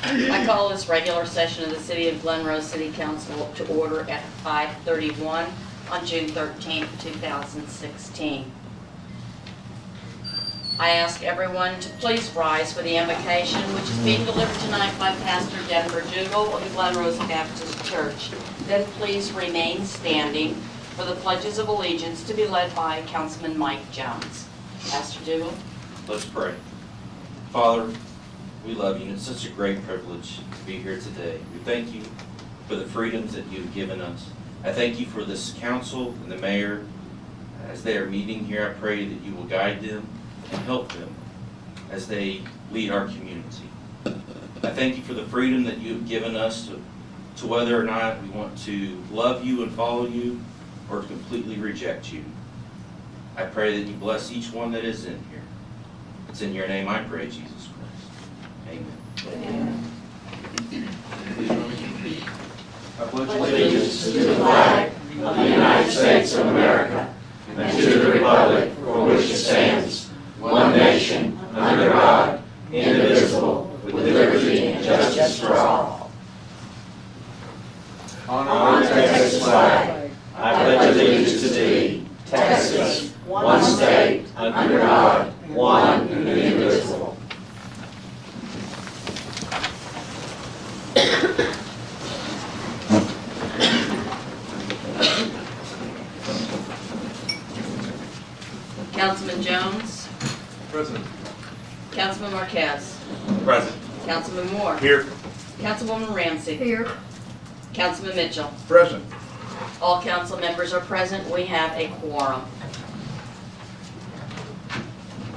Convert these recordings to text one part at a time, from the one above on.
I call this regular session of the City of Glen Rose City Council to order at 5:31 on June 13th, 2016. I ask everyone to please rise for the invocation, which is being delivered tonight by Pastor Denver Dugal of the Glen Rose Baptist Church. Then please remain standing for the pledges of allegiance to be led by Councilman Mike Jones. Pastor Dugal. Let's pray. Father, we love you, and it's such a great privilege to be here today. We thank you for the freedoms that you've given us. I thank you for this council and the mayor. As they are meeting here, I pray that you will guide them and help them as they lead our community. I thank you for the freedom that you have given us to whether or not we want to love you and follow you or to completely reject you. I pray that you bless each one that is in here. It's in your name I pray, Jesus Christ. Amen. Please join me in repeat. I pledge allegiance to the flag of the United States of America and to the republic for which it stands, one nation, under God, indivisible, with liberty and justice for all. On the Texas flag, I pledge allegiance to thee, Texas, one state, under God, one and indivisible. Councilman Jones. Present. Councilman Marquez. Present. Councilman Moore. Here. Councilwoman Ramsey. Here. Councilman Mitchell. Present. All council members are present. We have a quorum.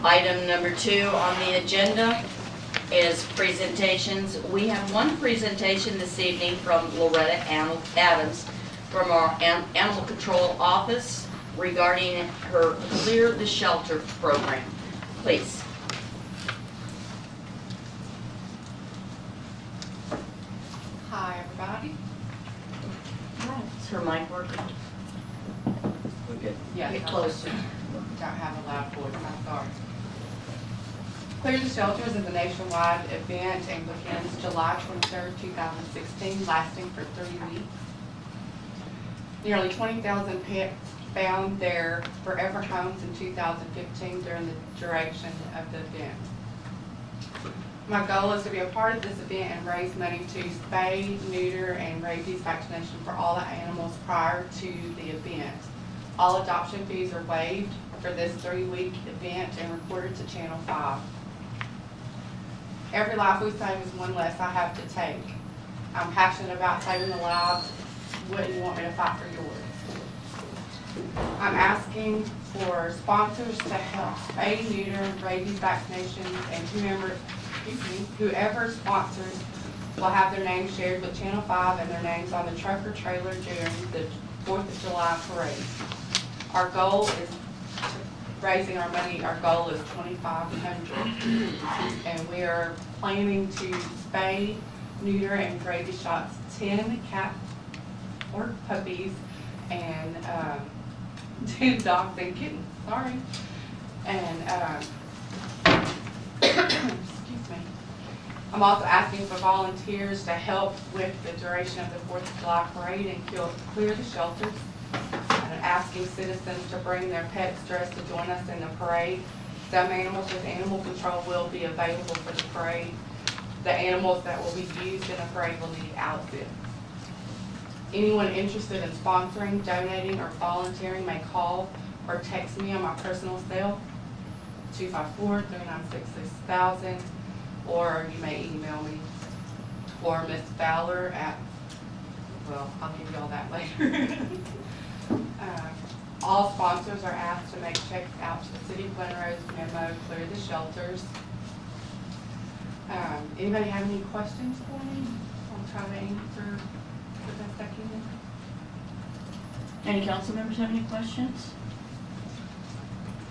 Item number 2 on the agenda is presentations. We have one presentation this evening from Loretta Adams from our Animal Control Office regarding her Clear the Shelter program. Please. Hi, everybody. Is her mic working? Okay. Yes, Get I closer. don't have a loud voice, I'm sorry. Clear the Shelters is a nationwide event and begins July 23rd, 2016, lasting for 3 weeks. Nearly 20,000 pets found their forever homes in 2015 during the duration of the event. My goal is to be a part of this event and raise money to spay, neuter, and rabies vaccination for all the animals prior to the event. All adoption fees are waived for this 3-week event and reported to Channel 5. Every life we save is one less I have to take. I'm passionate about saving the lives. Wouldn't you want me to fight for yours? I'm asking for sponsors to help spay, neuter, rabies vaccinations, and whoever sponsors will have their names shared with Channel 5 and their names on the truck or trailer during the 4th of July parade. Our goal is raising our money. Our goal is $2,500, and we are planning to spay, neuter, and rabies shots 10 cats or puppies and 2 dogs and kittens. Sorry, and excuse me. I'm also asking for volunteers to help with the duration of the 4th of July parade and clear the shelters. And asking citizens to bring their pets dressed to join us in the parade. Some animals with animal control will be available for the parade. The animals that will be used in the parade will need outfits. Anyone interested in sponsoring, donating, or volunteering may call or text me on my personal cell, 254-396-6000, or you may email me, or Miss Fowler at, well, I'll give you all that later. All sponsors are asked to make checks out to the City of Glen Rose memo, Clear the Shelters. Anybody have any questions for me? I'll try to answer the best I can. Any council members have any questions?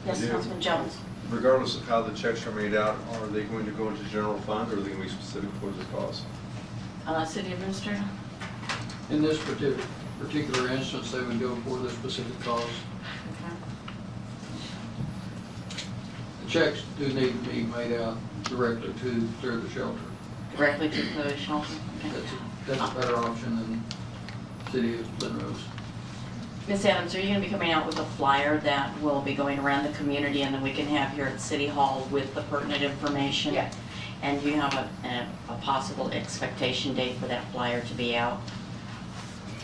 Yes, Yeah. Councilman Jones. Regardless of how the checks are made out, are they going to go into general fund, or are they going to be specific towards the cause? City Administrator? In this particular instance, they would go for the specific cause. Okay. The checks do need to be made out directly to Clear the Shelter. Directly to the shelter? Okay. That's a better option than City of Glen Rose. Ms. Adams, are you gonna be coming out with a flyer that will be going around the community and then we can have here at City Hall with the pertinent information? Yes. And do you have a possible expectation date for that flyer to be out?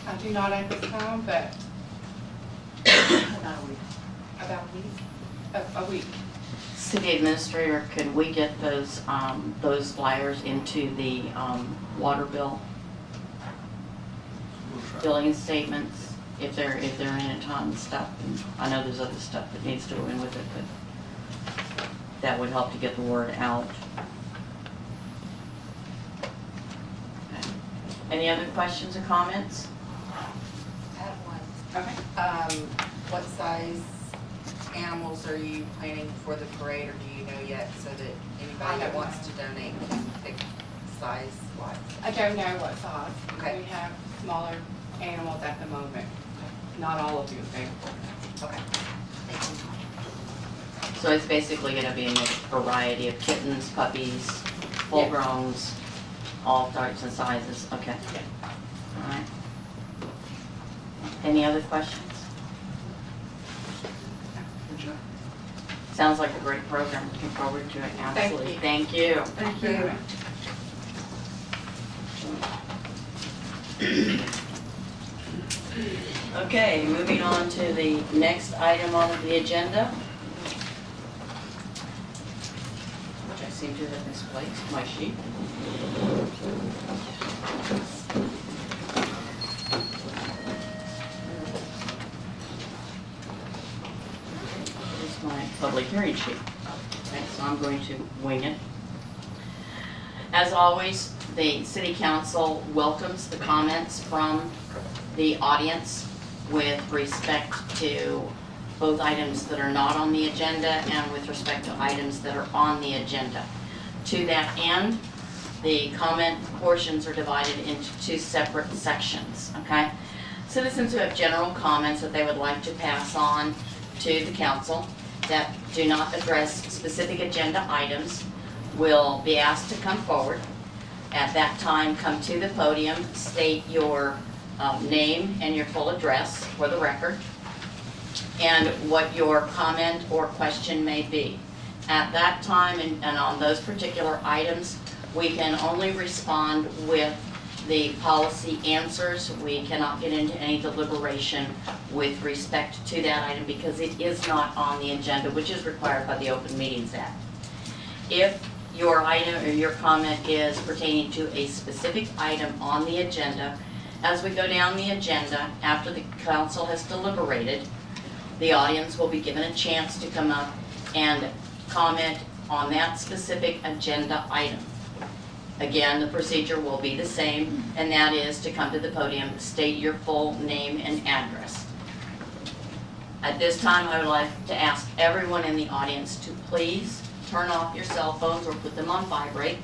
I do not at this time, but About a week. about a week. A week. City Administrator, could we get those flyers into the water bill We'll try. billing statements? If they're in it on stuff, and I know there's other stuff that needs to go in with it, but that would help to get the word out. Okay. Any other questions or comments? I have one. Okay. What size animals are you planning for the parade, or do you know yet, so that anybody that wants to donate can pick size wise? I don't know what size. Okay. We have smaller animals at the moment. Not all of you available. Okay. Thank you. So it's basically gonna be a mixed variety of kittens, puppies, full-growns, all types and sizes, okay. All right. Any other questions? Good job. Sounds like a great program, looking forward to it, absolutely. Thank you. Thank you. Okay, moving on to the next item on the agenda, which I seem to have misplaced, my sheet. Here's my public hearing sheet. Okay, so I'm going to wing it. As always, the city council welcomes the comments from the audience with respect to both items that are not on the agenda and with respect to items that are on the agenda. To that end, the comment portions are divided into two separate sections, okay? Citizens who have general comments that they would like to pass on to the council that do not address specific agenda items will be asked to come forward. At that time, come to the podium, state your name and your full address for the record, and what your comment or question may be. At that time and on those particular items, we can only respond with the policy answers. We cannot get into any deliberation with respect to that item because it is not on the agenda, which is required by the Open Meetings Act. If your item or your comment is pertaining to a specific item on the agenda, as we go down the agenda, after the council has deliberated, the audience will be given a chance to come up and comment on that specific agenda item. Again, the procedure will be the same, and that is to come to the podium, state your full name and address. At this time, I would like to ask everyone in the audience to please turn off your cell phones or put them on vibrate.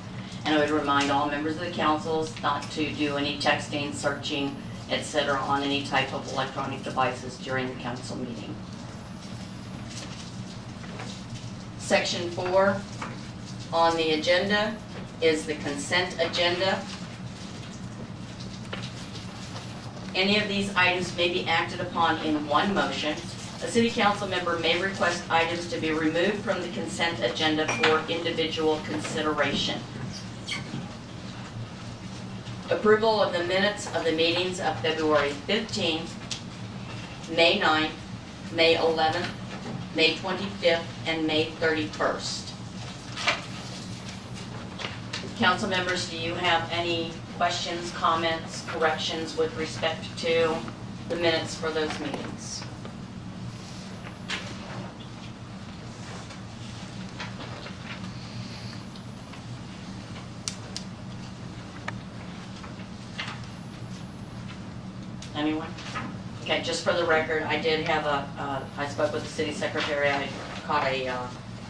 And I would remind all members of the councils not to do any texting, searching, etc. on any type of electronic devices during the council meeting. Section 4 on the agenda is the consent agenda. Any of these items may be acted upon in one motion. A city council member may request items to be removed from the consent agenda for individual consideration. Approval of the minutes of the meetings of February 15th, May 9th, May 11th, May 25th, and May 31st. Council members, do you have any questions, comments, corrections with respect to the minutes for those meetings? Anyone? Okay, just for the record, I did have I spoke with the city secretary. I caught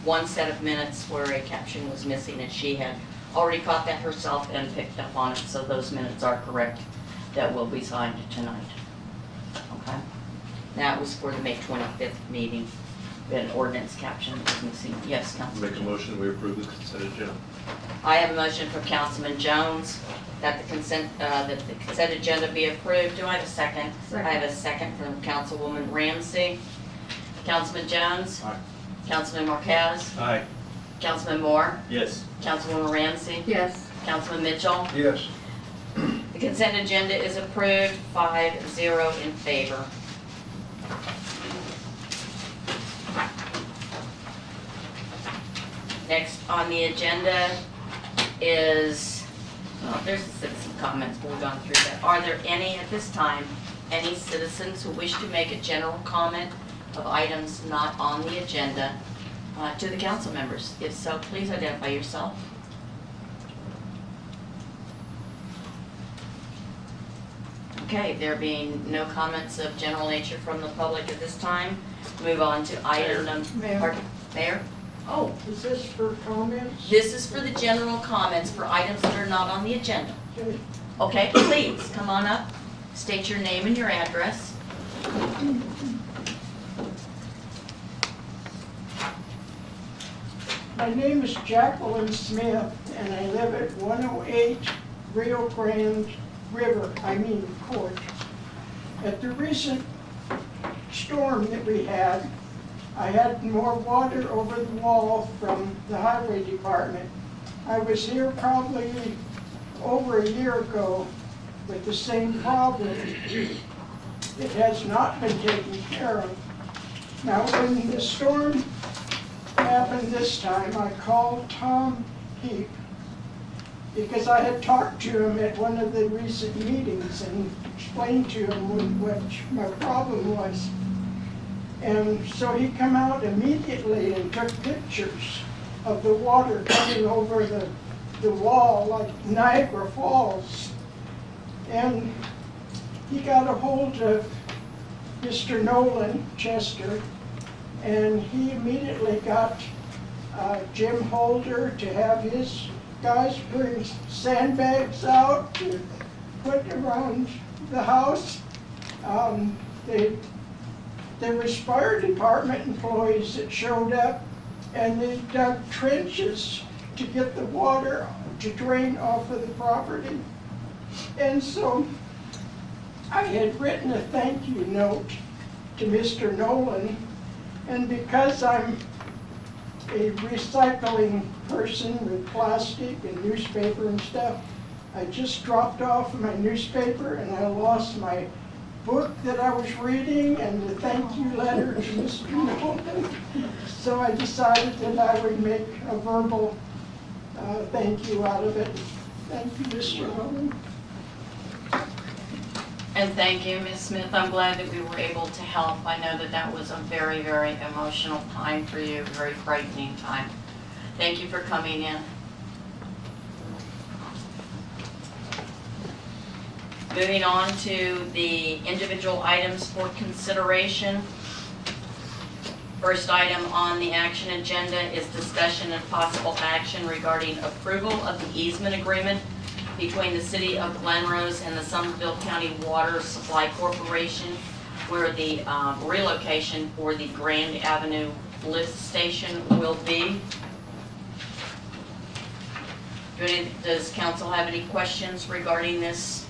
one set of minutes where a caption was missing, and she had already caught that herself and picked up on it, so those minutes are correct that will be signed tonight. Okay? That was for the May 25th meeting. We had an ordinance caption that was missing. Yes, Make a Councilman. motion, we approve the consent agenda. I have a motion from Councilman Jones that the consent agenda be approved. Do I have a second? I have a second from Councilwoman Ramsey. Councilman Jones? Aye. Councilman Marquez? Aye. Councilman Moore? Yes. Councilwoman Ramsey? Yes. Councilman Mitchell? Yes. The consent agenda is approved, 5-0 in favor. Next on the agenda is, there's the citizen comments, we've gone through that. Are there any, at this time, any citizens who wish to make a general comment of items not on the agenda to the council members? If so, please identify yourself. Okay, there being no comments of general nature from the public at this time, move on to item number. Mayor. Mayor? Oh, Is this for comments? this is for the general comments for items that are not on the agenda. Okay. Okay, please, come on up, state your name and your address. My name is Jacqueline Smith, and I live at 108 Rio Grande Court. At the recent storm that we had, I had more water over the wall from the highway department. I was here probably over a year ago with the same problem. It has not been taken care of. Now, when the storm happened this time, I called Tom Heap because I had talked to him at one of the recent meetings and explained to him what my problem was. And so he come out immediately and took pictures of the water coming over the wall like Niagara Falls. And he got a hold of Mr. Nolan Chester, and he immediately got Jim Holder to have his guys bring sandbags out to put around the house. There was fire department employees that showed up, and they dug trenches to get the water to drain off of the property. And so I had written a thank you note to Mr. Nolan, and because I'm a recycling person with plastic and newspaper and stuff, I just dropped off my newspaper and I lost my book that I was reading and the thank you letter to Mr. Nolan. So I decided that I would make a verbal thank you out of it. Thank you, Mr. Nolan. And thank you, Ms. Smith. I'm glad that we were able to help. I know that that was a very, very emotional time for you, a very frightening time. Thank you for coming in. Moving on to the individual items for consideration. First item on the action agenda is discussion and possible action regarding approval of the easement agreement between the City of Glen Rose and the Somerville County Water Supply Corporation, where the relocation for the Grand Avenue lift station will be. Does council have any questions regarding this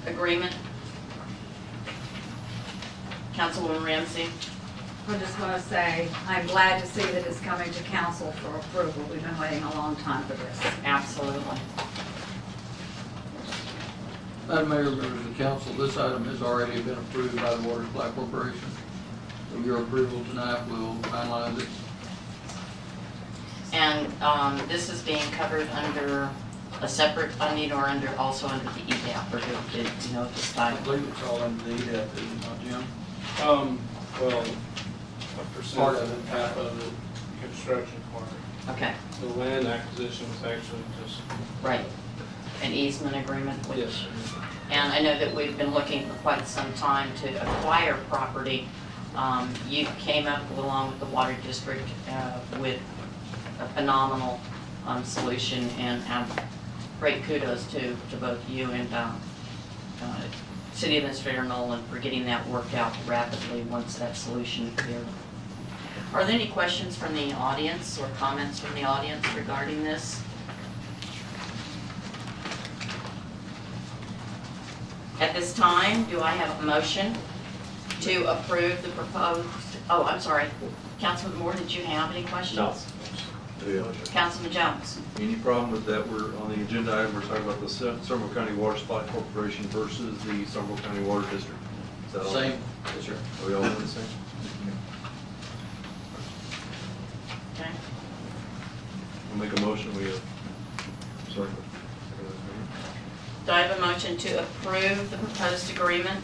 agreement? Councilwoman Ramsey? I just want to say, I'm glad to see that it's coming to council for approval. We've been waiting a long time for this. Absolutely. Madam Mayor, members of the council, this item has already been approved by the Water Supply Corporation. So your approval tonight will finalize it. And this is being covered under a separate funding or also under the EDAP, or do you know at this I time? believe it's all under the EDAP, is it not, Jim? Well, a percent Part of of it, it. half of it, construction part. Okay, The land acquisition is actually just, right. An easement agreement, which, yes, and I know that we've been looking for quite some time to acquire property. You came up along with the Water District with a phenomenal solution, and great kudos to both you and City Administrator Nolan for getting that worked out rapidly once that solution appeared. Are there any questions from the audience or comments from the audience regarding this? At this time, do I have a motion to approve the proposed, oh, I'm sorry, Councilman Moore, did you have any questions? No. Councilman Jones? Any problem with that? We're on the agenda item, we're talking about the Somerville County Water Supply Corporation versus the Somerville County Water District. Is that all? Same. Yes, sir. Are we all doing the same? Okay. We'll make a motion, sorry. Do I have a motion to approve the proposed agreement?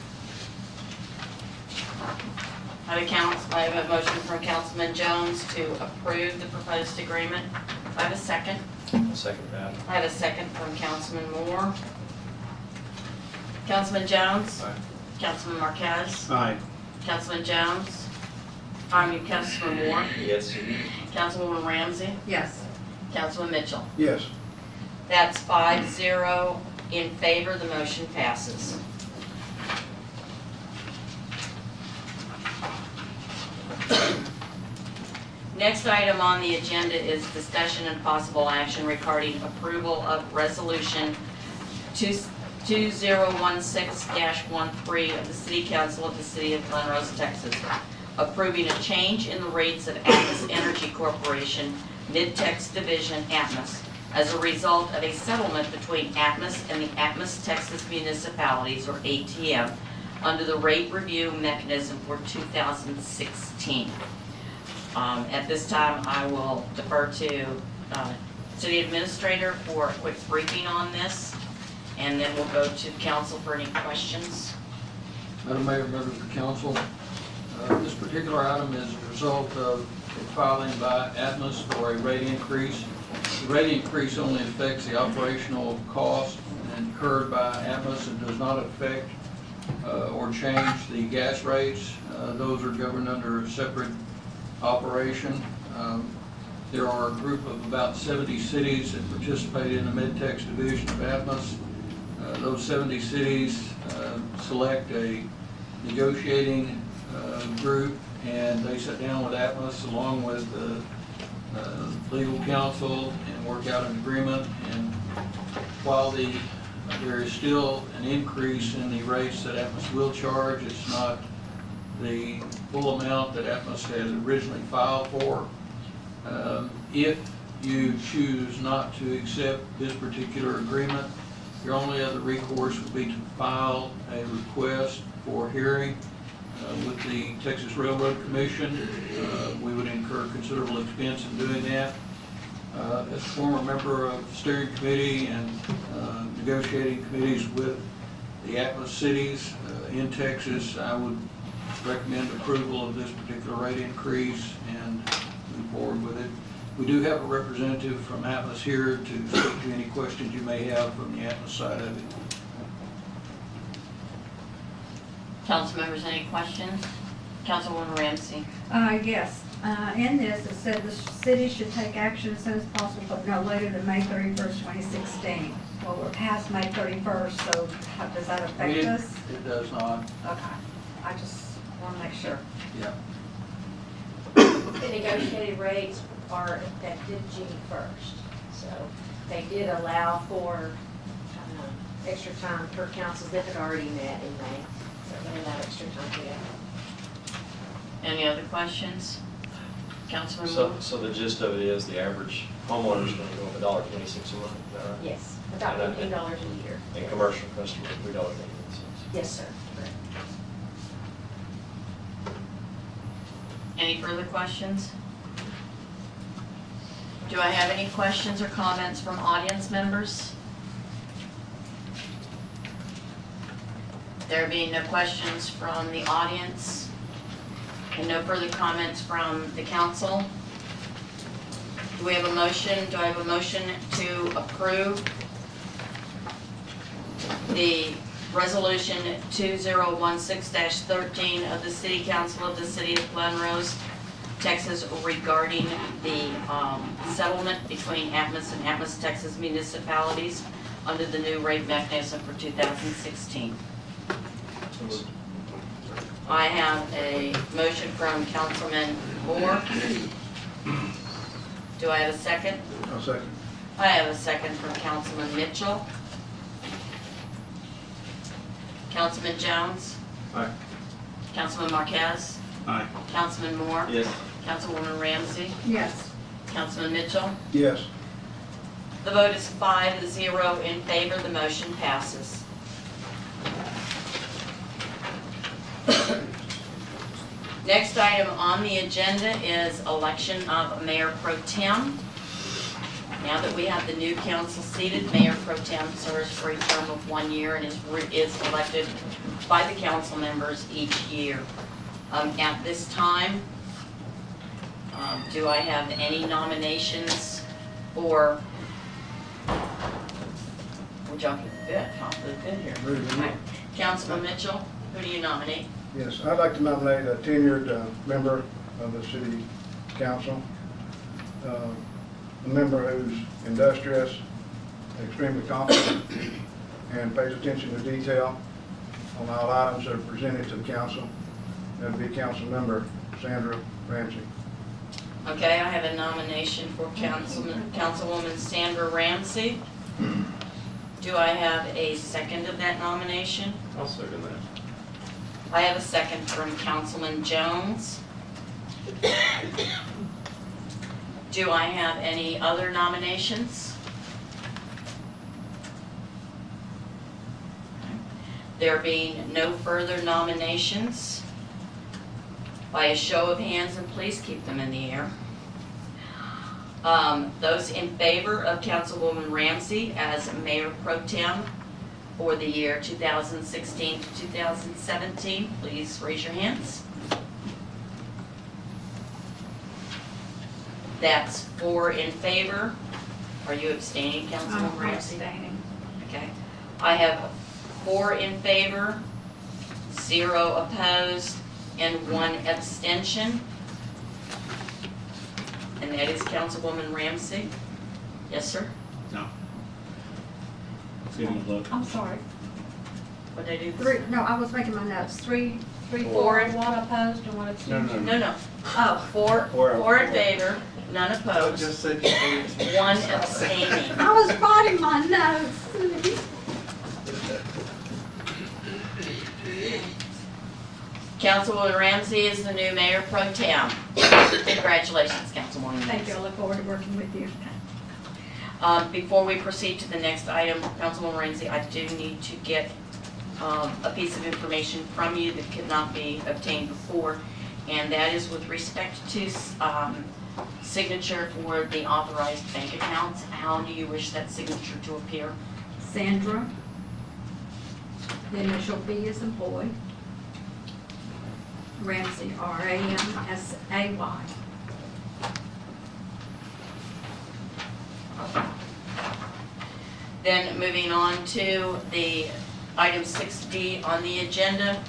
I have a motion from Councilman Jones to approve the proposed agreement. I have a second. I'll second that. I have a second from Councilman Moore. Councilman Jones? Aye. Councilman Marquez? Aye. Councilman Jones? Councilman Moore? Yes. Councilwoman Ramsey? Yes. Councilman Mitchell? Yes. That's 5-0 in favor, the motion passes. Next item on the agenda is discussion and possible action regarding approval of resolution 2016-13 of the City Council of the City of Glen Rose, Texas, approving a change in the rates of Atmos Energy Corporation, Mid-Tex Division, Atmos, as a result of a settlement between Atmos and the Atmos Texas Municipalities, or ATM, under the rate review mechanism for 2016. At this time, I will defer to City Administrator for a quick briefing on this, and then we'll go to council for any questions. Madam Mayor, members of the council, this particular item is a result of a filing by Atmos for a rate increase. The rate increase only affects the operational cost incurred by Atmos and does not affect or change the gas rates. Those are governed under a separate operation. There are a group of about 70 cities that participate in the Mid-Tex division of Atmos. Those 70 cities select a negotiating group, and they sit down with Atmos along with legal counsel and work out an agreement. And while there is still an increase in the rates that Atmos will charge, it's not the full amount that Atmos has originally filed for. If you choose not to accept this particular agreement, your only other recourse would be to file a request for hearing with the Texas Railroad Commission. We would incur considerable expense in doing that. As a former member of the steering committee and negotiating committees with the Atmos cities in Texas, I would recommend approval of this particular rate increase and move forward with it. We do have a representative from Atmos here to speak to any questions you may have from the Atmos side of it. Council members, any questions? Councilwoman Ramsey? Yes. In this, it said the city should take action as soon as possible, but no later than May 31st, 2016. Well, we're past May 31st, so how does that affect us? It does not. Okay. I just want to make sure. Yeah. The negotiated rates are effective June 1st. So they did allow for extra time for councils that had already met in May. So they allowed extra time to go. Any other questions? Councilman So, Moore? so the gist of it is the average homeowner is going to go up $1.26 a month, is that right? Yes, about $15 a year. And commercial customers, $3.81. Yes, sir. Correct. Any further questions? Do I have any questions or comments from audience members? There being no questions from the audience and no further comments from the council, do we have a motion? Do I have a motion to approve the resolution 2016-13 of the City Council of the City of Glen Rose, Texas, regarding the settlement between Atmos and Atmos Texas municipalities under the new rate mechanism for 2016? I have a motion from Councilman Moore. Do I have a second? I'll second. I have a second from Councilman Mitchell. Councilman Jones? Aye. Councilman Marquez? Aye. Councilman Moore? Yes. Councilwoman Ramsey? Yes. Councilman Mitchell? Yes. The vote is 5-0 in favor. The motion passes. Next item on the agenda is election of Mayor Pro Tem. Now that we have the new council seated, Mayor Pro Tem serves for a term of 1 year and is elected by the council members each year. At this time, do I have any nominations for, we're jumping the bit, top of the bit here. Right. Councilman Mitchell, who do you nominate? Yes, I'd like to nominate a tenured member of the city council, a member who's industrious, extremely competent, and pays attention to detail on all items that are presented to the council. That would be Council Member Sandra Ramsey. Okay, I have a nomination for Councilwoman Sandra Ramsey. Do I have a second of that nomination? I'll second that. I have a second from Councilman Jones. Do I have any other nominations? There being no further nominations, by a show of hands, and please keep them in the air. Those in favor of Councilwoman Ramsey as Mayor Pro Tem for the year 2016 to 2017, please raise your hands. That's 4 in favor. Are you abstaining, Councilwoman I'm Ramsey? abstaining. Okay. I have 4 in favor, 0 opposed, and 1 abstention. And that is Councilwoman Ramsey. Yes, sir? No. I'm sorry. What did I do? 3, no, I was making my notes. 3, 4, 1 opposed and 1 abstention. No. Oh, 4 in favor, none opposed, Just said 1 abstaining. I was writing my notes. Councilwoman Ramsey is the new Mayor Pro Tem. Congratulations, Councilwoman Ramsey. Thank you. I look forward to working with you. Before we proceed to the next item, Councilwoman Ramsey, I do need to get a piece of information from you that could not be obtained before, and that is with respect to signature for the authorized bank accounts. How do you wish that signature to appear? Sandra. The initial B is in boy. Ramsey, R-A-M-S-A-Y. Then moving on to the item 6D on the agenda,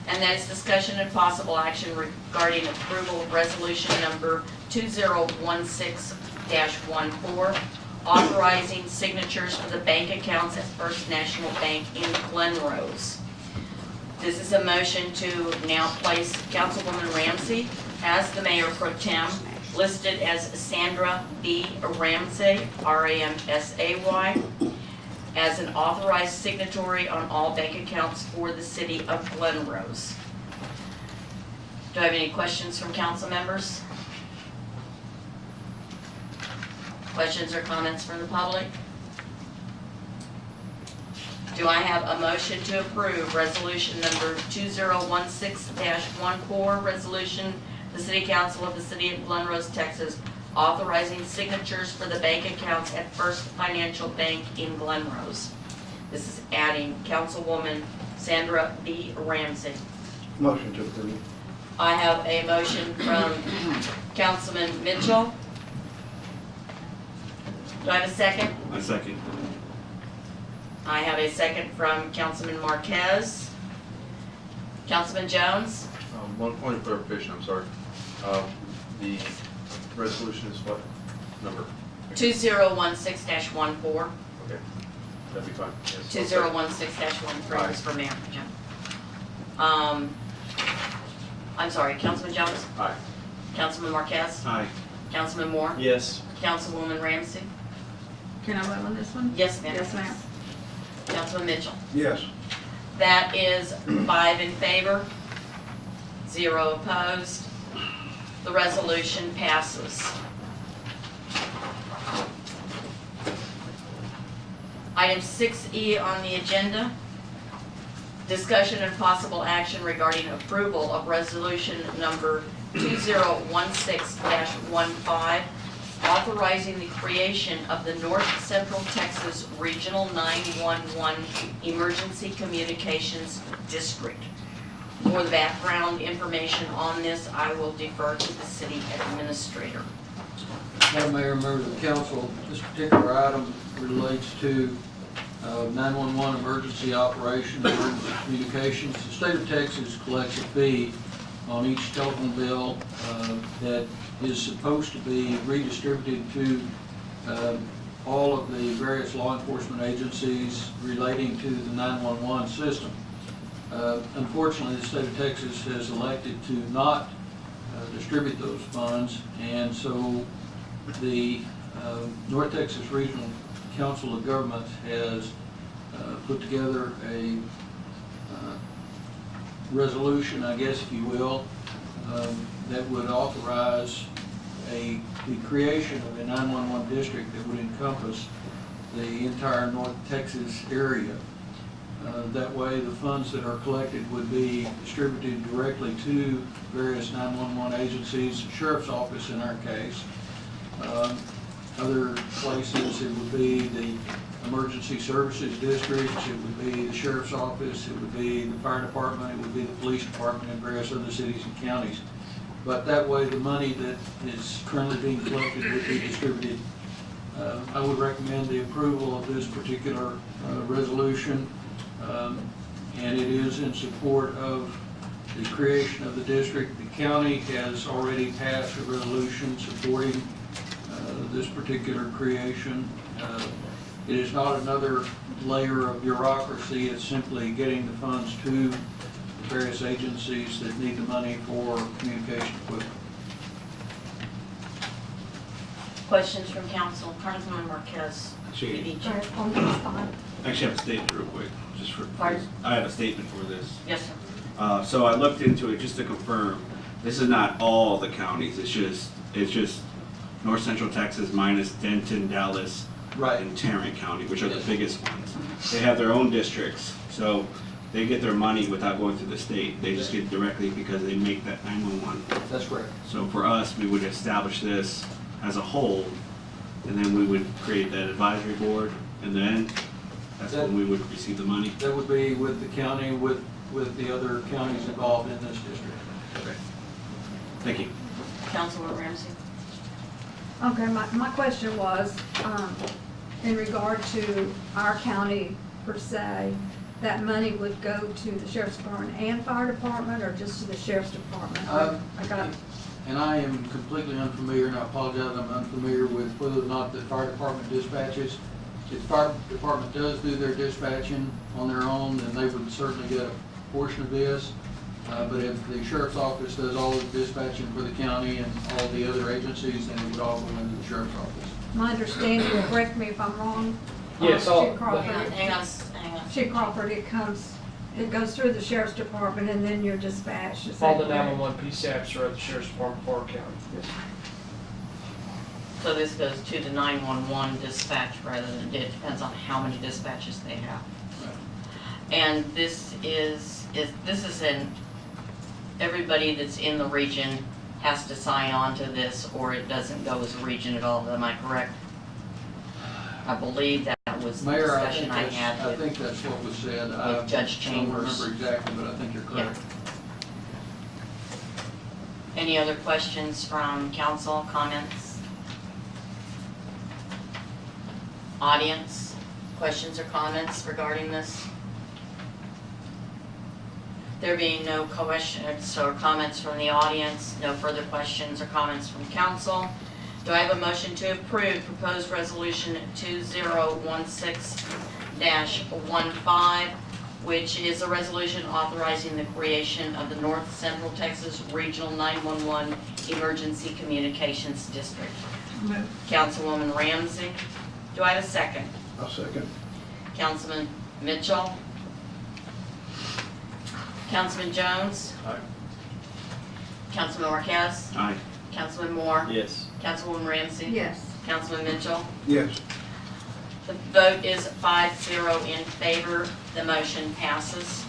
and that is discussion and possible action regarding approval of resolution number 2016-14, authorizing signatures for the bank accounts at First National Bank in Glen Rose. This is a motion to now place Councilwoman Ramsey as the Mayor Pro Tem, listed as Sandra B. Ramsey, R-A-M-S-A-Y, as an authorized signatory on all bank accounts for the city of Glen Rose. Do I have any questions from council members? Questions or comments from the public? Do I have a motion to approve resolution number 2016-14, resolution, the City Council of the City of Glen Rose, Texas, authorizing signatures for the bank accounts at First Financial Bank in Glen Rose? This is adding Councilwoman Sandra B. Ramsey. Motion to approve. I have a motion from Councilman Mitchell. Do I have a second? I second. I have a second from Councilman Marquez. Councilman Jones? One point of clarification, I'm sorry. The resolution is what number? 2016-14. Okay, that'd be fine. Yes. 2016-13 is for Mayor Pro Tem. I'm sorry, Councilman Jones? Aye. Councilman Marquez? Aye. Councilman Moore? Yes. Councilwoman Ramsey? Can I vote on this one? Yes, ma'am. Yes, ma'am. Councilman Mitchell? Yes. That is 5 in favor, 0 opposed. The resolution passes. Item 6E on the agenda, discussion and possible action regarding approval of resolution number 2016-15, authorizing the creation of the North Central Texas Regional 911 Emergency Communications District. For the background information on this, I will defer to the city administrator. Madam Mayor, members of the council, this particular item relates to 911 emergency operations, emergency communications. The state of Texas collects a fee on each telephone bill that is supposed to be redistributed to all of the various law enforcement agencies relating to the 911 system. Unfortunately, the state of Texas has elected to not distribute those funds, and so the North Texas Regional Council of Governments has put together a resolution, I guess if you will, that would authorize the creation of a 911 district that would encompass the entire North Texas area. That way, the funds that are collected would be distributed directly to various 911 agencies, sheriff's office in our case. Other places, it would be the emergency services districts, it would be the sheriff's office, it would be the fire department, it would be the police department, and various other cities and counties. But that way, the money that is currently being collected would be distributed. I would recommend the approval of this particular resolution, and it is in support of the creation of the district. The county has already passed a resolution supporting this particular creation. It is not another layer of bureaucracy, it's simply getting the funds to the various agencies that need the money for communication equipment. Questions from council? Councilman Marquez. Actually, On this fine. I have a statement real quick, just for, Pardon? I have a statement for this. Yes, sir. So I looked into it just to confirm, this is not all the counties, it's just North Central Texas minus Denton, Dallas, Right. and Tarrant County, which are the Yes. biggest ones. They have their own districts, so they get their money without going through the state. They just get it directly because they make that 911. That's correct. So for us, we would establish this as a whole, and then we would create that advisory board, and then that's when we would receive the money. That would be with the county, with the other counties involved in this district. Okay. Thank you. Councilman Ramsey. Okay, my question was, in regard to our county per se, that money would go to the sheriff's department and fire department, or just to the sheriff's department? I got, And I am completely unfamiliar, and I apologize, I'm unfamiliar with whether or not the fire department dispatches. If the fire department does do their dispatching on their own, then they would certainly get a portion of this. But if the sheriff's office does all of the dispatching for the county and all the other agencies, then it would all go into the sheriff's office. my understanding, correct me if I'm wrong. Yes, Chief Crawford, Hang on. Chief Crawford, it goes through the sheriff's department and then you're dispatched. Is all that the correct? 911 PSAPs are at the Sheriff's Department of Park County. So this goes to the 911 dispatch rather than, it depends on how many dispatches they have. And this is everybody that's in the region has to sign on to this, or it doesn't go as a region at all, am I correct? I believe that was the Mayor, discussion I I had with. think that's what was said. with Judge Chambers. I don't remember exactly, but I think you're correct. Any other questions from council, comments? Audience, questions or comments regarding this? There being no questions or comments from the audience, no further questions or comments from council, do I have a motion to approve proposed resolution 2016-15, which is a resolution authorizing the creation of the North Central Texas Regional 911 Emergency Communications District. Move. Councilwoman Ramsey, do I have a second? I'll second. Councilman Mitchell? Councilman Jones? Aye. Councilman Marquez? Aye. Councilman Moore? Yes. Councilwoman Ramsey? Yes. Councilman Mitchell? Yes. The vote is 5-0 in favor. The motion passes.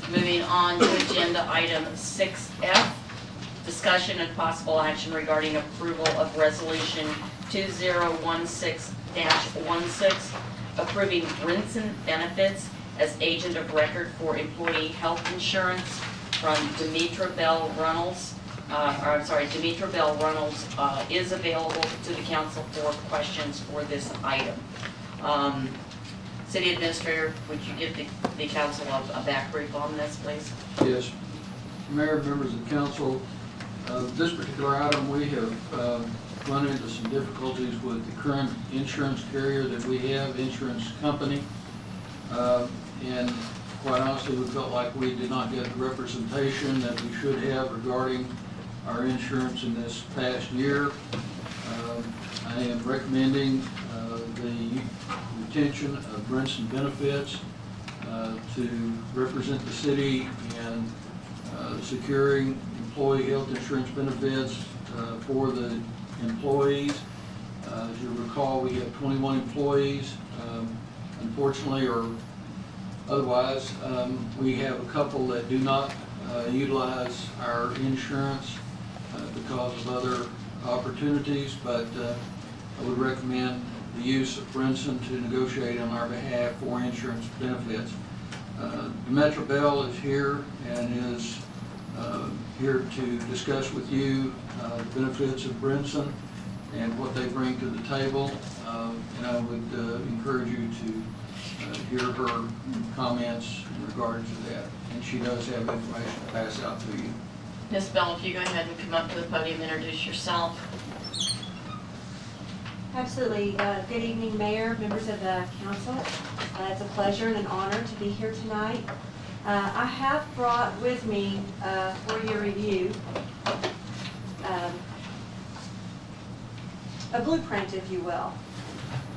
Moving on to agenda item 6F, discussion and possible action regarding approval of resolution 2016-16, approving Brinson Benefits as agent of record for employee health insurance from Demetra Bell Reynolds. Demetra Bell Reynolds is available to the council for questions for this item. City Administrator, would you give the council a back brief on this, please? Yes. Mayor, members of the council, this particular item, we have run into some difficulties with the current insurance carrier that we have, insurance company. And quite honestly, we felt like we did not get the representation that we should have regarding our insurance in this past year. I am recommending the retention of Brinson Benefits to represent the city in securing employee health insurance benefits for the employees. As you recall, we have 21 employees. Unfortunately, or otherwise, we have a couple that do not utilize our insurance because of other opportunities, but I would recommend the use of Brinson to negotiate on our behalf for insurance benefits. Demetra Bell is here and is here to discuss with you the benefits of Brinson and what they bring to the table. And I would encourage you to hear her comments in regards to that. And she does have information to pass out to you. Ms. Bell, if you go ahead and come up to the podium, introduce yourself. Absolutely. Good evening, Mayor, members of the council. It's a pleasure and an honor to be here tonight. I have brought with me for your review a blueprint, if you will.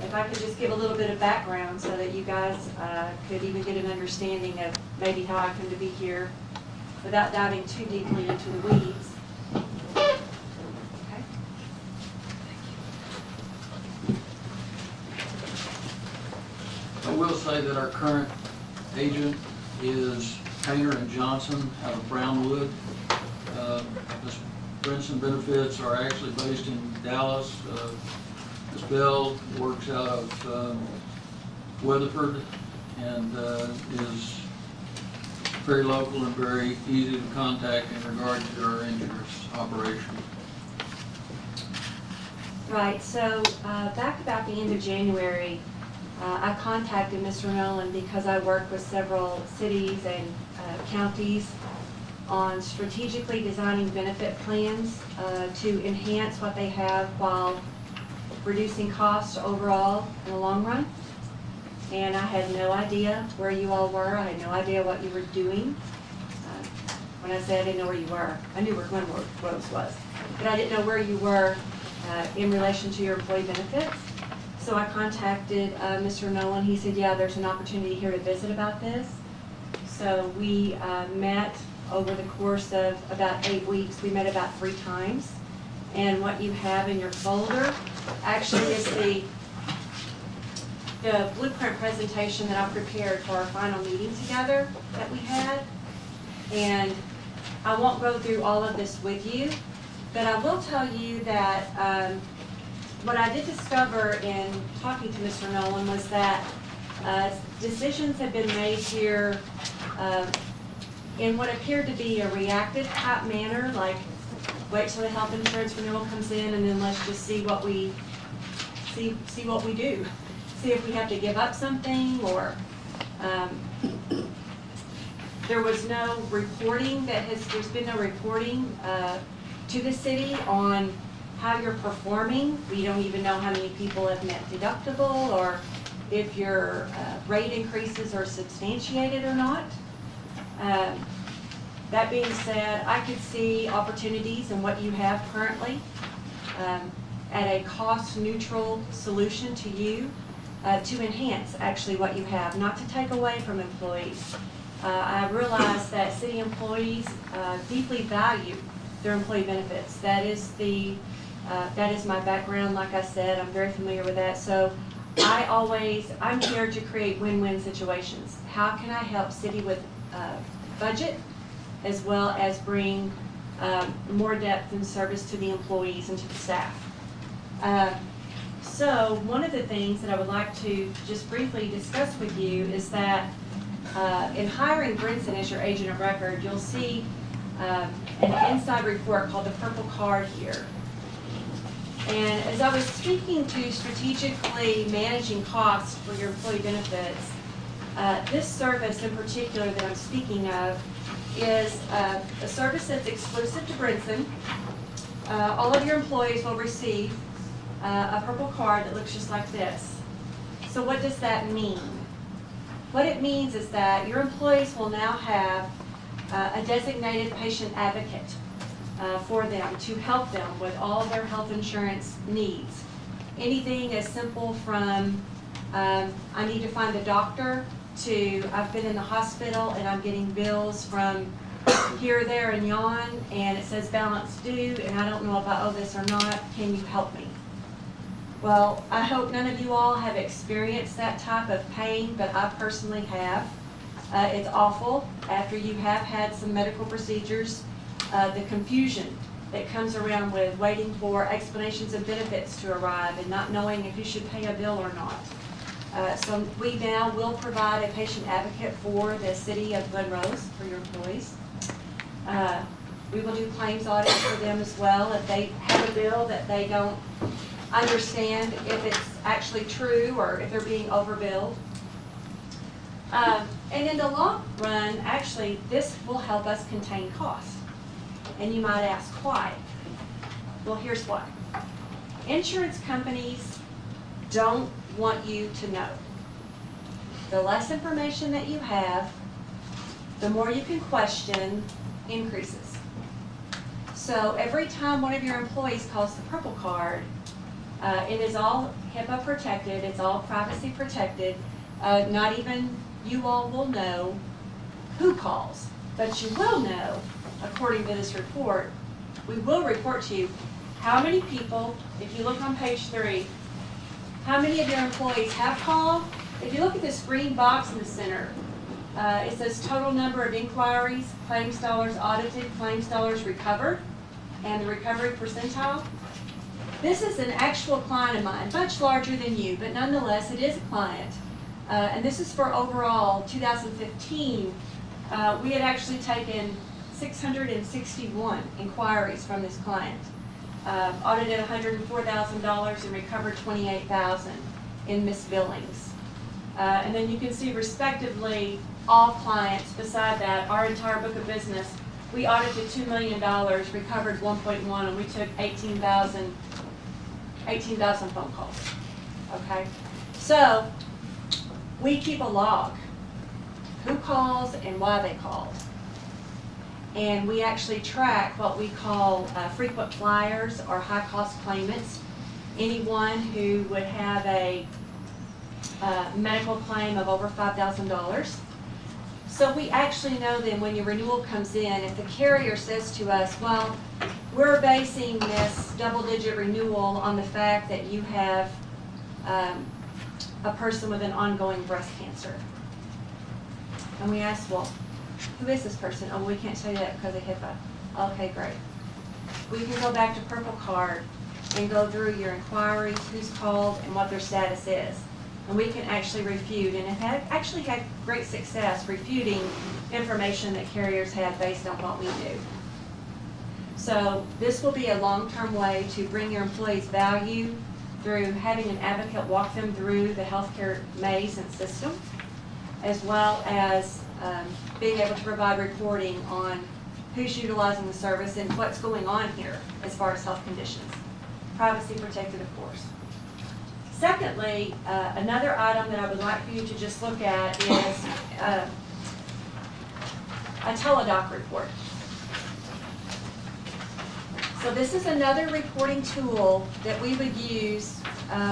If I could just give a little bit of background so that you guys could even get an understanding of maybe how I come to be here without diving too deeply into the weeds. Okay. I will say that our current agent is Painter and Johnson out of Brownwood. Ms. Brinson Benefits are actually based in Dallas. Ms. Bell works out of Weatherford and is very local and very easy to contact in regard to our insurance operation. Right, so back about the end of January, I contacted Mr. Nolan because I work with several cities and counties on strategically designing benefit plans to enhance what they have while reducing costs overall in the long run. And I had no idea where you all were. I had no idea what you were doing. When I said I didn't know where you were, I knew where Glen was, but I didn't know where you were in relation to your employee benefits. So I contacted Mr. Nolan. He said, yeah, there's an opportunity here to visit about this. So we met over the course of about 8 weeks. We met about 3 times. And what you have in your folder actually is the blueprint presentation that I prepared for our final meeting together that we had. And I won't go through all of this with you, but I will tell you that what I did discover in talking to Mr. Nolan was that decisions have been made here in what appeared to be a reactive type manner, like wait till the health insurance renewal comes in and then let's just see what we do. See if we have to give up something, or there was no reporting there's been no reporting to the city on how you're performing. We don't even know how many people have met deductible or if your rate increases are substantiated or not. That being said, I could see opportunities in what you have currently at a cost-neutral solution to you to enhance actually what you have, not to take away from employees. I realize that city employees deeply value their employee benefits. That is my background. Like I said, I'm very familiar with that. So I'm here to create win-win situations. How can I help city with budget as well as bring more depth and service to the employees and to the staff? So one of the things that I would like to just briefly discuss with you is that in hiring Brinson as your agent of record, you'll see an inside report called the Purple Card here. And as I was speaking to strategically managing costs for your employee benefits, this service in particular that I'm speaking of is a service that's exclusive to Brinson. All of your employees will receive a purple card that looks just like this. So what does that mean? What it means is that your employees will now have a designated patient advocate for them to help them with all their health insurance needs. Anything as simple from I need to find a doctor to I've been in the hospital and I'm getting bills from here, there, and yon, and it says balance due, and I don't know if I owe this or not. Can you help me? Well, I hope none of you all have experienced that type of pain, but I personally have. It's awful after you have had some medical procedures. The confusion that comes around with waiting for explanations of benefits to arrive and not knowing if you should pay a bill or not. So we now will provide a patient advocate for the city of Glen Rose for your employees. We will do claims audits for them as well if they have a bill that they don't understand if it's actually true or if they're being overbilled. And in the long run, actually, this will help us contain costs. And you might ask, why? Well, here's why. Insurance companies don't want you to know. The less information that you have, the more you can question increases. So every time one of your employees calls the purple card, it is all HIPAA protected, it's all privacy protected. Not even you all will know who calls, but you will know, according to this report, we will report to you how many people, if you look on page 3, how many of your employees have called. If you look at this green box in the center, it says total number of inquiries, claims dollars audited, claims dollars recovered, and the recovery percentile. This is an actual client of mine, much larger than you, but nonetheless, it is a client. And this is for overall 2015. We had actually taken 661 inquiries from this client, audited $104,000 and recovered $28,000 in missed billings. And then you can see respectively all clients beside that, our entire book of business, we audited $2 million, recovered 1.1, and we took 18,000 phone calls, okay? So we keep a log, who calls and why they called. And we actually track what we call frequent flyers or high-cost claimants, anyone who would have a medical claim of over $5,000. So we actually know then when your renewal comes in, if the carrier says to us, well, we're basing this double-digit renewal on the fact that you have a person with an ongoing breast cancer. And we ask, well, who is this person? Oh, we can't tell you that because of HIPAA. Okay, great. We can go back to Purple Card and go through your inquiries, who's called, and what their status is. And we can actually refute, and have actually had great success refuting information that carriers have based on what we do. So this will be a long-term way to bring your employees value through having an advocate walk them through the healthcare maze and system, as well as being able to provide reporting on who's utilizing the service and what's going on here as far as health conditions. Privacy protected, of course. Secondly, another item that I would like for you to just look at is a teledoc report. So this is another reporting tool that we would use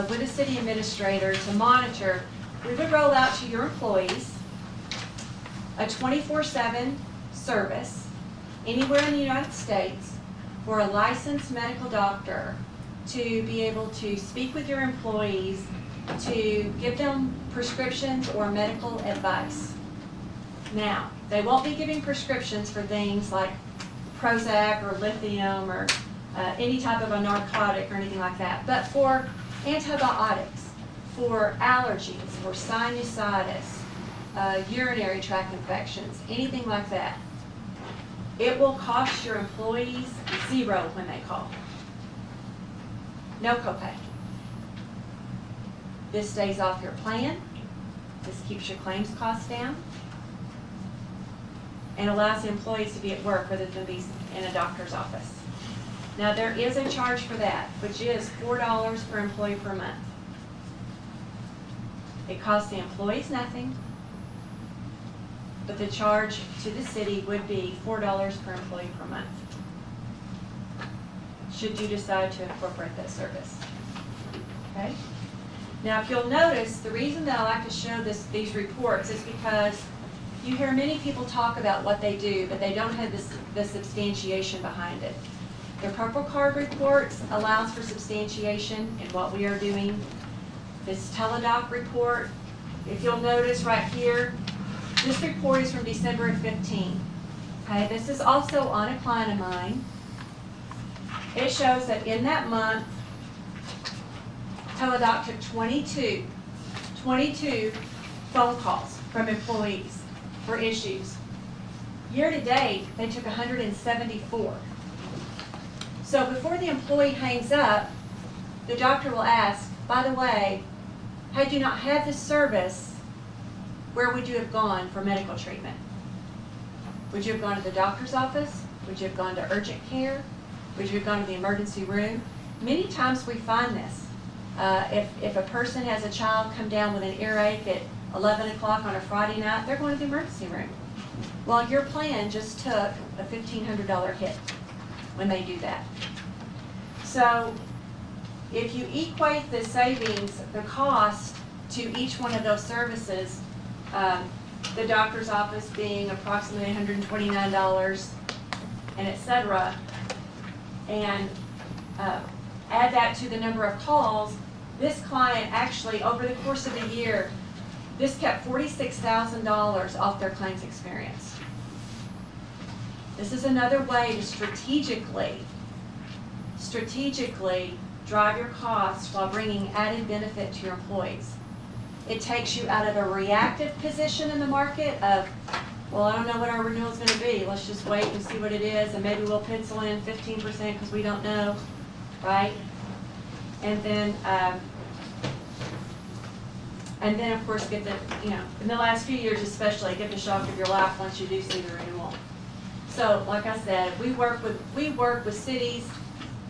with a city administrator to monitor. We would roll out to your employees a 24/7 service anywhere in the United States for a licensed medical doctor to be able to speak with your employees, to give them prescriptions or medical advice. Now, they won't be giving prescriptions for things like Prozac or lithium or any type of a narcotic or anything like that, but for antibiotics, for allergies, for sinusitis, urinary tract infections, anything like that. It will cost your employees $0 when they call. No copay. This stays off your plan. This keeps your claims costs down and allows the employees to be at work rather than be in a doctor's office. Now, there is a charge for that, which is $4 per employee per month. It costs the employees nothing, but the charge to the city would be $4 per employee per month, should you decide to incorporate that service. Okay? Now, if you'll notice, the reason that I like to show these reports is because you hear many people talk about what they do, but they don't have the substantiation behind it. The Purple Card reports allows for substantiation in what we are doing. This teledoc report, if you'll notice right here, this report is from December of 15. Okay, this is also on a client of mine. It shows that in that month, teledoc took 22 phone calls from employees for issues. Year to date, they took 174. So before the employee hangs up, the doctor will ask, by the way, had you not had this service, where would you have gone for medical treatment? Would you have gone to the doctor's office? Would you have gone to urgent care? Would you have gone to the emergency room? Many times we find this. If a person has a child come down with an earache at 11 o'clock on a Friday night, they're going to the emergency room. Well, your plan just took a $1,500 hit when they do that. So if you equate the savings, the cost to each one of those services, the doctor's office being approximately $129 and et cetera, and add that to the number of calls, this client actually, over the course of the year, this kept $46,000 off their claims experience. This is another way to strategically drive your costs while bringing added benefit to your employees. It takes you out of a reactive position in the market of, well, I don't know what our renewal is going to be. Let's just wait and see what it is, and maybe we'll pencil in 15% because we don't know, right? And then of course get the, in the last few years especially, get the shock of your life once you do see the renewal. So, like I said, we work with cities,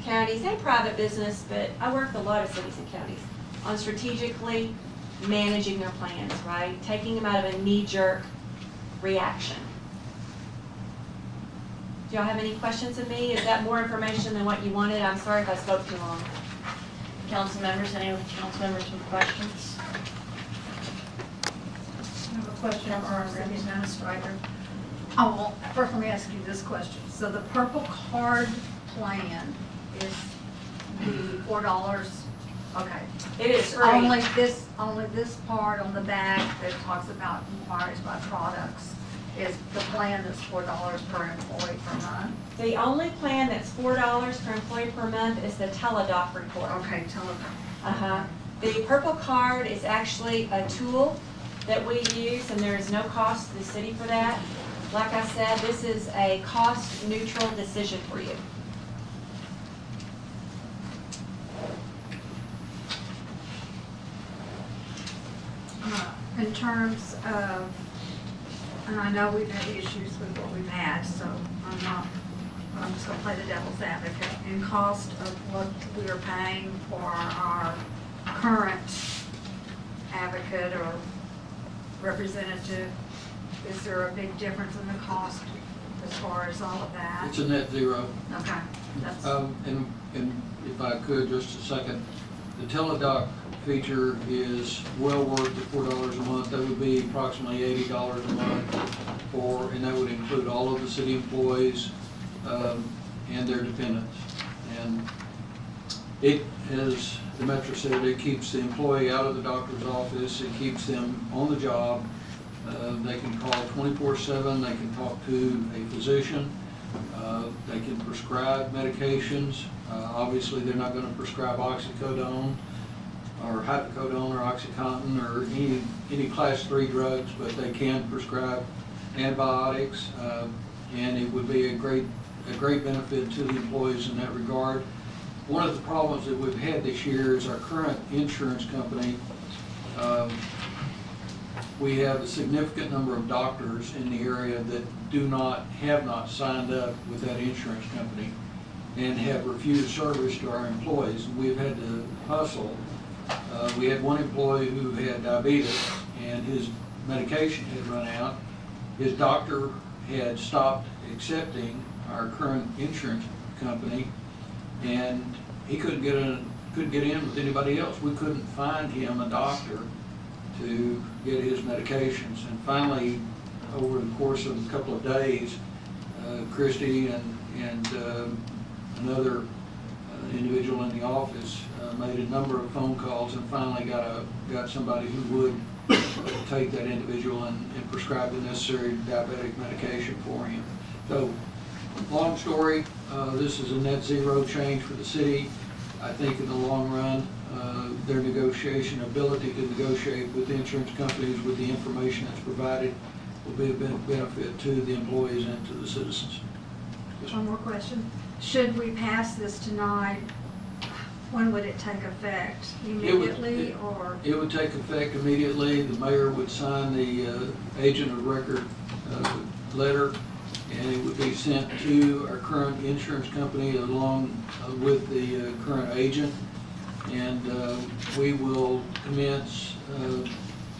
counties, and private business, but I work with a lot of cities and counties on strategically managing their plans, right? Taking them out of a knee-jerk reaction. Do y'all have any questions of me? Is that more information than what you wanted? I'm sorry if I spoke too long. Council members, any council members with questions? I have a question for our city administrator. Oh, well, first let me ask you this question. So the Purple Card plan is the $4, okay. It is free. Only this part on the back that talks about inquiries by products is the plan that's $4 per employee per month? The only plan that's $4 per employee per month is the teledoc report. Okay, teledoc. The Purple Card is actually a tool that we use, and there is no cost to the city for that. Like I said, this is a cost-neutral decision for you. In terms of, and I know we've had issues with what we've had, so I'm just gonna play the devil's advocate. In cost of what we are paying for our current advocate or representative, is there a big difference in the cost as far as all of that? It's a net zero. Okay, that's, And if I could, just a second, the teledoc feature is well worth the $4 a month. That would be approximately $80 a month and that would include all of the city employees and their dependents. And it, as the Metro said, it keeps the employee out of the doctor's office. It keeps them on the job. They can call 24/7. They can talk to a physician. They can prescribe medications. Obviously, they're not going to prescribe oxycodone or hydrocodone or OxyContin or any class 3 drugs, but they can prescribe antibiotics, and it would be a great benefit to the employees in that regard. One of the problems that we've had this year is our current insurance company. We have a significant number of doctors in the area that have not signed up with that insurance company and have refused service to our employees. We've had to hustle. We had one employee who had diabetes and his medication had run out. His doctor had stopped accepting our current insurance company, and he couldn't get in with anybody else. We couldn't find him a doctor to get his medications. And finally, over the course of a couple of days, Christy and another individual in the office made a number of phone calls and finally got somebody who would take that individual and prescribe the necessary diabetic medication for him. So, long story, this is a net zero change for the city. I think in the long run, their ability to negotiate with the insurance companies with the information that's provided will be a benefit to the employees and to the citizens. one more question. Should we pass this tonight, when would it take effect? Immediately or? It would take effect immediately. The mayor would sign the agent of record letter, and it would be sent to our current insurance company along with the current agent. And we will commence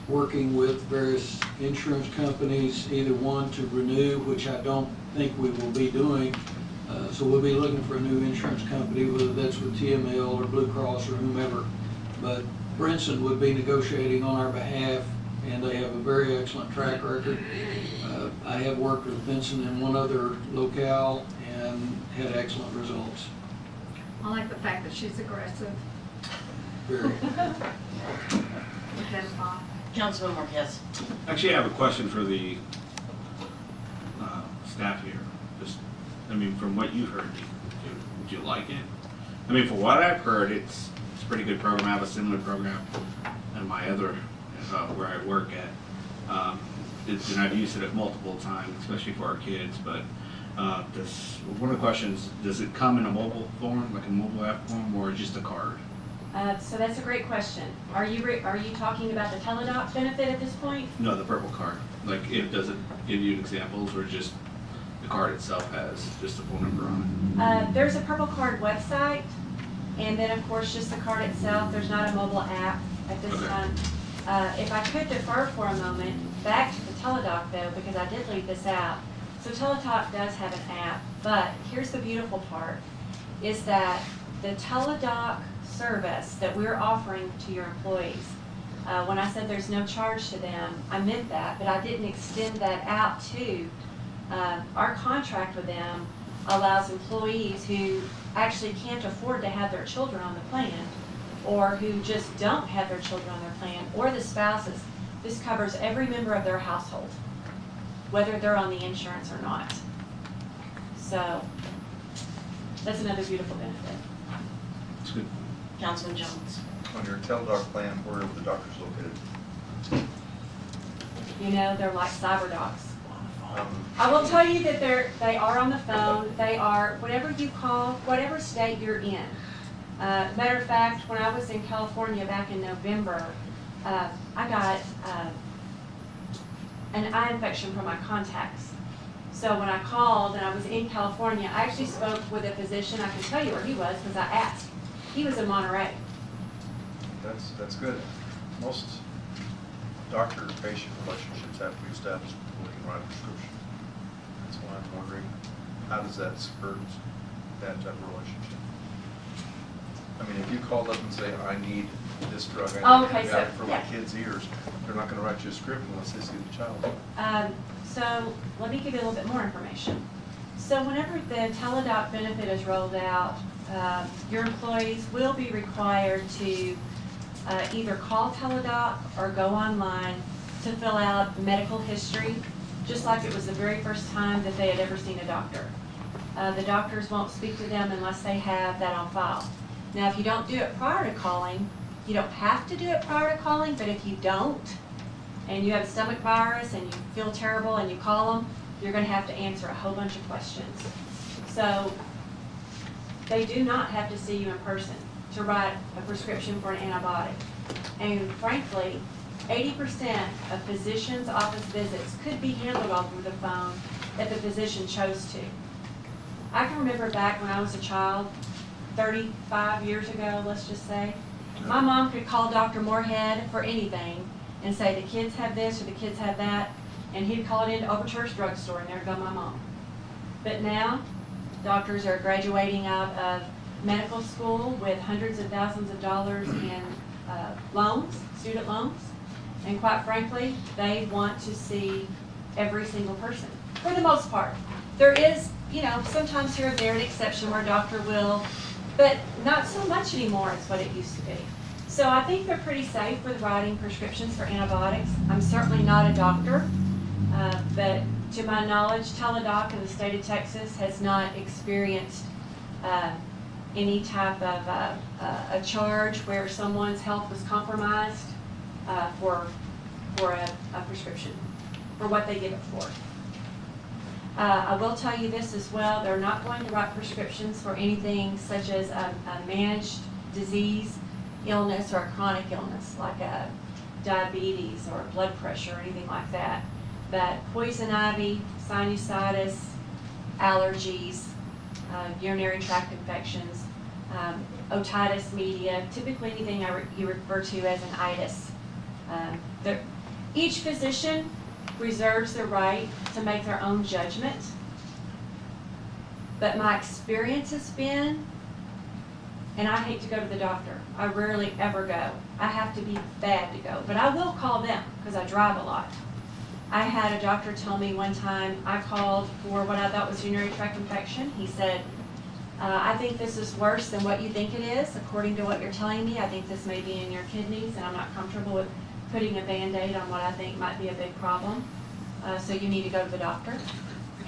working with various insurance companies, either one to renew, which I don't think we will be doing. So we'll be looking for a new insurance company, whether that's with TML or Blue Cross or whomever. But Brinson would be negotiating on our behalf, and they have a very excellent track record. I have worked with Benson in one other locale and had excellent results. I like the fact that she's aggressive. Very. Councilman Marquez. Actually, I have a question for the staff here. From what you've heard, would you like it? From what I've heard, it's a pretty good program. I have a similar program in my other, where I work at. And I've used it multiple times, especially for our kids. But one of the questions, does it come in a mobile form, like a mobile app form, or just a card? So that's a great question. Are you talking about the teledoc benefit at this point? No, the purple card. Does it give you examples, or just the card itself has just a phone number on it? There's a purple card website, and then of course just the card itself. There's not a mobile app at this time. If I could defer for a moment back to the teledoc though, because I did leave this out. So teledoc does have an app, but here's the beautiful part, is that the teledoc service that we're offering to your employees, when I said there's no charge to them, I meant that, but I didn't extend that out to our contract with them allows employees who actually can't afford to have their children on the plan, or who just don't have their children on their plan, or the spouses. This covers every member of their household, whether they're on the insurance or not. So that's another beautiful benefit. It's good. Councilman Jones. On your teledoc plan, where are the doctors located? They're like cyber docs. I will tell you that they are on the phone. They are, whatever you call, whatever state you're in. Matter of fact, when I was in California back in November, I got an eye infection from my contacts. So when I called and I was in California, I actually spoke with a physician. I can tell you where he was because I asked. He was in Monterey. That's good. Most doctor-patient relationships have to be established before we can write a prescription. That's why I'm wondering, how does that skirt that type of relationship? I mean, if you called up and say, I need this drug, I Okay, need so, it for my yeah. kid's ears, they're not gonna write you a script unless they see the child. So let me give you a little bit more information. So whenever the Teladoc benefit is rolled out, your employees will be required to either call Teladoc or go online to fill out medical history, just like it was the very first time that they had ever seen a doctor. The doctors won't speak to them unless they have that on file. Now, if you don't do it prior to calling, you don't have to do it prior to calling, but if you don't, and you have a stomach virus and you feel terrible and you call them, you're going to have to answer a whole bunch of questions. So they do not have to see you in person to write a prescription for an antibiotic. And frankly, 80% of physicians' office visits could be handled over the phone if the physician chose to. I can remember back when I was a child, 35 years ago, let's just say, my mom could call Dr. Moorhead for anything and say the kids have this or the kids have that, and he'd call it into Overture's drugstore and there'd go my mom. But now, doctors are graduating out of medical school with hundreds of thousands of dollars in loans, student loans, and quite frankly, they want to see every single person, for the most part. There is, sometimes here and there an exception where a doctor will, but not so much anymore as what it used to be. So I think they're pretty safe with writing prescriptions for antibiotics. I'm certainly not a doctor, but to my knowledge, Teladoc in the state of Texas has not experienced any type of a charge where someone's health was compromised for a prescription, for what they give it for. I will tell you this as well, they're not going to write prescriptions for anything such as a managed disease, illness, or a chronic illness, like diabetes or blood pressure or anything like that. But poison ivy, sinusitis, allergies, urinary tract infections, otitis media, typically anything you refer to as an itis. Each physician reserves the right to make their own judgment. But my experience has been, and I hate to go to the doctor. I rarely ever go. I have to be bad to go. But I will call them because I drive a lot. I had a doctor tell me one time, I called for what I thought was urinary tract infection. He said, I think this is worse than what you think it is. According to what you're telling me, I think this may be in your kidneys, and I'm not comfortable with putting a Band-Aid on what I think might be a big problem. So you need to go to the doctor.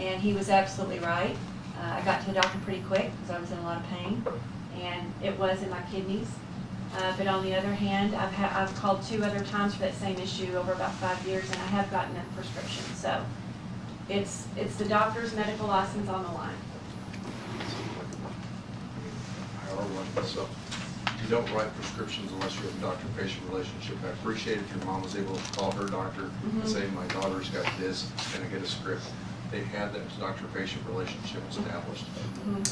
And he was absolutely right. I got to the doctor pretty quick because I was in a lot of pain, and it was in my kidneys. But on the other hand, I've called 2 other times for that same issue over about 5 years, and I have gotten a prescription. So it's the doctor's medical license on the line. However, like myself, you don't write prescriptions unless you have a doctor-patient relationship. I appreciate if your mom was able to call her doctor and say, my daughter's got this, can I get a script? They had that doctor-patient relationship established.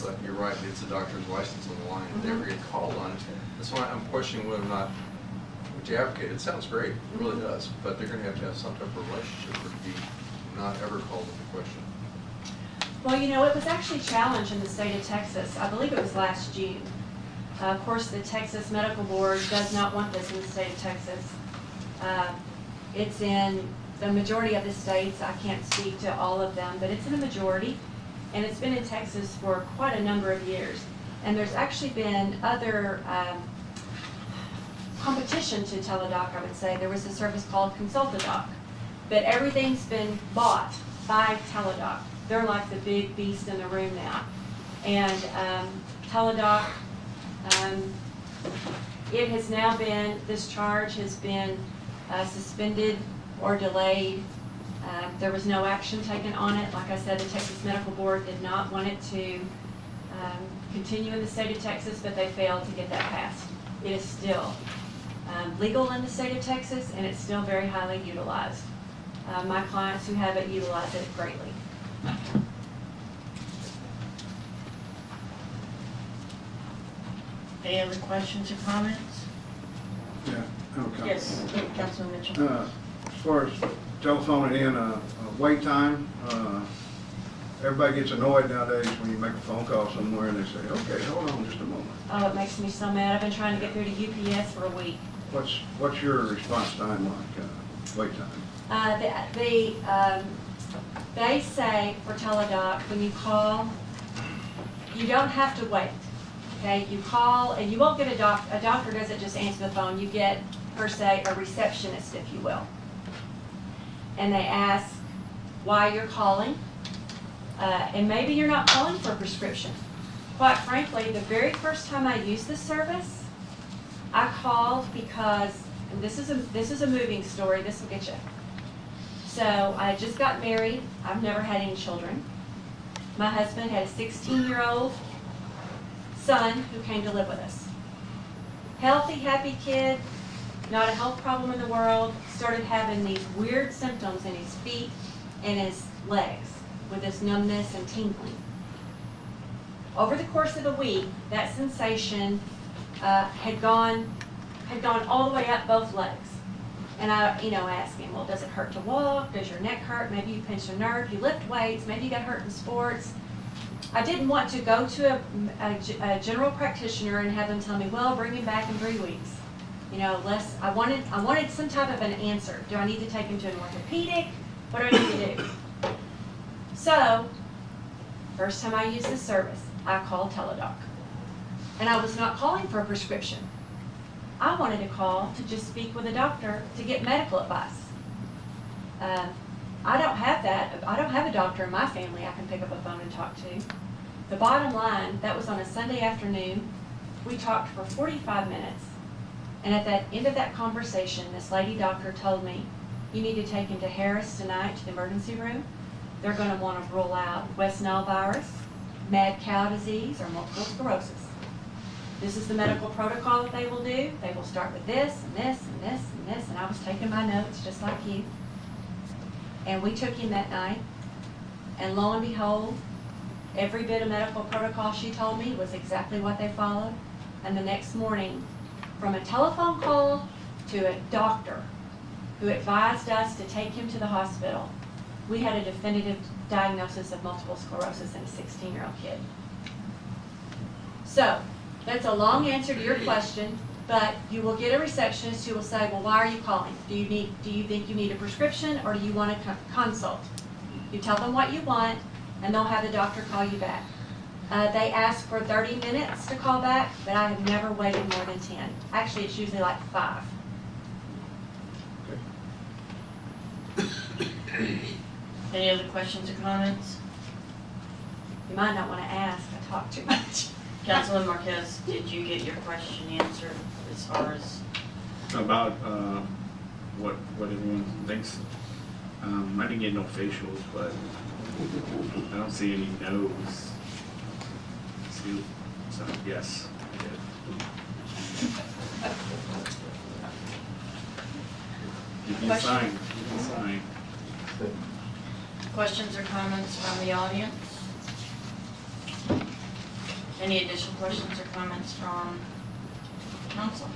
But you're right, it's the doctor's license on the line. If they ever get called on it, that's why I'm questioning whether or not, what you advocate, it sounds great, it really does, but they're gonna have some type of relationship or to be not ever called into question. Well, it was actually challenged in the state of Texas. I believe it was last June. Of course, the Texas Medical Board does not want this in the state of Texas. It's in the majority of the states. I can't speak to all of them, but it's in a majority. And it's been in Texas for quite a number of years. And there's actually been other competition to Teladoc, I would say. There was a service called Consultadoc. But everything's been bought by Teladoc. They're like the big beast in the room now. And Teladoc, it has now been, this charge has been suspended or delayed. There was no action taken on it. Like I said, the Texas Medical Board did not want it to continue in the state of Texas, but they failed to get that passed. It is still legal in the state of Texas, and it's still very highly utilized. My clients who have it utilize it greatly. Any other questions or comments? Yeah, okay. Yes, Councilman Mitchell. As far as telephoning in, wait time, everybody gets annoyed nowadays when you make a phone call somewhere and they say, okay, hold on just a moment. Oh, it makes me so mad. I've been trying to get through to UPS for a week. What's your response time like, wait time? They say for Teledoc, when you call, you don't have to wait. Okay, you call and you won't get a doctor doesn't just answer the phone. You get, per se, a receptionist, if you will. And they ask why you're calling. And maybe you're not calling for a prescription. Quite frankly, the very first time I used this service, I called because, and this is a moving story, this will get you. So I just got married. I've never had any children. My husband had a 16-year-old son who came to live with us. Healthy, happy kid, not a health problem in the world, started having these weird symptoms in his feet and his legs with this numbness and tingling. Over the course of the week, that sensation had gone all the way up both legs. And I asked him, well, does it hurt to walk? Does your neck hurt? Maybe you pinched a nerve. You lift weights. Maybe you got hurt in sports. I didn't want to go to a general practitioner and have them tell me, well, bring him back in 3 weeks. I wanted some type of an answer. Do I need to take him to an orthopedic? What do I need to do? So, first time I used this service, I called Teledoc. And I was not calling for a prescription. I wanted to call to just speak with a doctor to get medical advice. I don't have that. I don't have a doctor in my family I can pick up a phone and talk to. The bottom line, that was on a Sunday afternoon. We talked for 45 minutes. And at the end of that conversation, this lady doctor told me, you need to take him to Harris tonight to the emergency room. They're going to want to rule out West Nile virus, mad cow disease, or multiple sclerosis. This is the medical protocol that they will do. They will start with this, and this, and this, and this, and I was taking my notes just like you. And we took him that night, and lo and behold, every bit of medical protocol she told me was exactly what they followed. And the next morning, from a telephone call to a doctor who advised us to take him to the hospital, we had a definitive diagnosis of multiple sclerosis in a 16-year-old kid. So, that's a long answer to your question, but you will get a receptionist who will say, well, why are you calling? Do you think you need a prescription, or do you want a consult? You tell them what you want, and they'll have the doctor call you back. They ask for 30 minutes to call back, but I have never waited more than 10. Actually, it's usually like 5. Any other questions or comments? You might not want to ask. I talk too much. Councilman Marquez, did you get your question answered as far as? About what everyone thinks. I didn't get no facials, but I don't see any no's. So yes, I did. Give me a sign. Give me a sign. Questions or comments from the audience? Any additional questions or comments from council?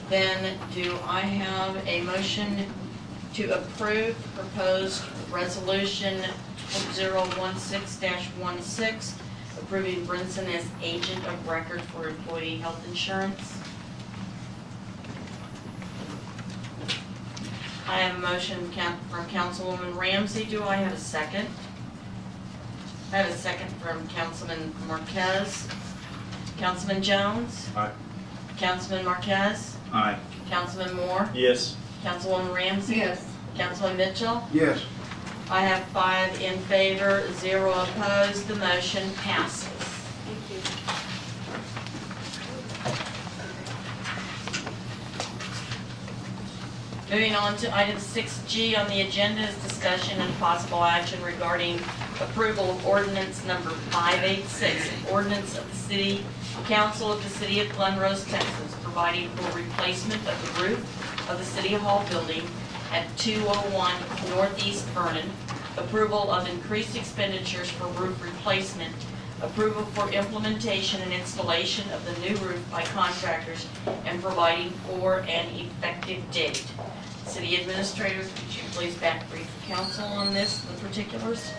Then do I have a motion to approve proposed resolution 2016-16, approving Brinson as agent of record for employee health insurance? I have a motion from Councilwoman Ramsey. Do I have a second? I have a second from Councilman Marquez. Councilman Jones? Aye. Councilman Marquez? Aye. Councilman Moore? Yes. Councilwoman Ramsey? Yes. Councilman Mitchell? Yes. I have 5 in favor, 0 opposed. The motion passes. Thank you. Moving on to item 6G on the agenda is discussion and possible action regarding approval of ordinance number 586, an ordinance of the City Council of the City of Glen Rose, Texas, providing for replacement of the roof of the City Hall building at 201 Northeast Vernon, approval of increased expenditures for roof replacement approval for implementation and installation of the new roof by contractors and providing for an effective date. City Administrator, could you please back brief the council on this, the particulars?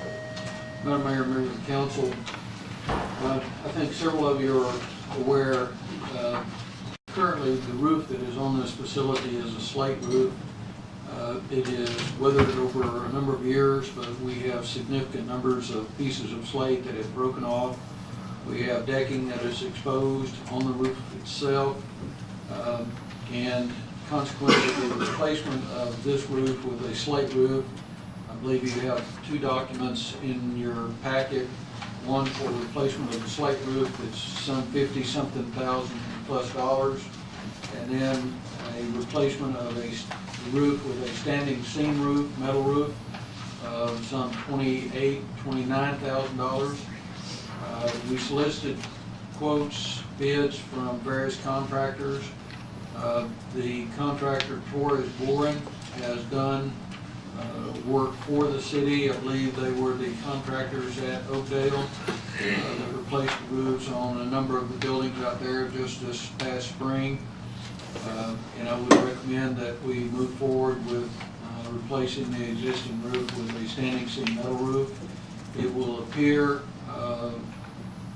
Madam Mayor, members of the council, I think several of you are aware, currently the roof that is on this facility is a slate roof. It is weathered over a number of years, but we have significant numbers of pieces of slate that have broken off. We have decking that is exposed on the roof itself, and consequently, the replacement of this roof with a slate roof, I believe you have two documents in your packet. One for replacement of the slate roof, it's some 50-something thousand plus dollars, and then a replacement of a roof with a standing seam roof, metal roof, of some $29,000. We solicited quotes, bids from various contractors. The contractor Torres Boring has done work for the city. I believe they were the contractors at Oakdale that replaced the roofs on a number of the buildings out there just this past spring. And I would recommend that we move forward with replacing the existing roof with a standing seam metal roof. It will appear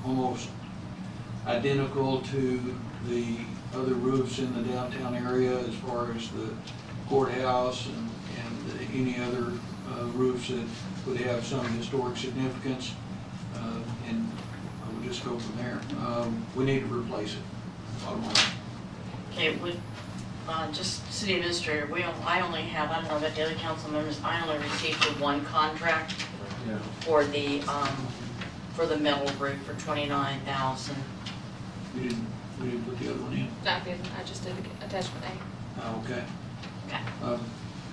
almost identical to the other roofs in the downtown area as far as the courthouse and any other roofs that would have some historic significance, and I would just go from there. We need to replace it, bottom line. Okay, just City Administrator, I only have, I don't know about the other council members, I only received the one contract Yeah. for the metal roof for $29,000. We didn't put the other one in. I didn't, I just did attachment A. Oh, okay. Okay, Um,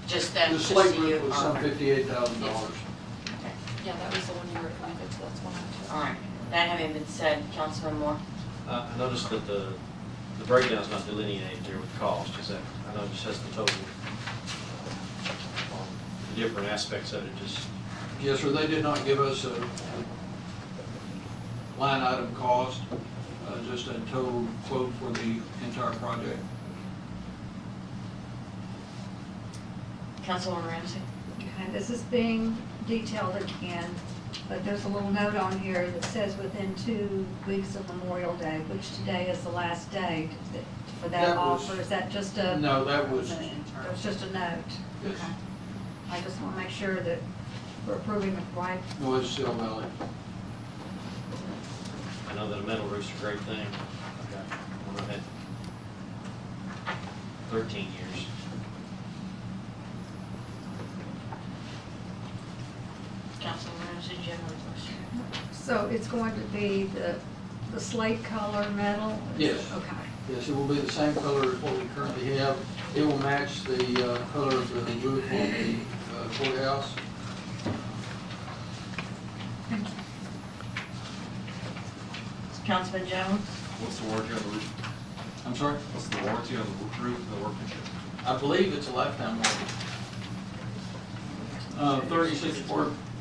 just that. The just slate so you roof was are- some $58,000. Yeah, that was the one you recommended, so that's one I took. All right, that having been said, Councilman Moore? I noticed that the breakdown's not delineated there with cost, is that, I know it just has the total on the different aspects of it, just, Yes, sir, they did not give us a line item cost, just a total quote for the entire project. Councilwoman Ramsey? Okay, this is being detailed again, but there's a little note on here that says within 2 weeks of Memorial Day, which today is the last day for that That was- offer. Is that just a? No, that was, It's just a note. yes, Okay. I just want to make sure that we're approving the right. no, it's still valid. I know that a metal roof's a great thing. I've got one I've had 13 years. Councilwoman Ramsey, do you have another question? So it's going to be the slate color metal? Yes. Okay. Yes, it will be the same color as what we currently have. It will match the color of the roof on the courthouse. Thank you. Councilman Jones? What's the warranty on the roof? I'm sorry? What's the warranty on the roof and the workmanship? I believe it's a lifetime warranty.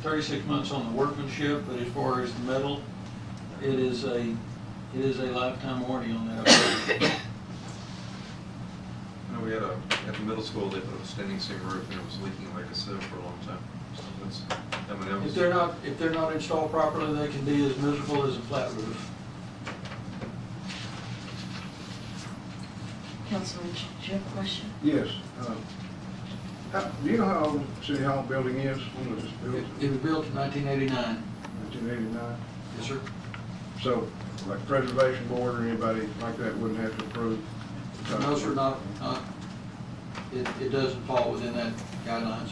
36 months on the workmanship, but as far as the metal, it is a lifetime warranty on that. I know we had at the middle school, they put a standing seam roof and it was leaking like a sieve for a long time. So that's, I mean, that was. If they're not installed properly, they can be as miserable as a flat roof. Councilman, do you have a question? Yes. Do you know how old the City Hall building is? When was this built? It was built in 1989. 1989? Yes, sir. So, like Preservation Board or anybody like that wouldn't have to approve? No, sir, not. It doesn't fall within that guidelines.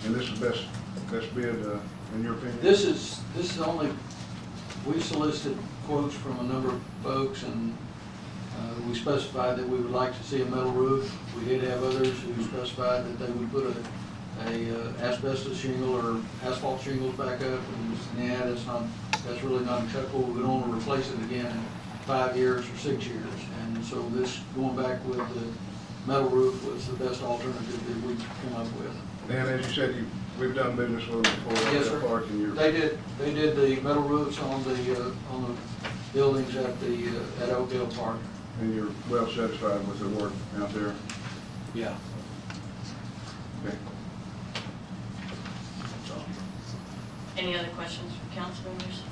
And this is best bid, in your opinion? This is only, we solicited quotes from a number of folks, and we specified that we would like to see a metal roof. We did have others who specified that they would put a asbestos shingle or asphalt shingles back up, and yeah, that's really not acceptable. We don't want to replace it again in 5 years or 6 years. And so this, going back with the metal roof was the best alternative that we could come up with. And as you said, We've done business with them before. Yes, sir. Park and you're. They did the metal roofs on the buildings at Oakdale Park. And you're well satisfied with the work out there? Yeah. Okay. Any other questions from council members?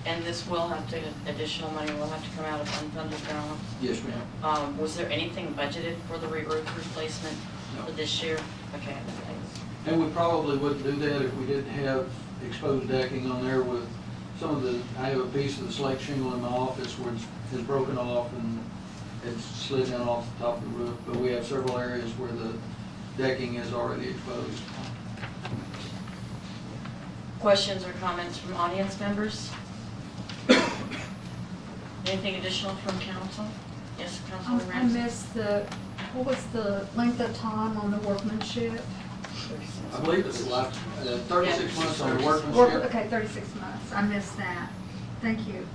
And this will have to, additional money will have to come out of unfunded balance. Yes, ma'am. Was there anything budgeted for the re-roof replacement No. for this year? Okay, thanks. And we probably wouldn't do that if we didn't have exposed decking on there with some of the, I have a piece of the slate shingle in my office where it's broken off and it's slid down off the top of the roof. But we have several areas where the decking is already exposed. Questions or comments from audience members? Anything additional from council? Yes, Councilman I Ramsey? missed what was the length of time on the workmanship? I believe it's like 36 months on the Work- workmanship. Okay, 36 months. I missed that. Thank you.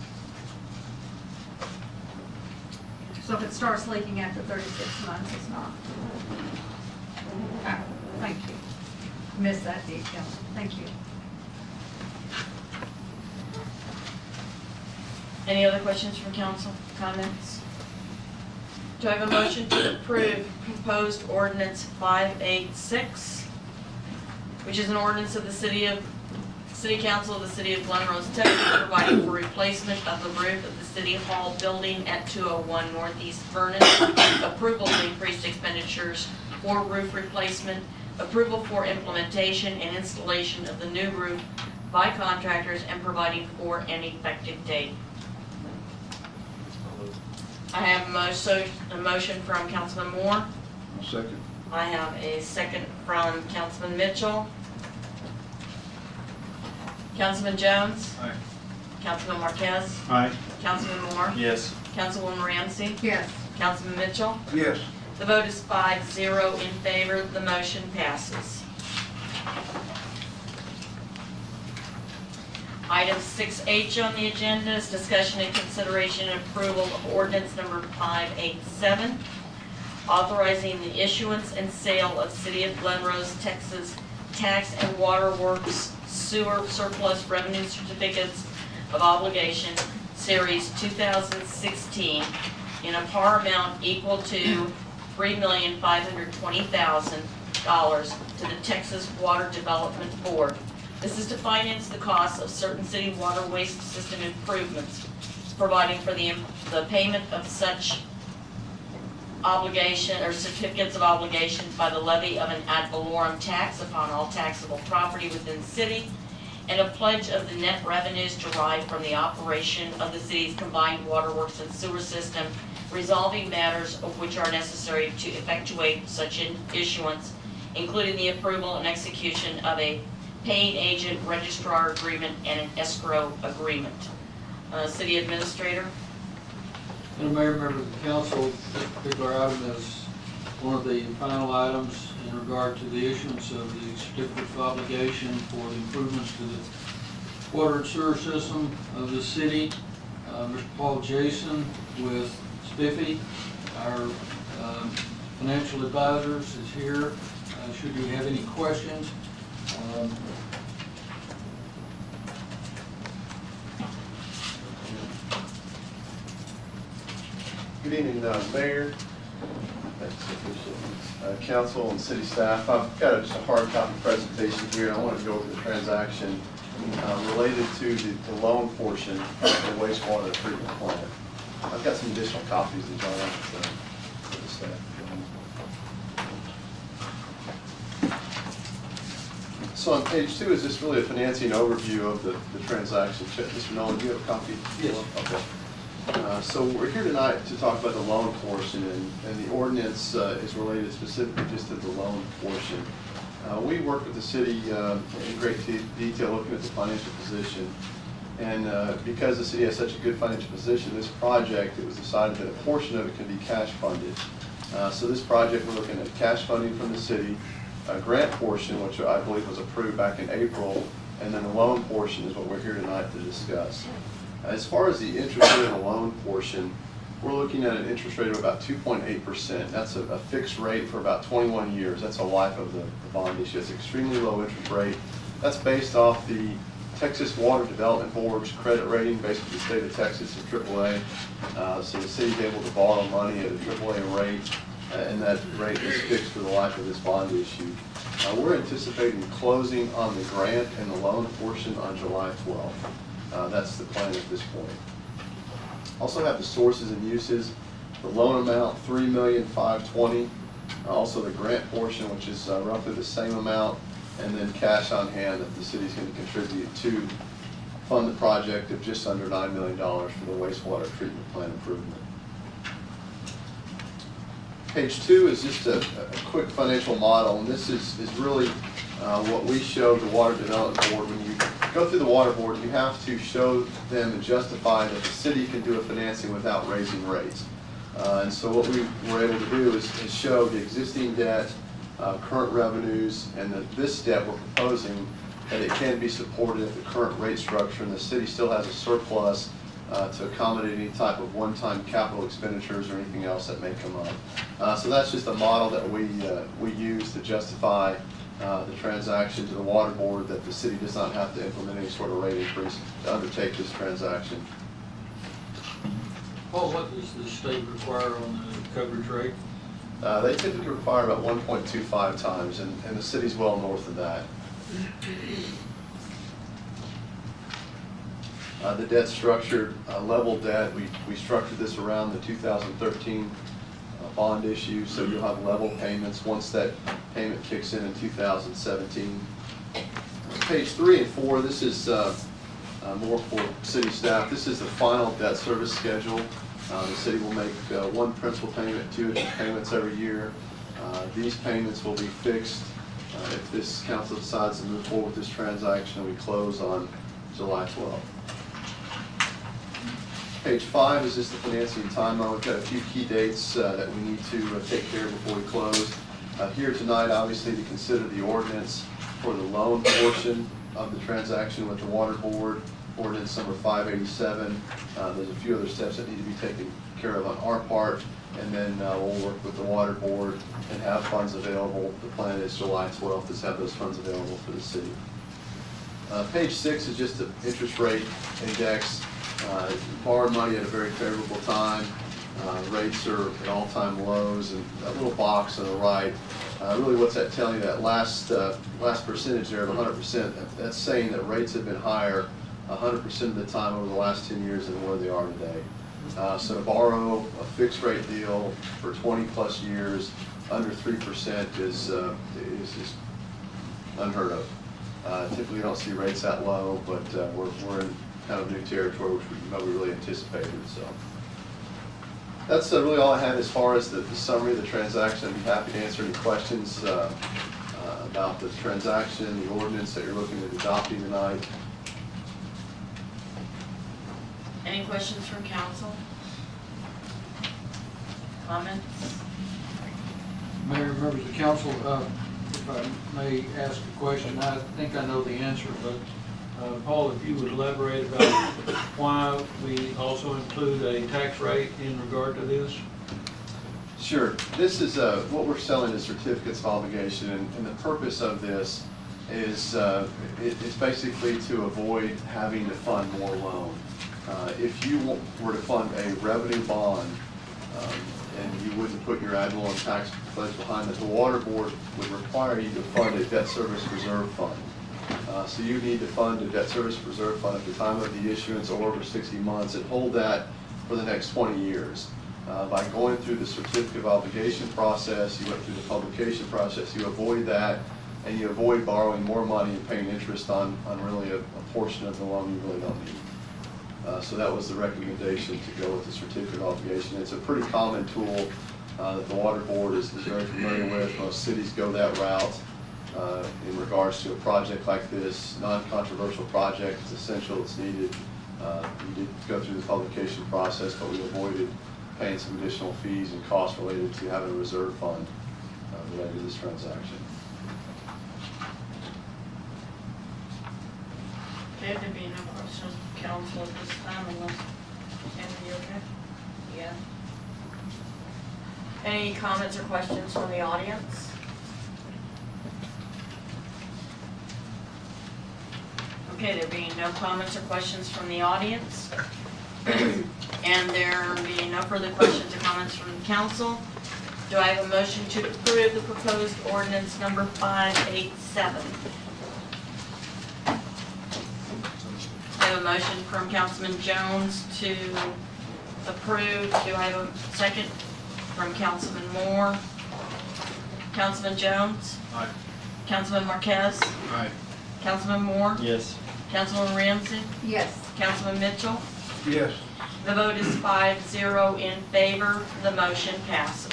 So if it starts leaking after 36 months, it's not. Okay, thank you. Missed that detail. Thank you. Any other questions from council, comments? Do I have a motion to approve proposed ordinance 586, which is an ordinance of the City Council of the City of Glen Rose, Texas, providing for replacement of the roof of the City Hall building at 201 Northeast Vernon, approval to increase expenditures for roof replacement, approval for implementation and installation of the new roof by contractors, and providing for an effective date. I have a motion from Councilman Moore. I'll second. I have a second from Councilman Mitchell. Councilman Jones? Aye. Councilman Marquez? Aye. Councilman Moore? Yes. Councilwoman Ramsey? Yes. Councilman Mitchell? Yes. The vote is 5-0 in favor. The motion passes. Item 6H on the agenda is discussion and consideration and approval of ordinance number 587, authorizing the issuance and sale of City of Glen Rose, Texas tax and waterworks sewer surplus revenue certificates of obligation, Series 2016, in a par amount equal to $3,520,000 to the Texas Water Development Board. This is to finance the costs of certain city water waste system improvements, providing for the payment of such obligation or certificates of obligation by the levy of an ad valorem tax upon all taxable property within the city, and a pledge of the net revenues derived from the operation of the city's combined waterworks and sewer system, resolving matters of which are necessary to effectuate such an issuance, including the approval and execution of a paying agent registrar agreement and an escrow agreement. City Administrator? And Mayor, members of the council, this particular item is one of the final items in regard to the issuance of the certificate of obligation for the improvements to the water and sewer system of the city. Mr. Paul Jason with Spiffy, our financial advisors, is here. Should you have any questions. Good evening, Mayor, Council, and City staff. I've got just a hard copy presentation here, and I want to go over the transaction related to the loan portion of the wastewater treatment plant. I've got some additional copies that y'all want for the staff. So on page 2 is just really a financing overview of the transaction. Mr. Nolan, do you have a copy? Yes. Okay. So we're here tonight to talk about the loan portion, and the ordinance is related specifically just to the loan portion. We worked with the city in great detail looking at the financial position, and because the city has such a good financial position, this project, it was decided that a portion of it can be cash funded. So this project, we're looking at cash funding from the city, a grant portion, which I believe was approved back in April, and then the loan portion is what we're here tonight to discuss. As far as the interest rate and the loan portion, we're looking at an interest rate of about 2.8%. That's a fixed rate for about 21 years. That's the life of the bond issue. It's extremely low interest rate. That's based off the Texas Water Development Board's credit rating, basically the state of Texas is AAA. So the city's able to borrow money at a AAA rate, and that rate is fixed for the life of this bond issue. We're anticipating closing on the grant and the loan portion on July 12th. That's the plan at this point. Also have the sources and uses. The loan amount, $3,520,000. Also the grant portion, which is roughly the same amount, and then cash on hand that the city's going to contribute to fund the project of just under $9 million for the wastewater treatment plant improvement. Page 2 is just a quick financial model, and this is really what we show the Water Development Board. When you go through the Water Board, you have to show them and justify that the city can do a financing without raising rates. And so what we were able to do is show the existing debt, current revenues, and this debt we're proposing that it can be supported at the current rate structure, and the city still has a surplus to accommodate any type of one-time capital expenditures or anything else that may come up. So that's just a model that we use to justify the transaction to the Water Board, that the city does not have to implement any sort of rate increase to undertake this transaction. Paul, what does the state require on the coverage rate? They typically require about 1.25 times, and the city's well north of that. The debt structured, level debt, we structured this around the 2013 bond issue, so you'll have level payments once that payment kicks in 2017. Page 3 and 4, this is more for city staff. This is the final debt service schedule. The city will make one principal payment, 2 interest payments every year. These payments will be fixed if this council decides to move forward with this transaction and we close on July 12th. Page 5 is just the financing timeline. We've got a few key dates that we need to take care of before we close. Here tonight, obviously, to consider the ordinance for the loan portion of the transaction with the Water Board, ordinance number 587. There's a few other steps that need to be taken care of on our part, and then we'll work with the Water Board and have funds available. The plan is July 12th is have those funds available for the city. Page 6 is just the interest rate index. Borrowed money at a very favorable time. Rates are at all-time lows, and that little box on the right, really what's that telling you? That last percentage there of 100%, that's saying that rates have been higher 100% of the time over the last 10 years than where they are today. So to borrow a fixed rate deal for 20 plus years under 3% is unheard of. Typically you don't see rates that low, but we're in kind of new territory, which nobody really anticipated. So that's really all I had as far as the summary of the transaction. I'd be happy to answer any questions about the transaction, the ordinance that you're looking at adopting tonight. Any questions from council? Comments? Mayor, members of the council, if I may ask a question, I think I know the answer, but Paul, if you would elaborate about why we also include a tax rate in regard to this? Sure. This is what we're selling is certificates of obligation, and the purpose of this is it's basically to avoid having to fund more loan. If you were to fund a revenue bond and you wouldn't put your ad valorem tax pledge behind it, the Water Board would require you to fund a debt service reserve fund. So you need to fund a debt service reserve fund at the time of the issuance or over 60 months and hold that for the next 20 years. By going through the certificate of obligation process, you went through the publication process, you avoid that, and you avoid borrowing more money and paying interest on really a portion of the loan you really don't need. So that was the recommendation to go with the certificate of obligation. It's a pretty common tool that the Water Board is very familiar with. Most cities go that route in regards to a project like this. Non-controversial project, it's essential, it's needed. We did go through the publication process, but we avoided paying some additional fees and costs related to having a reserve fund related to this transaction. Okay, there being no questions from council at this time, unless, Andy, you okay? Yeah. Any comments or questions from the audience? Okay, there being no comments or questions from the audience, and there being no further questions or comments from the council, do I have a motion to approve the proposed ordinance number 587? I have a motion from Councilman Jones to approve. Do I have a second from Councilman Moore? Councilman Jones? Aye. Councilman Marquez? Aye. Councilman Moore? Yes. Councilman Ramsey? Yes. Councilman Mitchell? Yes. The vote is 5-0 in favor. The motion passes.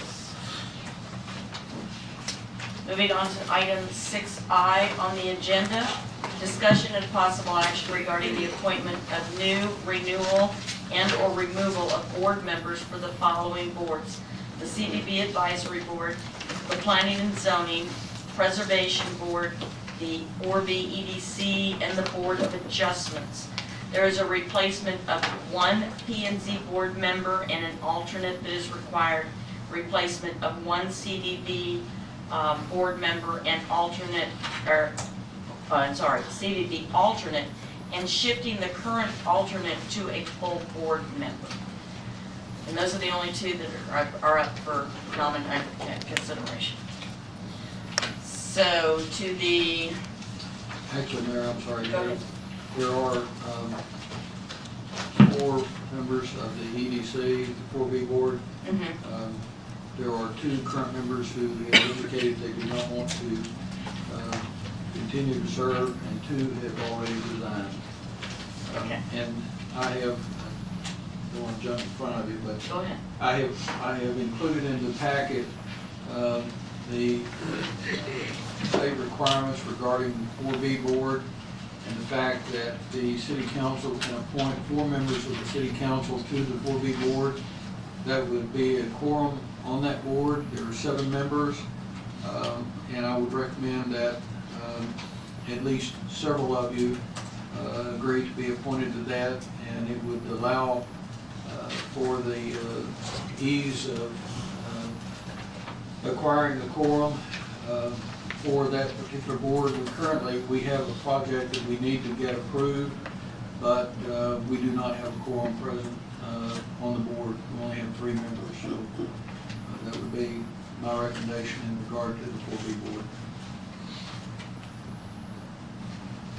Moving on to item 6I on the agenda, discussion and possible action regarding the appointment of new, renewal, and/or removal of board members for the following boards: the CDB Advisory Board, the Planning and Zoning, Preservation Board, the 4B EDC, and the Board of Adjustments. There is a replacement of one P&Z board member and an alternate that is required. Replacement of one CDB board member and alternate, CDB alternate, and shifting the current alternate to a full board member. And those are the only two that are up for consideration. So to the, Actually, Mayor, I'm sorry. Go ahead. There are 4 members of the EDC, the 4B board. There are 2 current members who have indicated they do not want to continue to serve, and 2 have already resigned. Okay. And I have, I don't want to jump in front of you, but go ahead. I have included in the packet the state requirements regarding the 4B board, and the fact that the city council can appoint 4 members of the city council to the 4B board. That would be a quorum on that board. There are 7 members, and I would recommend that at least several of you agree to be appointed to that, and it would allow for the ease of acquiring the quorum for that particular board. Currently, we have a project that we need to get approved, but we do not have a quorum present on the board. We only have 3 members, so that would be my recommendation in regard to the 4B board.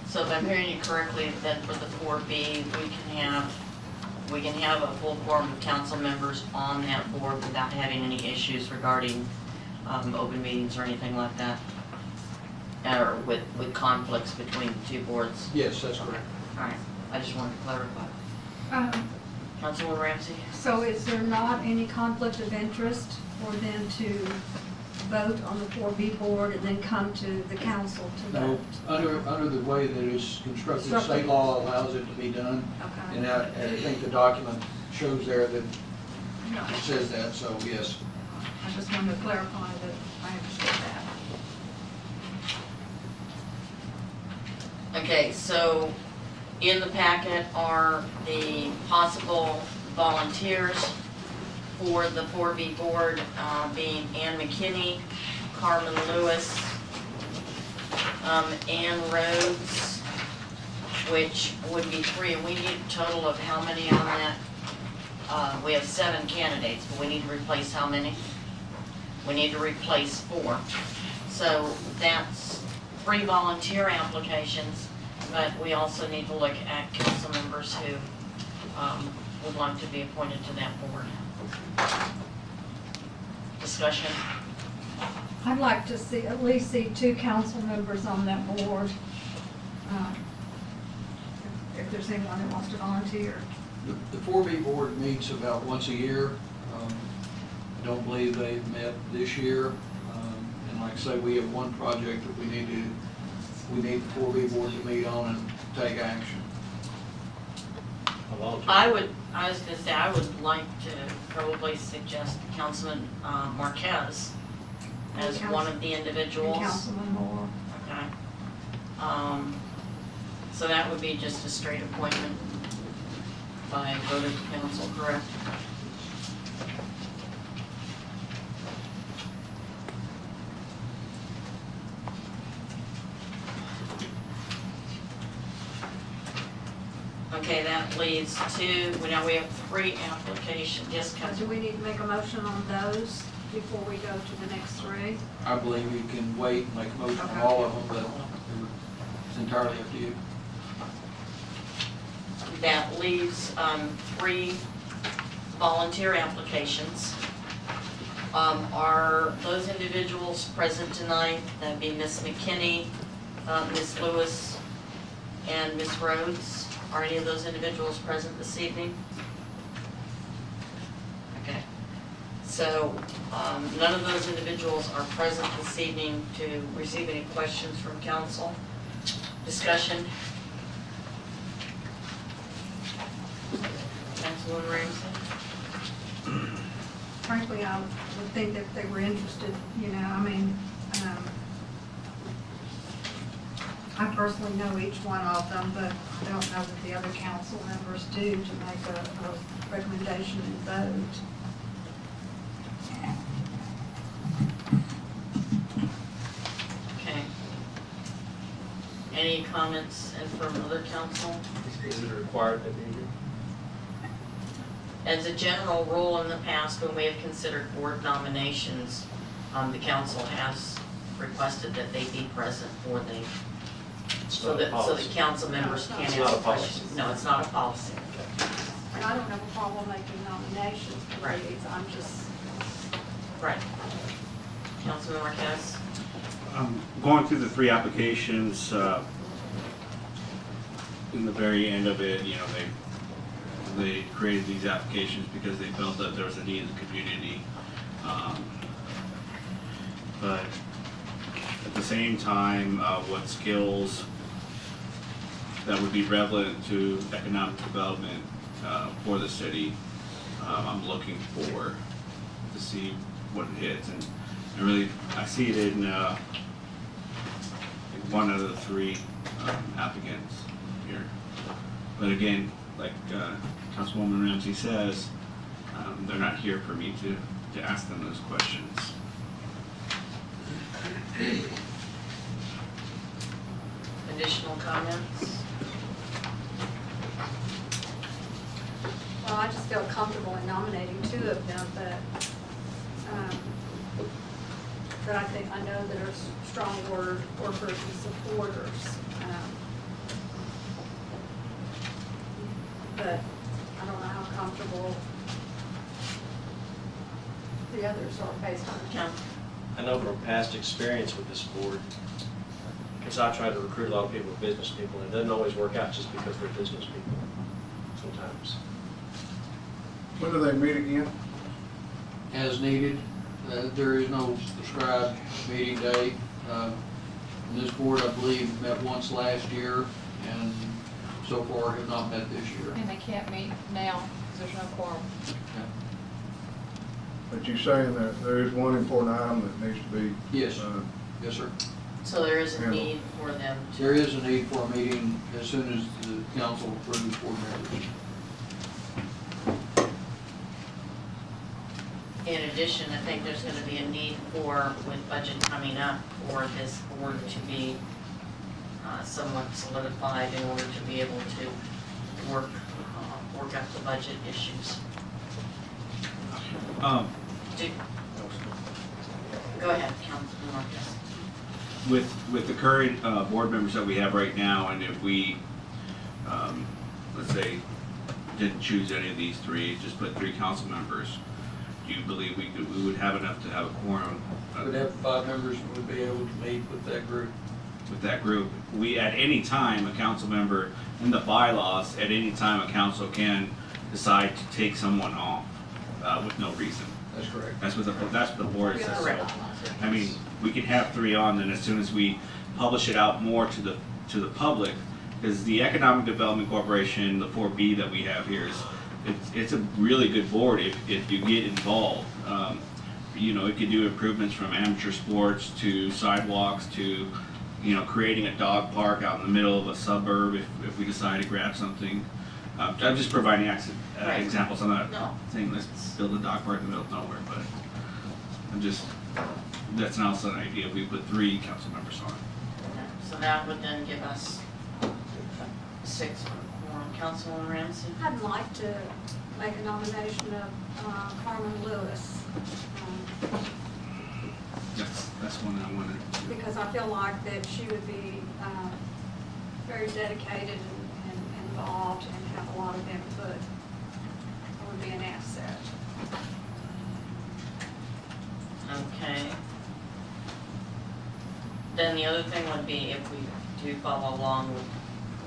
So if I'm hearing you correctly, then for the 4B, we can have a full quorum of council members on that board without having any issues regarding open meetings or anything like that? Or with conflicts between the 2 boards? Yes, that's correct. All right, I just wanted to clarify. Councilwoman Ramsey? So is there not any conflict of interest for them to vote on the 4B board and then come to the council to No, vote? under the way that it's constructed, state law allows it to be done. Okay. And I think the document shows there that it says that, so yes. I just wanted to clarify that I understood that. Okay, so in the packet are the possible volunteers for the 4B board, being Ann McKinney, Carmen Lewis, Ann Rhodes, which would be 3, and we need a total of how many on that? We have 7 candidates, but we need to replace how many? We need to replace 4. So that's 3 volunteer applications, but we also need to look at council members who would like to be appointed to that board. Discussion? I'd like to see, at least see 2 council members on that board. If there's anyone that wants to volunteer. The 4B board meets about once a year. I don't believe they've met this year. And like I say, we have one project that we need the 4B board to meet on and take action. I was gonna say, I would like to probably suggest Councilman Marquez as one of the individuals. And Councilman Moore. Okay. So that would be just a straight appointment by vote of the council, correct? Okay, that leads to, well, now we have 3 applications, yes, Do Council. we need to make a motion on those before we go to the next 3? I believe you can wait and make a motion on all of them, but it's entirely up to you. That leaves 3 volunteer applications. Are those individuals present tonight? That'd be Miss McKinney, Miss Lewis, and Miss Rhodes. Are any of those individuals present this evening? Okay. So none of those individuals are present this evening to receive any questions from council. Discussion? Councilwoman Ramsey? Frankly, I would think that if they were interested, you know, I mean, I personally know each one of them, but I don't know that the other council members do to make a recommendation and vote. Okay. Any comments and from other council? Is it required that they do? As a general rule in the past, when we have considered board nominations, the council has requested that they be present for the, so that council members No, can it's ask not a policy. questions. No, it's not a policy. And I don't have a problem making nominations for Right. these, I'm just, Right. Councilman Marquez? Going through the 3 applications, in the very end of it, you know, they created these applications because they felt that there was a need in the community. But at the same time, what skills that would be relevant to economic development for the city, I'm looking for to see what it hits. And really, I see it in one out of the 3 applicants here. But again, like Councilwoman Ramsey says, they're not here for me to ask them those questions. Additional comments? well, I just feel comfortable in nominating 2 of them, but I think, I know that are strong workers and supporters. But I don't know how comfortable the others are based on Council? I know from past experience with this board, because I try to recruit a lot of people, business people, and it doesn't always work out just because they're business people sometimes. When do they meet again? As needed, there is no prescribed meeting day. This board, I believe, met once last year, and so far have not met this year. And they can't meet now because there's no quorum. But you're saying that there is one important item that needs to be. Yes, yes, sir. So there is a Yeah. need for them to. There is a need for a meeting as soon as the council approves board members. In addition, I think there's gonna be a need for, with budget coming up, for this board to be somewhat solidified in order to be able to work out the budget issues. Go ahead, Councilman Marquez. With the current board members that we have right now, and if we, let's say, didn't choose any of these 3, just put 3 council members, do you believe we would have enough to have a quorum? We'd have 5 members who would be able to meet with that group. With that group, we, at any time, a council member, in the bylaws, at any time, a council can decide to take someone off with no reason. That's correct. That's what the board says. So, Correct. I mean, we can have 3 on, then as soon as we publish it out more to the public, because the Economic Development Corporation, the 4B that we have here, it's a really good board if you get involved. You know, it can do improvements from amateur sports to sidewalks to, you know, creating a dog park out in the middle of a suburb if we decide to grab something. I'm just providing Right. examples. I'm not No. saying let's build a dog park in the middle of nowhere, but that's also an idea. We put 3 council members on. So that would then give us 6 for quorum. Councilwoman Ramsey? I'd like to make a nomination of Carmen Lewis, That's one I wanted. because I feel like that she would be very dedicated and involved and have a lot of input. It would be an asset. Okay. Then the other thing would be if we do follow along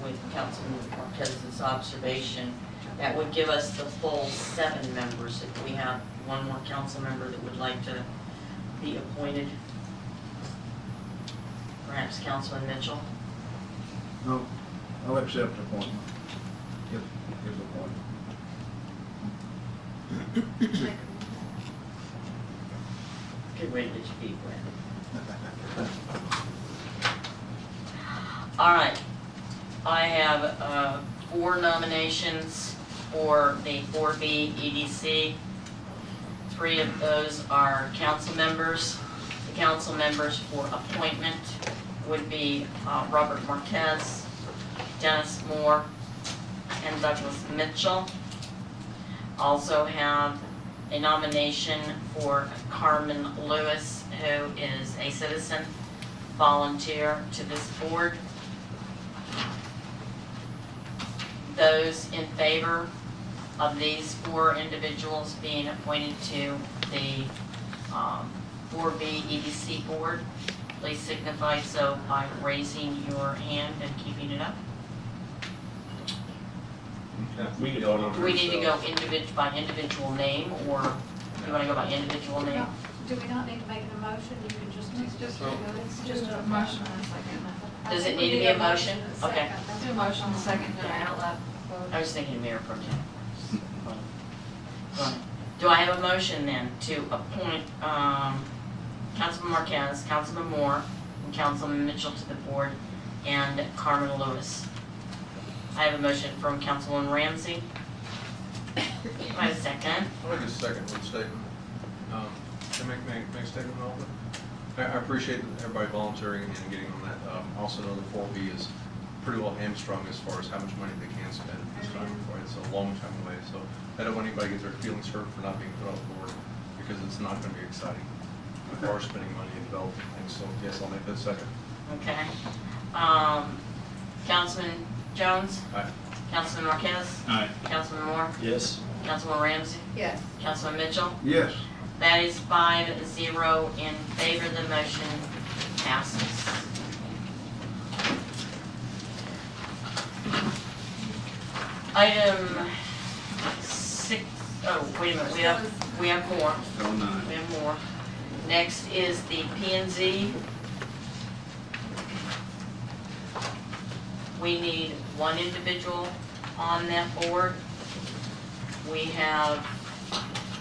with Councilman Marquez's observation, that would give us the full 7 members. If we have one more council member that would like to be appointed, perhaps Councilman Mitchell. No, I'll accept the appointment. Give the appointment. Good way to get your feet wet. All right, I have 4 nominations for the 4B EDC. 3 of those are council members. The council members for appointment would be Robert Marquez, Dennis Moore, and Douglas Mitchell. Also have a nomination for Carmen Lewis, who is a citizen volunteer to this board. Those in favor of these 4 individuals being appointed to the 4B EDC board, please signify so by raising your hand and keeping it up. We could go on. Do we need to go by individual name, or do you want to go by individual name? Do we not need to make an emotion? You can just, It's just a a motion and a second. Does it need to be a motion? Okay. Do a motion, a second, and an out loud vote. I was thinking Mayor Pro Tem. Do I have a motion then to appoint Councilman Marquez, Councilman Moore, and Councilman Mitchell to the board, and Carmen Lewis? I have a motion from Councilwoman Ramsey. Do I have a second? I'd like a second with statement. Can I make a statement on that? I appreciate everybody volunteering and getting on that. I also know the 4B is pretty well hamstrung as far as how much money they can spend at this time. It's a long time away, so I don't want anybody to get their feelings hurt for not being put on the board, because it's not going to be exciting as far as spending money and developing things. So yes, I'll make that second. Okay. Councilman Jones? Aye. Councilman Marquez? Aye. Councilman Moore? Yes. Councilwoman Ramsey? Yes. Councilman Mitchell? Yes. That is 5-0 in favor. The motion passes. Item 6, oh, wait a minute, we have more. Oh, no. We have more. Next is the P&Z. We need 1 individual on that board. We have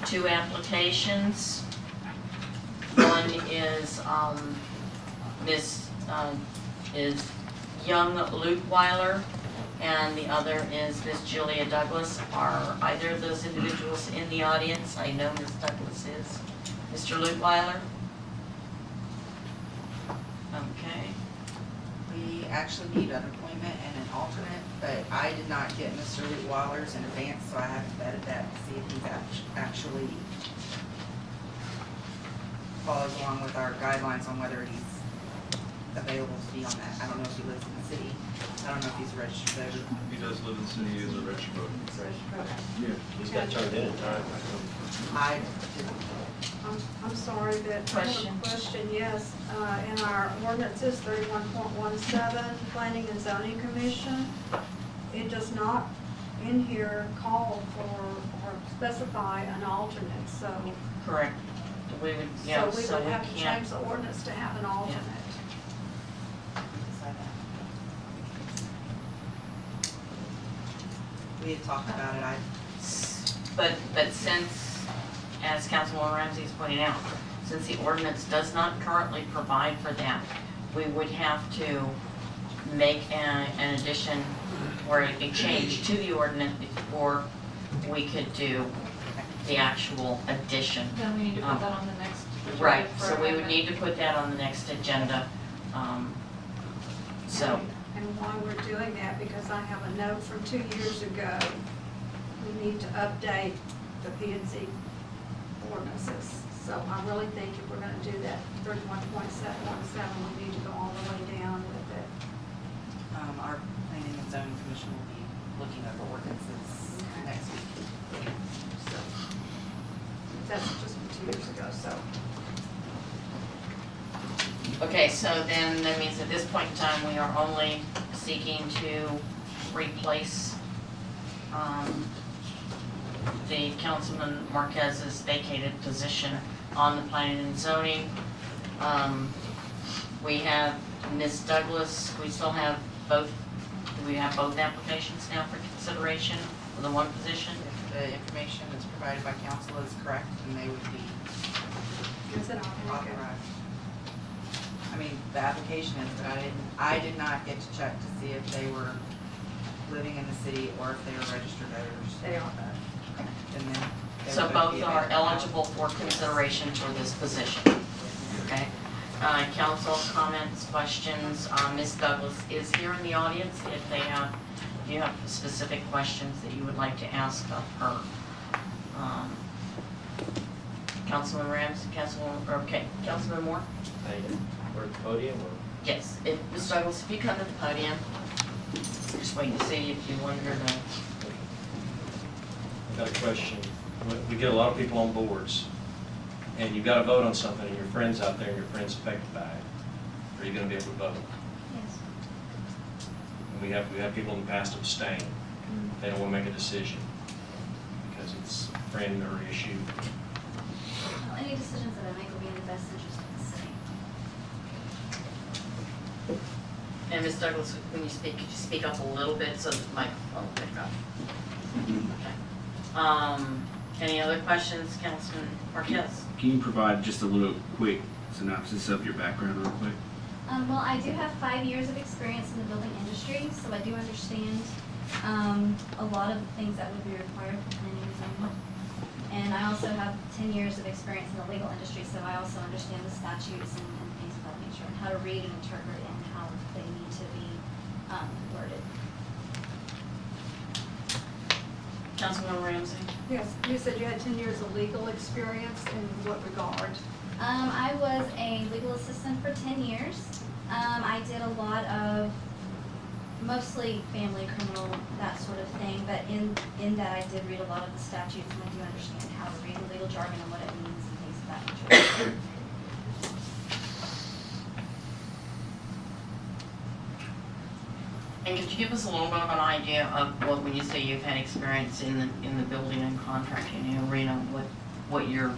2 applications. One is is Young Luteweiler, and the other is Miss Julia Douglas. Are either of those individuals in the audience? I know Miss Douglas is. Mr. Luteweiler? Okay. We actually need an appointment and an alternate, but I did not get Mr. Leutweiler's in advance, so I haven't vetted that to see if he's actually follows along with our guidelines on whether he's available to be on that. I don't know if he lives in the city. I don't know if he's a registered voter. He does live in the city, he is a registered voter. He's a registered voter. Yes. He's got turned in time. I I'm sorry, but I have Question. a question, yes. In our ordinances 31.17, Planning and Zoning Commission, it does not in here call for or specify an alternate, so. Correct. We would, yeah, So we would have to can't. change the ordinance to have an alternate. We had talked about it. But since, as Councilwoman Ramsey is pointing out, since the ordinance does not currently provide for that, we would have to make an addition or a change to the ordinance before we could do the actual addition. Then we need to put that on the next. Right, for so we would amendment. need to put that on the next agenda. So And why we're doing that, because I have a note from 2 years ago. We need to update the P and Z ordinances. So I really think if we're gonna do that 31.717, we need to go all the way down with it. Our planning and zoning commission will be looking at the ordinances next week. So that's just from 2 years ago, so. Okay, so then that means at this point in time, we are only seeking to replace the Councilman Marquez's vacated position on the planning and zoning. We have Ms. Douglas, we still have both, do we have both applications now for consideration for the one position? If the information that's provided by council is correct, then they would be Is it on? authorized. I mean, the application is, but I did not get to check to see if they were living in the city or if they were registered voters. They are. And then they So would both be are available. eligible for consideration for this position. Okay. Council comments, questions. Ms. Douglas is here in the audience if they have, if you have specific questions that you would like to ask of her. Councilman Rams, Councilman Moore? We're at the podium, or? Yes, Ms. Douglas, if you come to the podium, just waiting to see if you want her to. I've got a question. We get a lot of people on boards, and you've got to vote on something, and your friend's out there, and your friend's affected by it. Are you going to be able to vote? Yes. And we have people in the past abstain. They don't want to make a decision because it's a friend or issue. Well, any decisions that I make will be in the best interest of the city. And Ms. Douglas, when you speak, could you speak up a little bit so the microphone will pick up? Okay. Any other questions, Councilman Marquez? Can you provide just a little quick synopsis of your background real quick? Well, I do have 5 years of experience in the building industry, so I do understand a lot of the things that would be required for planning and zoning. And I also have 10 years of experience in the legal industry, so I also understand the statutes and things of that nature, and how to read and interpret and how they need to be worded. Councilman Ramsey? Yes, you said you had 10 years of legal experience in what regard? I was a legal assistant for 10 years. I did a lot of mostly family, criminal, that sort of thing, but in that I did read a lot of the statutes and I do understand how to read the legal jargon and what it means and things of that nature. And could you give us a little bit of an idea of what, when you say you've had experience in the building and contracting arena, what your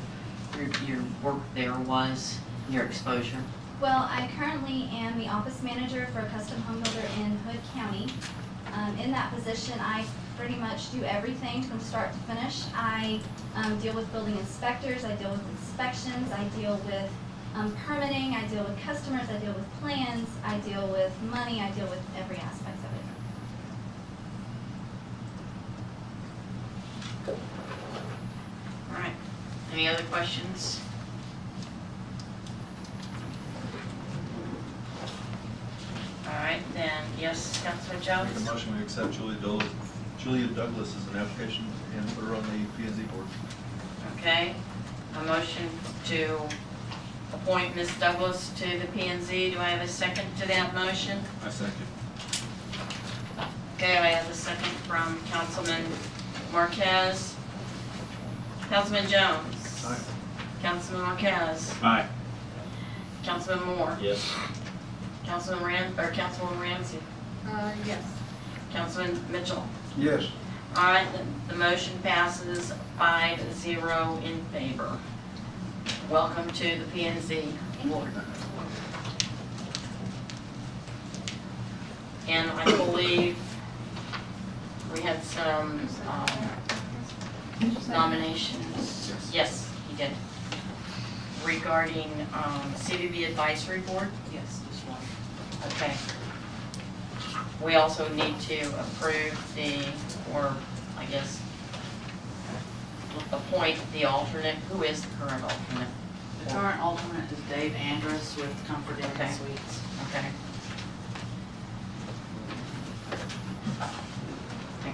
work there was, your exposure? Well, I currently am the office manager for a custom home builder in Hood County. In that position, I pretty much do everything from start to finish. I deal with building inspectors, I deal with inspections, I deal with permitting, I deal with customers, I deal with plans, I deal with money, I deal with every aspect of it. All right. Any other questions? All right, then, yes, Councilman Jones? Make a motion, we accept Julia Douglas as an application and put her on the P&Z board. Okay, a motion to appoint Ms. Douglas to the P&Z. Do I have a second to that motion? I second. Okay, I have a second from Councilman Marquez. Councilman Jones? Aye. Councilman Marquez? Aye. Councilman Moore? Yes. Councilwoman Ramsey? Yes. Councilman Mitchell? Yes. All right, the motion passes 5-0 in favor. Welcome to the P&Z board. And I believe we had some nominations. Yes, he did. Regarding CVB Advisory Board? Yes, just one. Okay. We also need to approve or I guess, appoint the alternate. Who is the current alternate? The current alternate is Dave Andrus with Comfort Inn Okay. Suites. Okay.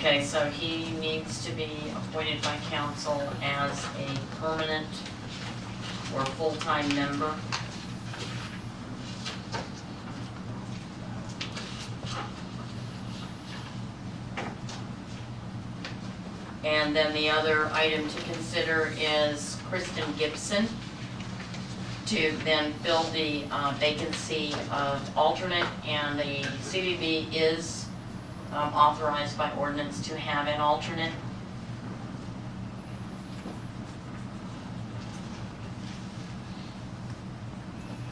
Okay, so he needs to be appointed by council as a permanent or full-time member. And then the other item to consider is Kristen Gibson to then fill the vacancy of alternate, and the CBB is authorized by ordinance to have an alternate.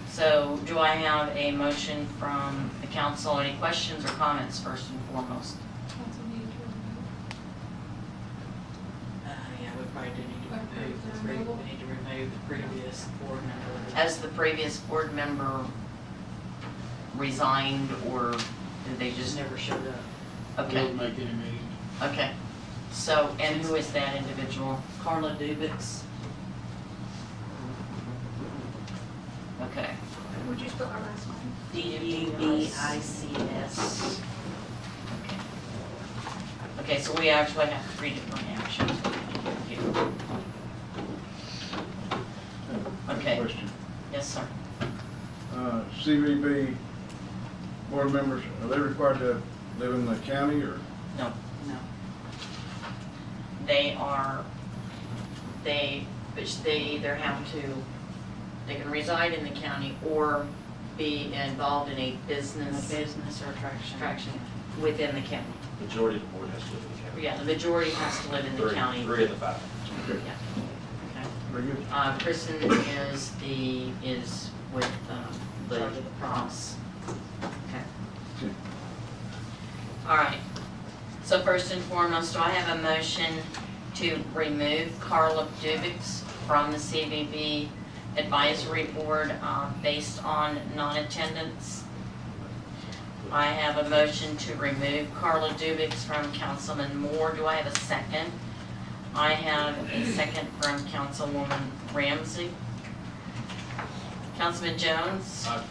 So do I have a motion from the council? Any questions or comments first and foremost? Yeah, we probably do need to we need to remove the previous board member. Has the previous board member resigned, or did they just Never showed up. Okay, We'll make any meeting. okay. So, and who is that individual? Carla Dubix. Okay. Would you spell our last name? Dubic's. Okay, so we actually have 3 different actions. Okay. Question. Yes, sir. CVB board members, are they required to live in the county or? No. No. They are, they either have to, they can reside in the county or be involved in a business Business or attraction. within the county. Majority of the board has to live in the county. Yeah, the majority has to live in the county. Three of the 5. Okay. Yeah. Okay. Very good. Kristen is with the Charge of the promise. Okay. Okay. All right. So first and foremost, do I have a motion to remove Carla Dubix from the CBB Advisory Board based on non-attendance? I have a motion to remove Carla Dubix from Councilman Moore. Do I have a second? I have a second from Councilwoman Ramsey. Councilman Jones? Aye.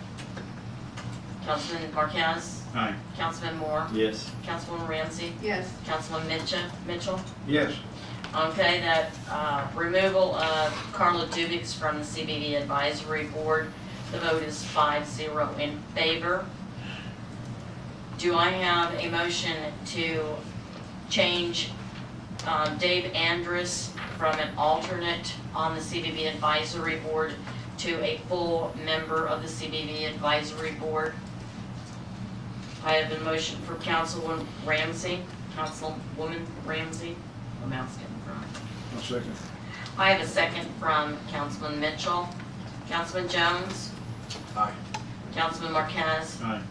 Councilman Marquez? Aye. Councilman Moore? Yes. Councilwoman Ramsey? Yes. Councilman Mitchell? Yes. Okay, that removal of Carla Dubix from the CBD Advisory Board, the vote is 5-0 in favor. Do I have a motion to change Dave Andrus from an alternate on the CBB Advisory Board to a full member of the CBB Advisory Board? I have a motion for Councilwoman Ramsey. Councilwoman Ramsey. I'm asking from. I'll second. I have a second from Councilman Mitchell. Councilman Jones? Aye. Councilman Marquez? Aye.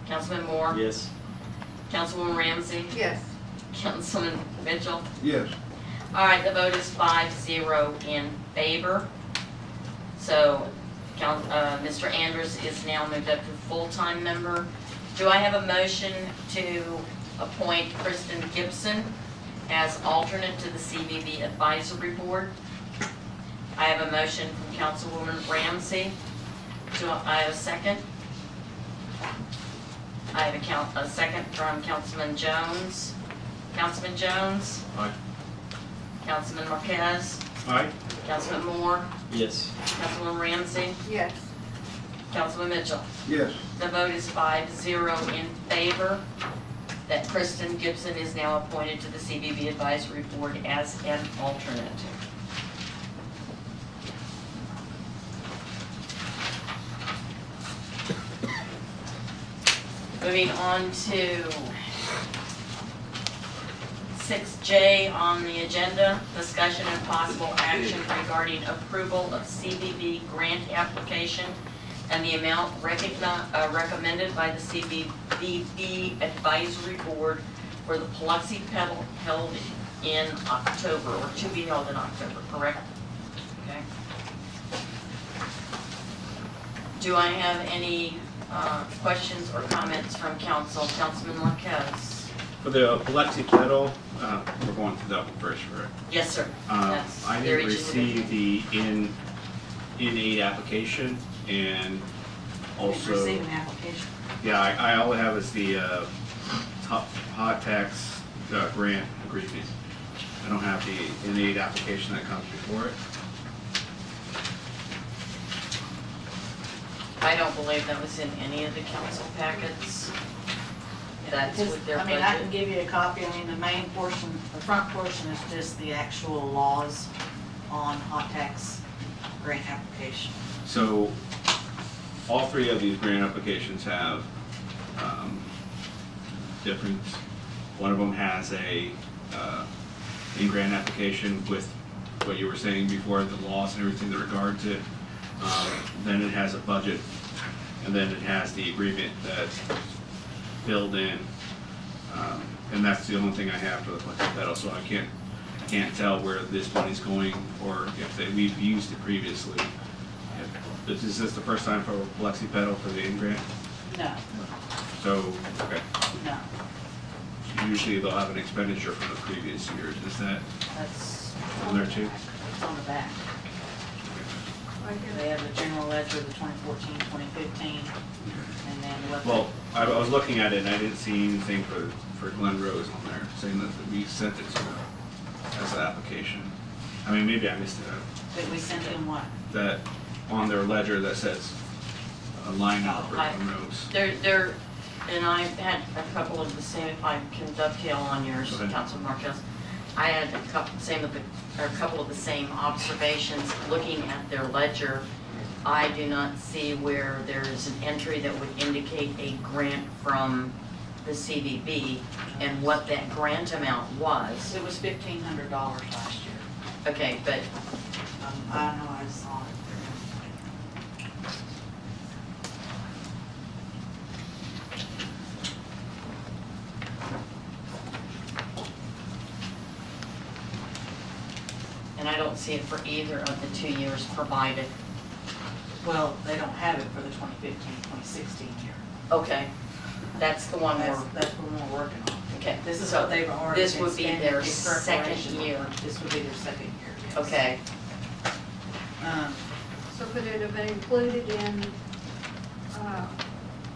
Councilman Moore? Yes. Councilwoman Ramsey? Yes. Councilman Mitchell? Yes. All right, the vote is 5-0 in favor. So, Mr. Andrus is now moved up to full-time member. Do I have a motion to appoint Kristen Gibson as alternate to the CBB Advisory Board? I have a motion from Councilwoman Ramsey. Do I have a second? I have a second from Councilman Jones. Councilman Jones? Aye. Councilman Marquez? Aye. Councilman Moore? Yes. Councilwoman Ramsey? Yes. Councilman Mitchell? Yes. The vote is 5-0 in favor that Kristen Gibson is now appointed to the CBB Advisory Board as an alternate. Moving on to 6J on the agenda, discussion and possible action regarding approval of CBB grant application and the amount recommended by the CBB Advisory Board for the Paluxy Pedal held in October, or to be held in October, correct? Okay. Do I have any questions or comments from council? Councilman Marquez? For the Paluxy Kettle, we're going through that one first, correct? Yes, sir. That's I their didn't each receive the in-aid application, and also. Receive an application. Yeah, I all I have is the hot tax grant agreement. I don't have the aid application that comes before it. I don't believe that was in any of the council packets. That's with their I budget. mean, I can give you a copy. I mean, the main portion, the front portion is just the actual laws on hot tax grant application. So, all three of these grant applications have different, one of them has a in-grant application with what you were saying before, the laws and everything in regard to, then it has a budget, and then it has the agreement that's filled in, and that's the only thing I have for the Flexi Pedal, so I can't tell where this money's going, or if we've used it previously. Is this the first time for Flexi Pedal for the in-grant? No, So, okay. no, Usually they'll have an expenditure from the previous years. Is that that's on there too? it's on the back. They have the general ledger, the 2014, 2015, and then what. Well, I was looking at it and I didn't see anything for Glen Rose on there, saying that we sent it to them as an application. I mean, maybe I missed it. That we sent in what? That on their ledger that says a line item for I- Glen Rose. There, and I had a couple of the same, if I can dovetail on yours, Go ahead. Councilman Marquez. I had a couple of the same observations, looking at their ledger. I do not see where there is an entry that would indicate a grant from the CVB and what that grant amount was. It was $1,500 last year. Okay, but I know, I saw it. and I don't see it for either of the 2 years provided. Well, they don't have it for the 2015, 2016 year. Okay, that's the one That's, we're, that's what we're working on. okay. This is So what they've already this been would be spending their in second preparation. year. This would be their second year, yes. Okay, So could it have been included in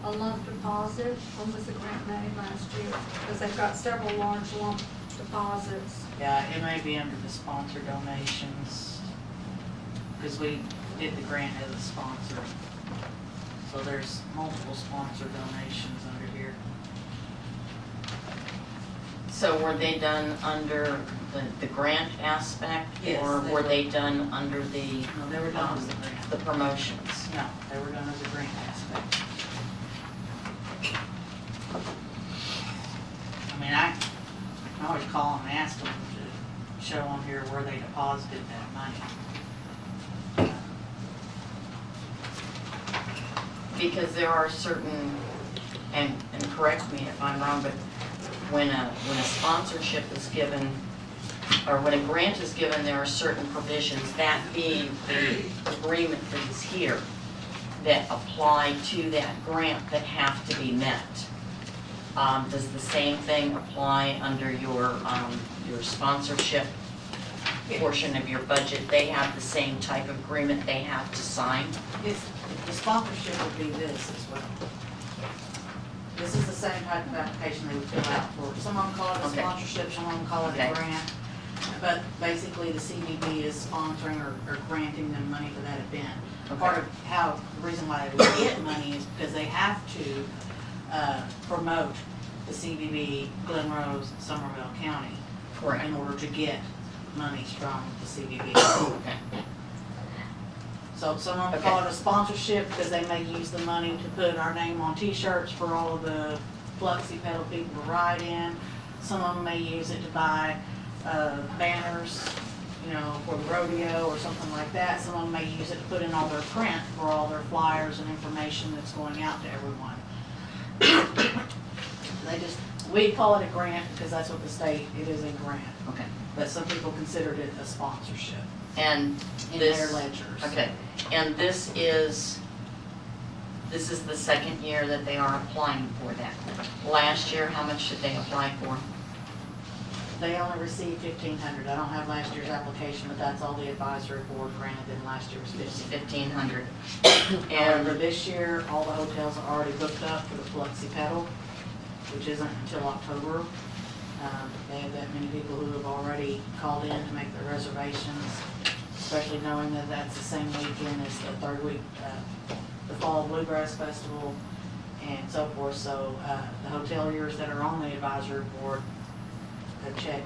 a lump deposit? When was the grant made last year? Because they've got several large lump deposits. Yeah, it may be under the sponsor donations, because we did the grant as a sponsor. So there's multiple sponsor donations under here. so were they done under the grant aspect? Yes, Or they were were. they done under the, No, they were done as the grant. the promotions? No, they were done as a grant aspect. I mean, I can always call them and ask them to show on here where they deposited that money. Because there are certain, and correct me if I'm wrong, but when a sponsorship is given, or when a grant is given, there are certain provisions, that being the agreement that is here, that apply to that grant that have to be met. Does the same thing apply under your sponsorship portion of your budget? They have the same type of agreement they have to sign? The sponsorship would be this as well. This is the same type of application they would fill out for. Some of them call it a Okay. sponsorship, some of them call it Okay. a grant. But basically, the CVB is sponsoring or granting them money for that event. Okay. Part of how, the reason why they would get money is because they have to promote the CVB, Glen Rose, Somerville County. Correct. In order to get monies from the CVB. Okay. So some of them call it a sponsorship because they may use the money to put our name on T-shirts for all of the Flexi Pedal people to ride in. Some of them may use it to buy banners, you know, for the rodeo or something like that. Some of them may use it to put in all their print for all their flyers and information that's going out to everyone. We call it a grant because that's what the state, it is a grant. Okay. But some people considered it a sponsorship And in this. their ledgers. Okay, and this is the second year that they are applying for that. Last year, how much did they apply for? They only received $1,500. I don't have last year's application, but that's all the advisory board granted, and last year was $1,500. And for this year, all the hotels are already booked up for the Flexi Pedal, which isn't until October. They have that many people who have already called in to make their reservations, especially knowing that that's the same weekend as the third week, the Fall Bluegrass Festival and so forth. So the hoteliers that are on the advisory board have checked,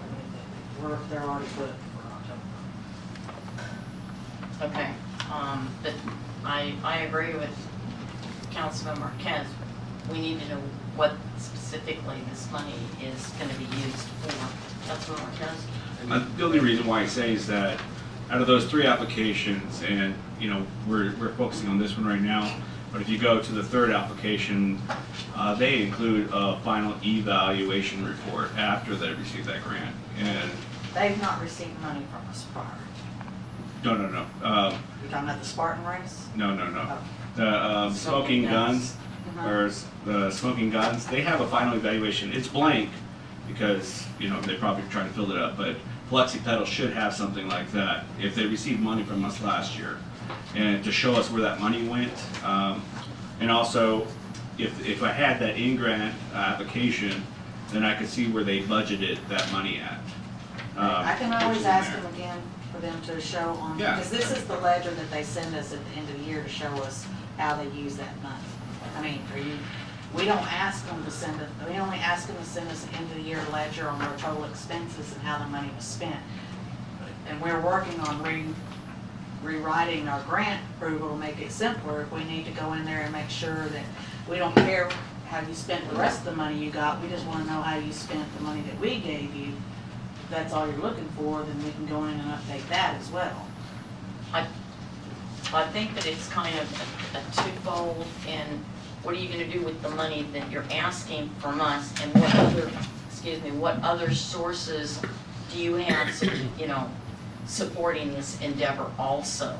and they're already booked for October. Okay, but I agree with Councilman Marquez. We need to know what specifically this money is gonna be used for. Councilman Marquez? The only reason why I say is that out of those 3 applications, and, you know, we're focusing on this one right now, but if you go to the 3rd application, they include a final evaluation report after they receive that grant. And They've not received money from us prior. no. You're talking about the Spartan race? No. Oh. The smoking guns, or the smoking guns, they have a final evaluation. It's blank because, you know, they probably try to fill it up, but Flexi Pedal should have something like that if they received money from us last year, and to show us where that money went. And also, if I had that in-grant application, then I could see where they budgeted that money at. I can always which is ask there. them again for them to show on, Yeah. because this is the ledger that they send us at the end of the year to show us how they use that money. I mean, we don't ask them to send it, we only ask them to send us an end of the year ledger on their total expenses and how the money was spent. And we're working on rewriting our grant approval to make it simpler. If we need to go in there and make sure that we don't care how you spent the rest of the money you got, we just wanna know how you spent the money that we gave you. If that's all you're looking for, then we can go in and update that as well. I think that it's kind of a twofold, and what are you gonna do with the money that you're asking from us, and what other sources do you have, you know, supporting this endeavor also?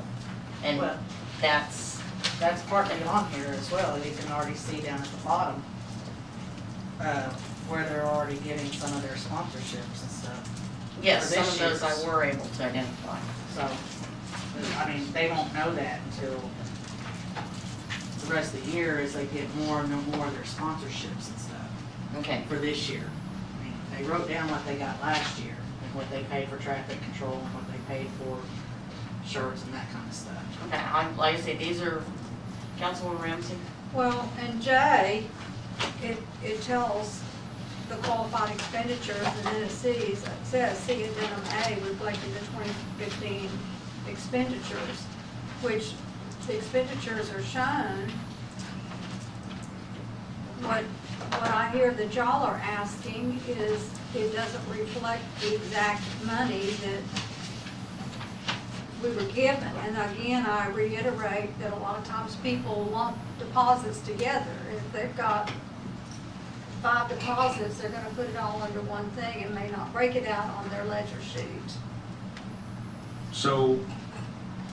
And Well, that's, That's partly on here as well. You can already see down at the bottom, where they're already getting some of their sponsorships and stuff. yes, for some this of those I year's. were able to identify. So, I mean, they won't know that until the rest of the year as they get more and more of their sponsorships and stuff Okay, for this year. I mean, they wrote down what they got last year, and what they paid for traffic control, and what they paid for shirts and that kind of stuff. okay, like I say, these are, Councilwoman Ramsey? Well, in J, it tells the qualified expenditures, and then it says, see addendum A reflecting the 2015 expenditures, which the expenditures are shown. What I hear that y'all are asking is, it doesn't reflect the exact money that we were given. And again, I reiterate that a lot of times people lump deposits together. If they've got 5 deposits, they're gonna put it all under one thing and may not break it out on their ledger sheet. So,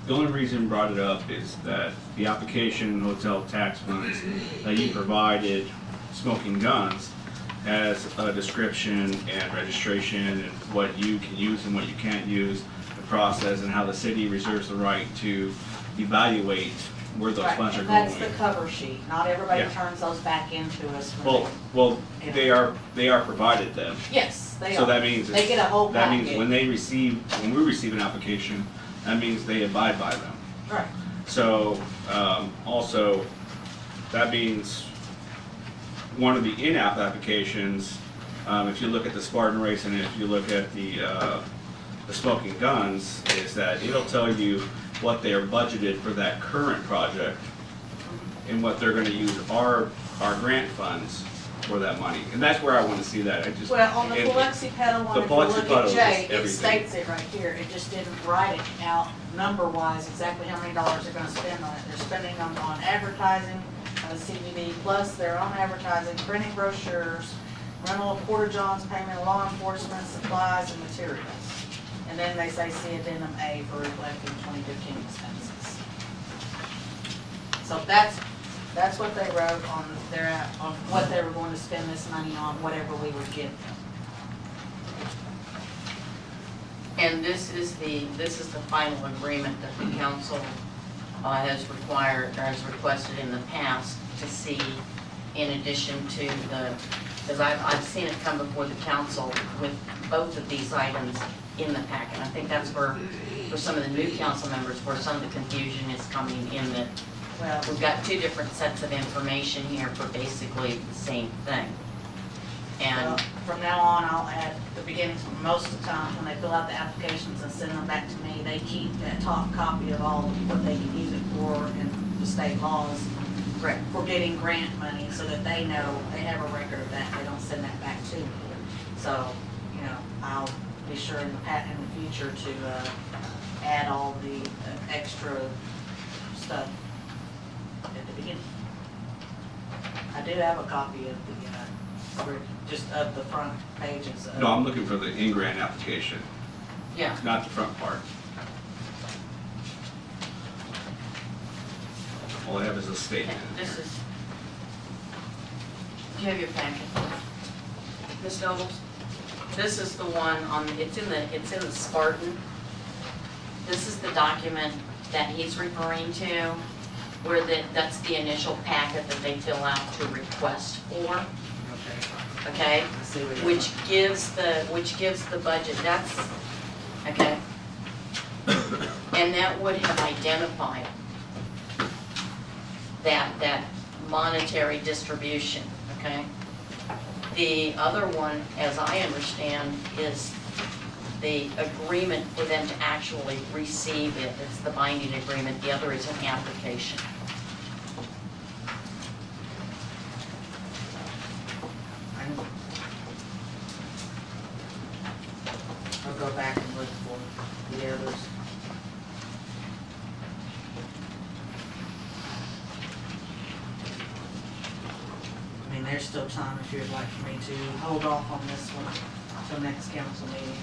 the only reason I brought it up is that the application hotel tax funds that you provided, Smoking Guns, has a description and registration and what you can use and what you can't use, the process, and how the city reserves the right to evaluate where those Right, funds are and going. that's the cover sheet. Not everybody Yeah. turns those back into us. when Well, they are provided them. Yes, they are. So that means, They get a whole that means packet. when we receive an application, that means they abide by them. Right. So, also, that means one of the in-app applications, if you look at the Spartan race and if you look at the Smoking Guns, is that it'll tell you what they are budgeted for that current project and what they're gonna use our grant funds for that money. And that's where I wanna see that. I just. Well, on the and- Flexi Pedal one, the if you Flexi look Pedal at is J, it everything. states it right here. It just didn't write it out number-wise, exactly how many dollars they're gonna spend on it. They're spending them on advertising, CBD, plus their own advertising, printing brochures, rental of porta-johns, payment of law enforcement, supplies, and materials. And then they say see addendum A for reflecting 2015 expenses. So that's what they wrote on on what they were going to spend this money on, whatever we would give them. And this is the final agreement that the council has required, or has requested in the past to see, in addition to the because I've seen it come before the council with both of these items in the packet. I think that's where, for some of the new council members, where some of the confusion is coming in, that Well, we've got two different sets of information here for basically the same thing. well, And, from now on, I'll add the beginnings, most of the time, when they fill out the applications and send them back to me, they keep that top copy of all what they can use it for and the state laws correct. for getting grant money, so that they know, they have a record of that, they don't send that back to me. So, you know, I'll be sure in the future to, add all the extra stuff at the beginning. I do have a copy of the, just of the front pages of. No, I'm looking for the in-grant application, Yeah, not the front part. All I have is a statement. this is, do you have your packet? Ms. Nobles? This is the one on, it's in the Spartan. This is the document that he's referring to, where that's the initial packet that they fill out to request for, okay? I see what you're Which gives the budget, that's, okay? And that would have identified that monetary distribution, okay? The other one, as I understand, is the agreement for them to actually receive it. It's the binding agreement. The other is an application. I'll go back and look for the others. I mean, there's still time if you'd like for me to hold off on this one till next council meeting.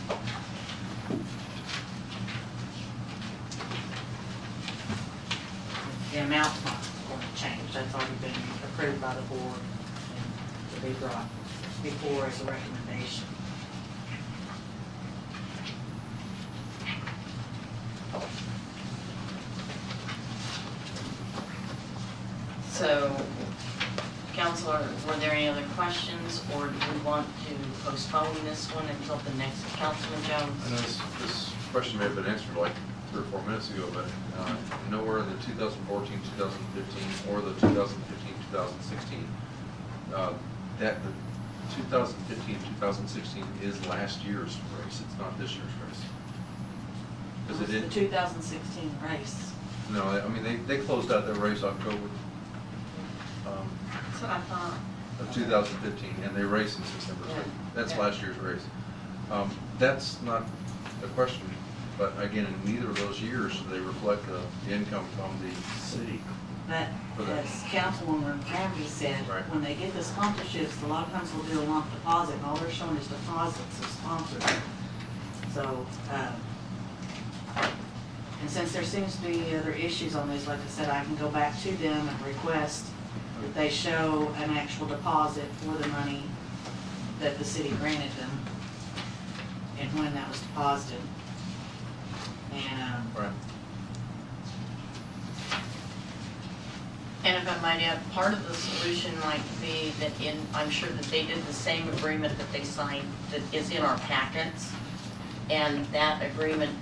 The amount's not going to change, that's already been approved by the board and to be brought before as a recommendation. So, Counselor, were there any other questions, or do we want to postpone this one until the next, Councilman Jones? I know this question may have been answered like 3 or 4 minutes ago, but nowhere in the 2014, 2015, or the 2015, 2016, that the 2015, 2016 is last year's race, it's not this year's race. Because it The didn't, 2016 race. no, I mean, they closed out their race October That's what I thought. of 2015, and they race in September, so Yeah. that's Yeah. last year's race. That's not a question, but again, in neither of those years, do they reflect the income from the city. But For that. as Councilwoman Granby said, Right. when they get the sponsorships, a lot of times they'll do a lump deposit, and all they're showing is deposits of sponsors. So, and since there seems to be other issues on this, like I said, I can go back to them and request that they show an actual deposit for the money that the city granted them and when that was deposited. And, Right. And if I might add, part of the solution might be that I'm sure that they did the same agreement that they signed that is in our packets. And that agreement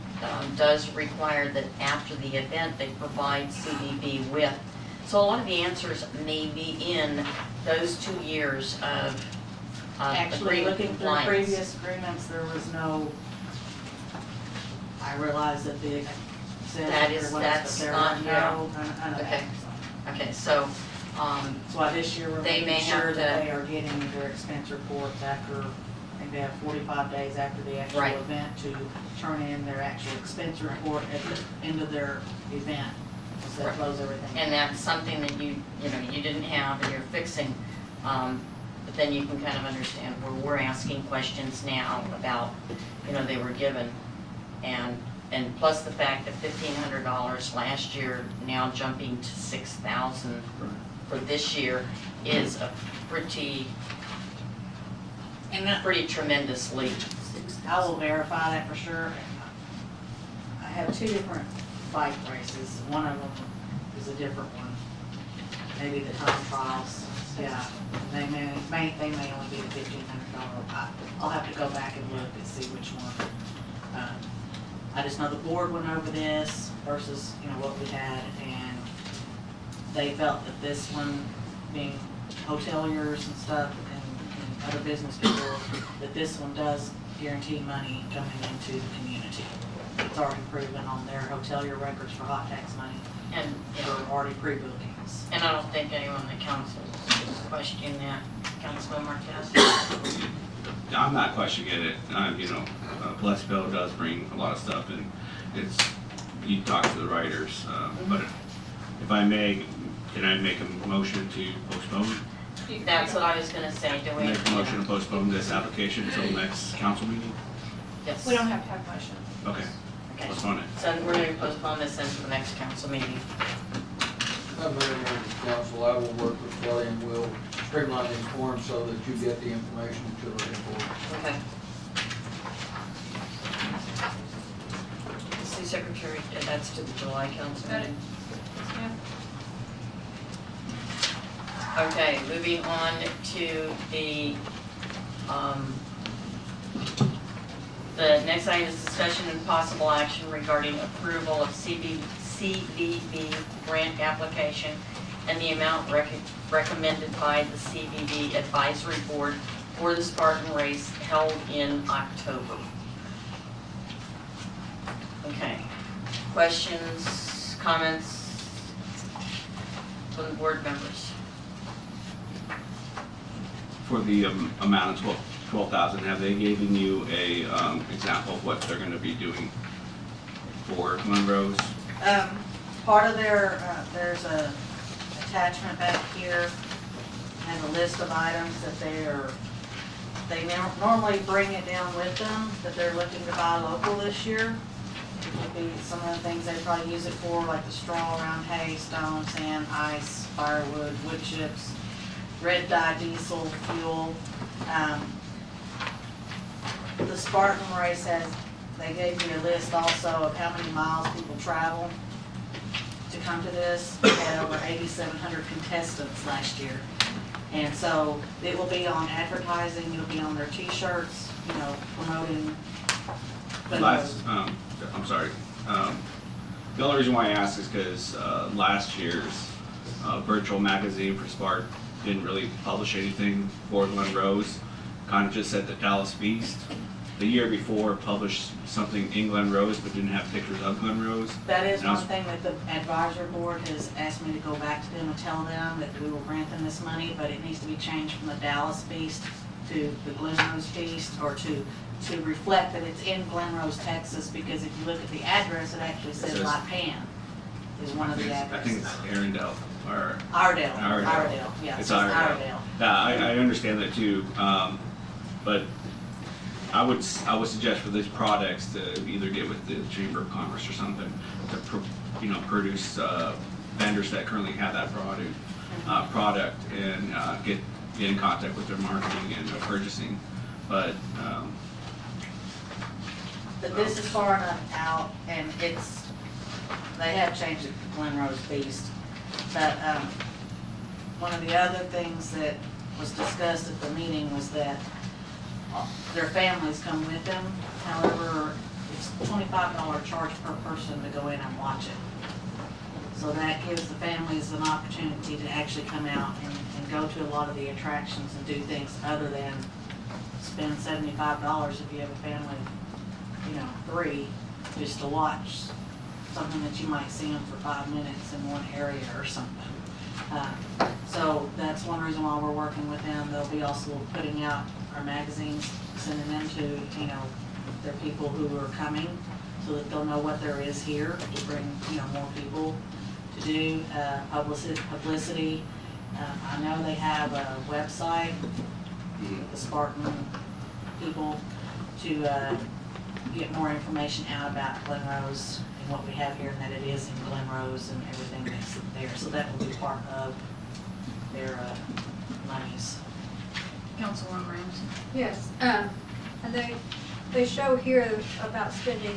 does require that after the event, they provide CDB with. So a lot of the answers may be in those 2 years of actually, agreement looking through compliance. previous agreements, there was no, I realize that the, said That there is- was, but that's there not- were yeah. no, none of that. Okay. Okay, so, That's why this year we're They making may have sure that to- they are getting their expense reports after, I think they have 45 days after the actual Right. event to turn in their actual expense report at the end of their event, so Right. they close everything. and that's something that you didn't have and you're fixing. But then you can kind of understand where we're asking questions now about, they were given. And plus the fact that $1,500 last year, now jumping to $6,000 for this year is a pretty tremendous leap. I will verify that for sure. I have 2 different bike races. One of them is a different one. Maybe the time trials Yeah, they may only be the $1,500. I'll have to go back and look and see which one. I just know the board went over this versus, what we had, and they felt that this one, being hoteliers and stuff, and other business people, that this one does guarantee money coming into the community. It's already proven on their hotelier records for hot tax money, And, for already pre-bookings. and I don't think anyone in the council is questioning that. Councilman Marquez? I'm not questioning it. Blessed Bill does bring a lot of stuff, and it's, you talk to the writers. But if I may, can I make a motion to postpone? That's what I was gonna say, do we? Make a motion to postpone this application until next council meeting? Yes. We don't have to have a motion. Okay, Okay. postpone it. So we're gonna postpone this into the next council meeting. Madam Mayor, members of council, I will work with Kelly and we'll streamline these forms so that you get the information that you're looking for. Okay. City Secretary, that's to the July council Got it. meeting. Yeah. Okay, moving on to the next item is discussion and possible action regarding approval of CVB grant application and the amount recommended by the CVB Advisory Board for the Spartan race held in October. Okay, questions, comments from the board members? For the amount of 12,000, have they given you a example of what they're going to be doing for Glen Rose? Part of their, there's a attachment back here and a list of items that they normally bring it down with them, that they're looking to buy local this year. It would be some of the things they probably use it for, like the straw around hay, stone, sand, ice, firewood, wood chips, red dye diesel, fuel. The Spartan race they gave me a list also of how many miles people travel to come to this. We had over 8,700 contestants last year. And so it will be on advertising, it'll be on their t-shirts, promoting. I'm sorry. The only reason why I asked is because last year's virtual magazine for Spark didn't really publish anything for Glen Rose. Kind of just said the Dallas Beast. The year before published something in Glen Rose but didn't have pictures of Glen Rose. That is one thing that the advisory board has asked me to go back to them and tell them that we will grant them this money, but it needs to be changed from the Dallas Beast to the Glen Rose Beast, or to reflect that it's in Glen Rose, Texas, because if you look at the address, it actually says La Pan is one of the I think addresses. it's Arendelle or Iredell, yeah, It's it says Iredell. Iredell. Yeah, I understand that too, but I would suggest for these products to either get with the Chamber of Commerce or something to produce vendors that currently have that product and get in contact with their marketing and purchasing, but. But this is far enough out, and they have changed it to Glen Rose Beast. But one of the other things that was discussed at the meeting was that their families come with them. However, it's $25 charge per person to go in and watch it. So that gives the families an opportunity to actually come out and go to a lot of the attractions and do things other than spend $75 if you have a family of 3, just to watch something that you might see them for 5 minutes in one area or something. So that's one reason why we're working with them. They'll be also putting out our magazines, sending them to, their people who are coming, so that they'll know what there is here to bring, more people to do publicity. I know they have a website, the Spartan people, to get more information out about Glen Rose and what we have here, and that it is in Glen Rose and everything that's there. So that will be part of their monies. Councilwoman Ramsey. Yes, and they show here about spending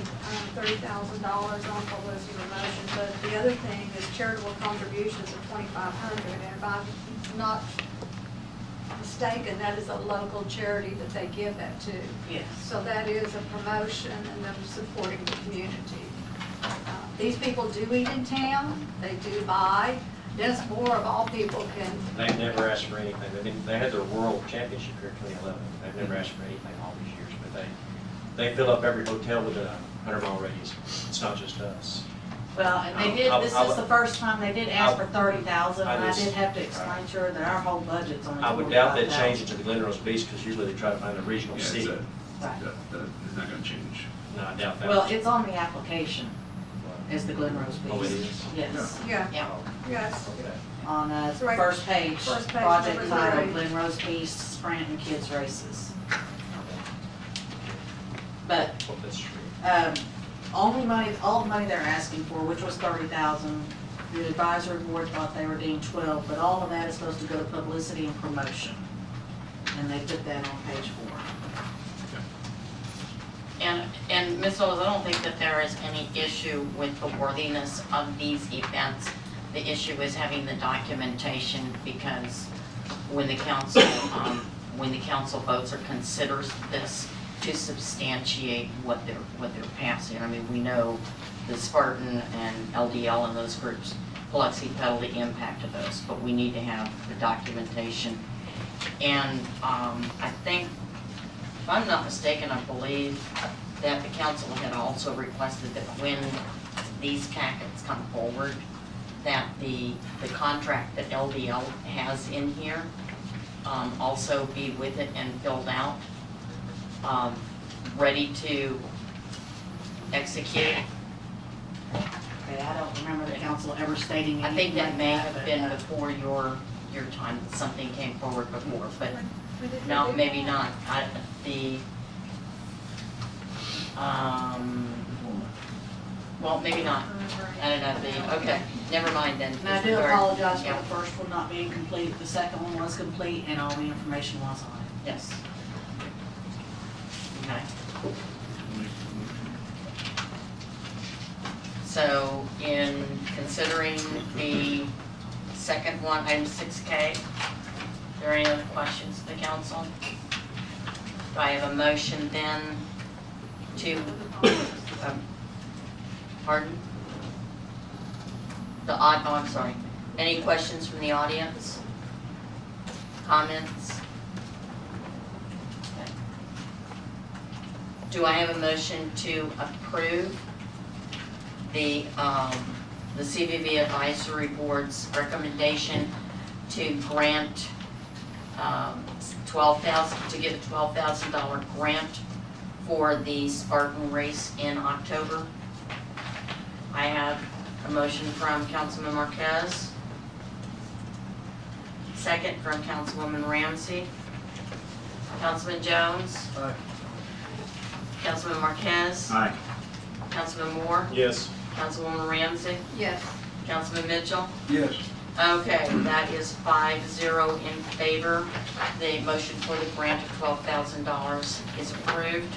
$30,000 on publicity promotion, but the other thing is charitable contributions of $2,500, and if I'm not mistaken, that is a local charity that they give that to. Yes. So that is a promotion and them supporting the community. These people do eat in town, they do buy. Dennis Moore of all people can, They've never asked for anything. They had their world championship here in 2011. They've never asked for anything all these years, but they fill up every hotel within a 100-mile radius. It's not just us. Well, and they did, this is the first time they did ask for 30,000, and I I just- did have to explain to her that our whole budget's only 45,000. I would doubt they'd change it to the Glen Rose Beach, because usually they try to find a regional Yeah, seat. it's not gonna change. No, I doubt that. Well, it's on the application, is the Glen Rose Beach. Oh, it is? Yes. yeah, Yeah. yes. On It's right- first page, first page, project number title, 3. Glen Rose Beach, Scranton Kids Races. But, Hope that's true. only money, all the money they're asking for, which was 30,000, the advisory board thought they were deemed 12, but all of that is supposed to go to publicity and promotion. And they put that on page 4. And Ms. Owens, I don't think that there is any issue with the worthiness of these events. The issue is having the documentation, because when the council votes or considers this, to substantiate what they're passing. I mean, we know the Spartan and LDL and those groups, Biloxi Pedal, the impact of those, but we need to have the documentation. And I think, if I'm not mistaken, I believe that the council had also requested that when these packets come forward, that the contract that LDL has in here also be with it and filled out, ready to execute. Okay, I don't remember the council ever stating I think anything that like may that, have but, been before your time, that something came forward before, but no, maybe not. Well, maybe not. I don't know, okay, never mind then. And I do Disregard. apologize for Yeah. the first one not being complete. The second one was complete and all the information was on it. Yes. Okay. So in considering the second one, item 6K, are there any other questions to the council? Do I have a motion then to, pardon? I'm sorry. Any questions from the audience? Comments? Okay. Do I have a motion to approve the CVV Advisory Board's recommendation to grant to give a $12,000 grant for the Spartan race in October? I have a motion from Councilman Marquez. Second from Councilwoman Ramsey. Councilman Jones? Aye. Councilman Marquez? Aye. Councilman Moore? Yes. Councilwoman Ramsey? Yes. Councilman Mitchell? Yes. Okay, that is 5-0 in favor. The motion for the grant of $12,000 is approved.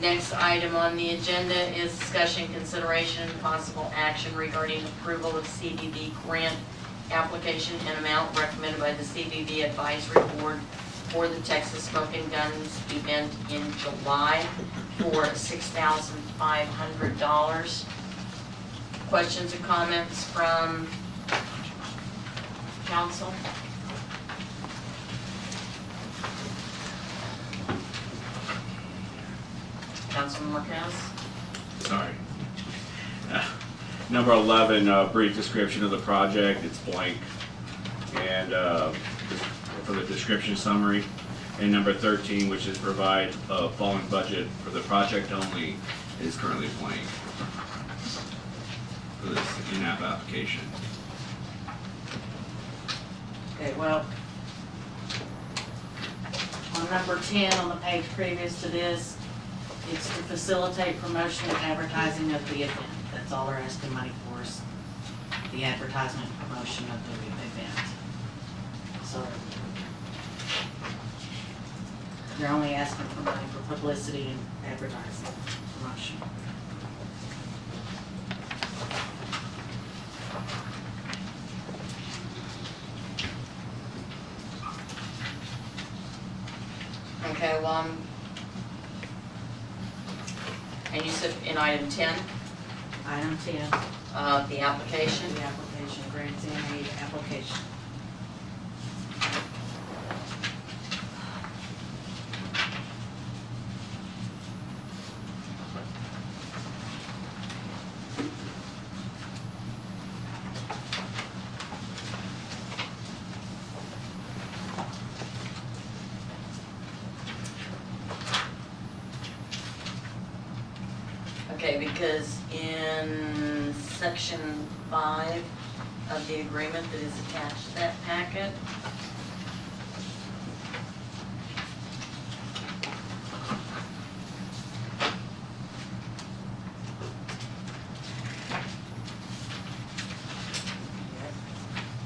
Next item on the agenda is discussion, consideration, and possible action regarding approval of CVV grant application and amount recommended by the CVV Advisory Board for the Texas Smoke and Guns event in July for $6,500. Questions or comments from council? Councilman Marquez? Sorry. Number 11, brief description of the project, it's blank. And for the description summary. And number 13, which is provide a following budget for the project only, is currently blank for this in-app application. Okay, well, on number 10 on the page previous to this, it's to facilitate promotion and advertising of the event. That's all they're asking money for, is the advertisement and promotion of the event. So they're only asking for money for publicity and advertising, promotion. Okay, well, and you said in item 10, Item 10, the application? the application, grants in aid application. Okay, because in section 5 of the agreement that is attached to that packet,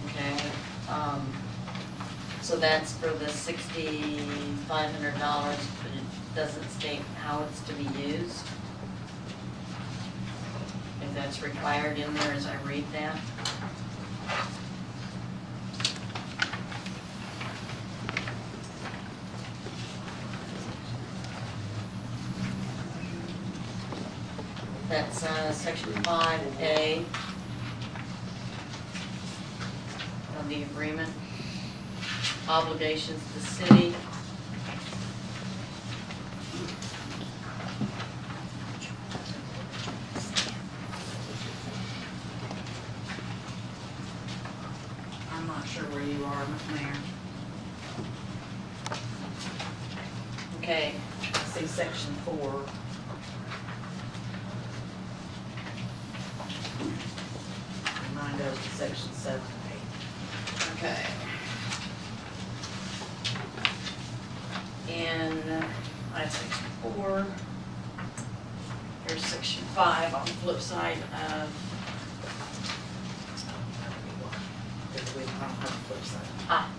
okay, so that's for the $6,500, but it doesn't state how it's to be used. If that's required in there as I read that. That's section 5A of the agreement. Obligations to the city. I'm not sure where you are, Mayor. Okay, I see section 4. And mine goes to section 7 and 8. okay. In section 4, here's section 5 on the flip side of, Because we don't have the flip side. ah,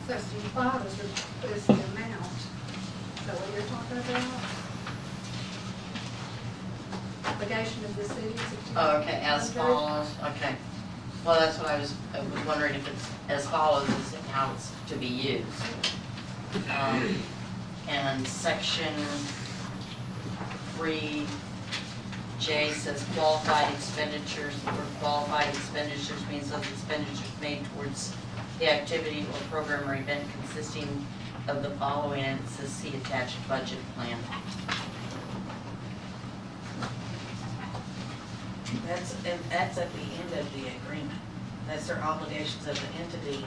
Section 5 is the amount. Is that what you're talking about? Obligation of the city, oh, okay, as follows, okay. Well, that's what I was wondering if it's as follows, is how it's to be used. And section 3J says qualified expenditures. The word qualified expenditures means those expenditures made towards the activity or program or event consisting of the following, and it says see attached budget plan. That's at the end of the agreement. That's their obligations of the entity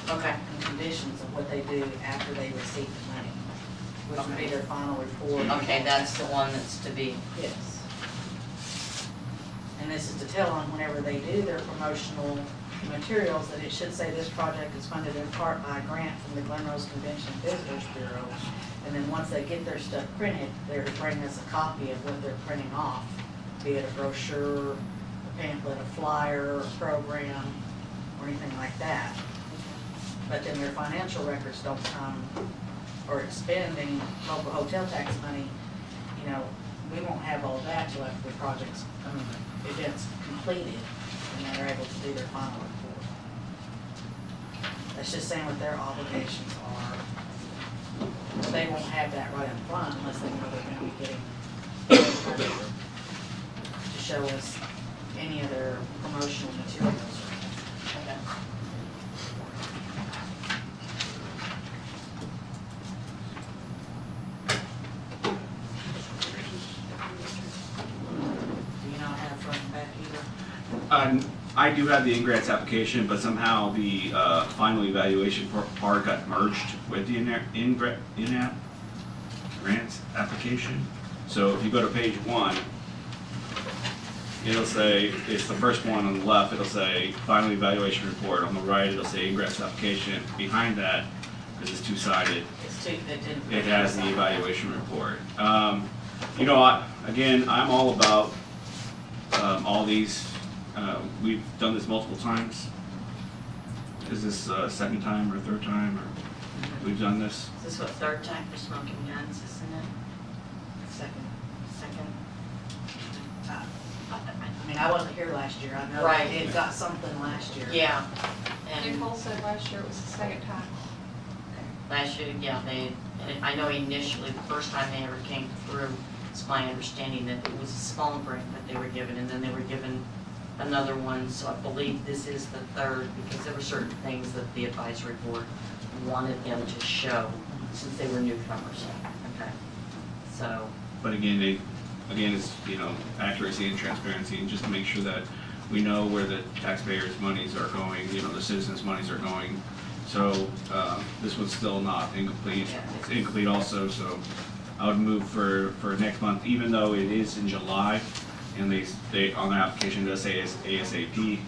Okay. and conditions of what they do after they receive the money, which would be their final report. Okay, that's the one that's to be, Yes. And this is to tell them whenever they do their promotional materials, that it should say this project is funded in part by a grant from the Glen Rose Convention Visitors Bureau. And then once they get their stuff printed, they're to bring us a copy of what they're printing off, be it a brochure, a pamphlet, a flyer, a program, or anything like that. But then their financial records don't come, or expending local hotel tax money, you know, we won't have all that till after the project's, event's completed, and then they're able to do their final report. That's just saying what their obligations are. They won't have that right up front unless they know they're gonna be getting to show us any of their promotional materials. okay. Do you not have front and back either? I do have the in-grants application, but somehow the final evaluation part got merged with the in-app grants application. So if you go to page 1, it'll say, it's the first one on the left, it'll say final evaluation report. On the right, it'll say in-grants application. Behind that, because it's two-sided, It's too, it didn't. it has the evaluation report. You know, again, I'm all about all these. We've done this multiple times. Is this second time or third time, or we've done this? Is this what, third time for smoking guns, isn't it? Second. Second? I mean, I wasn't here last year, I know Right. they did got something last year. Yeah, and Nicole said last year it was the second time. last year, yeah, and I know initially, the first time they ever came through, it's my understanding that it was a small grant that they were given, and then they were given another one, so I believe this is the third, because there were certain things that the advisory board wanted them to show, since they were newcomers, okay? So, But again, it's, accuracy and transparency, and just to make sure that we know where the taxpayers' monies are going, the citizens' monies are going. So, this one's still not incomplete. It's incomplete also, so I would move for next month, even though it is in July, and they on the application does say it's ASAP,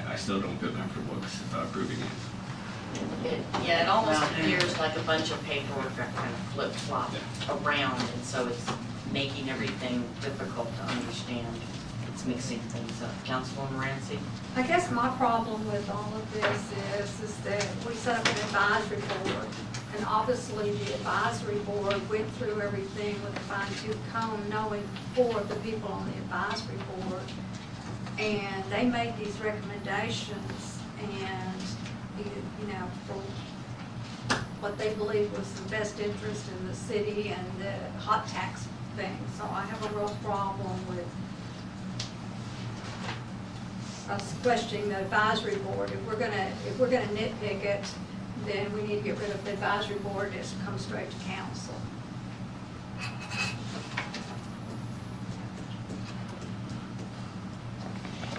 I still don't feel comfortable approving it. it almost appears like a bunch of paperwork that kind of flip-flop around, and so it's making everything difficult to understand. It's mixing things up. Councilwoman Ramsey? I guess my problem with all of this is that we set up an advisory board, and obviously the advisory board went through everything with a fine-tooth comb, knowing four of the people on the advisory board, and they made these recommendations, and, for what they believed was the best interest in the city and the hot tax thing. So I have a real problem with us questioning the advisory board. If we're gonna nitpick it, then we need to get rid of the advisory board and just come straight to council.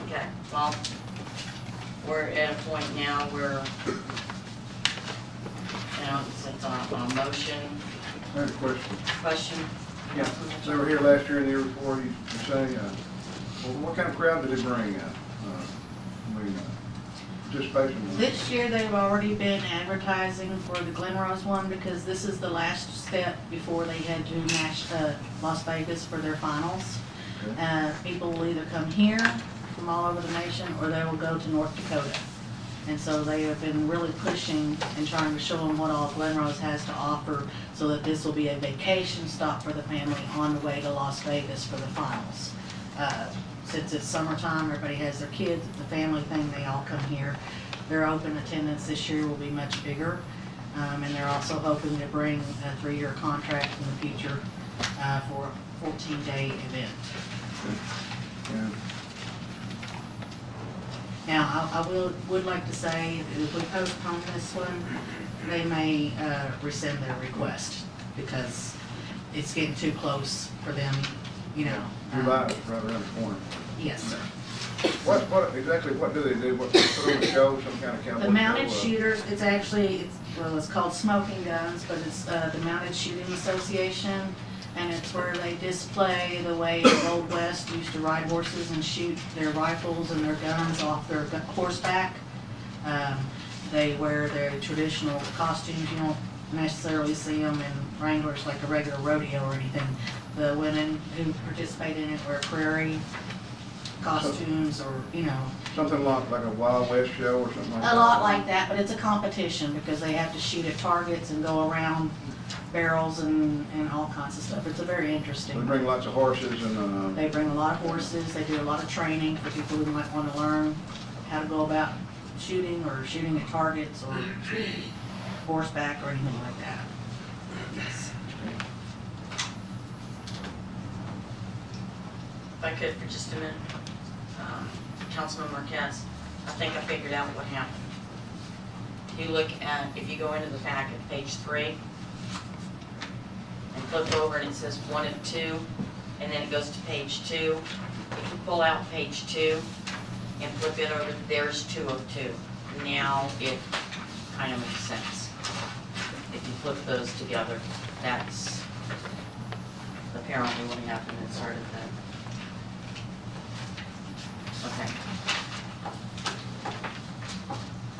Okay, well, we're at a point now where, it's on a motion. I have a question. Question? Yeah, they were here last year and the year before, you say, what kind of crowd did they bring? Participation? This year, they've already been advertising for the Glen one, because this is the last step before they head to Las Vegas for their finals. Okay. People will either come here from all over the nation, or they will go to North Dakota. And so they have been really pushing and trying to show them what all Glen has to offer, so that this will be a vacation stop for the family on the way to Las Vegas for the finals. Since it's summertime, everybody has their kids, the family thing, they all come here. Their open attendance this year will be much bigger, and they're also hoping to bring a 3-year contract in the future for a 14-day event. Yeah. Now, I would like to say that if we postpone this one, they may rescind their request, because it's getting too close for them, July is right around the corner. Yes, sir. What do they do? What, put on a show, some kind of cowboy show? The mounted shooters, it's called Smoking Guns, but it's the Mounted Shooting Association, and it's where they display the way the Old West used to ride horses and shoot their rifles and their guns off their horseback. They wear their traditional costumes. You don't necessarily see them in Wranglers like a regular rodeo or anything. The women who participate in it wear prairie costumes, or, Something like a Wild West show or something like that? a lot like that, but it's a competition, because they have to shoot at targets and go around barrels and all kinds of stuff. It's a very interesting. They bring lots of horses and, They bring a lot of horses. They do a lot of training for people who might want to learn how to go about shooting, or shooting at targets, or horseback, or anything like that. Yes. If I could for just a minute. Councilman Marquez, I think I figured out what happened. If you go into the packet, page 3, and flip over, and it says 1 of 2, and then it goes to page 2. If you pull out page 2 and flip it over, there's 2 of 2. Now it kind of makes sense. If you flip those together, that's apparently what happened and started that. Okay.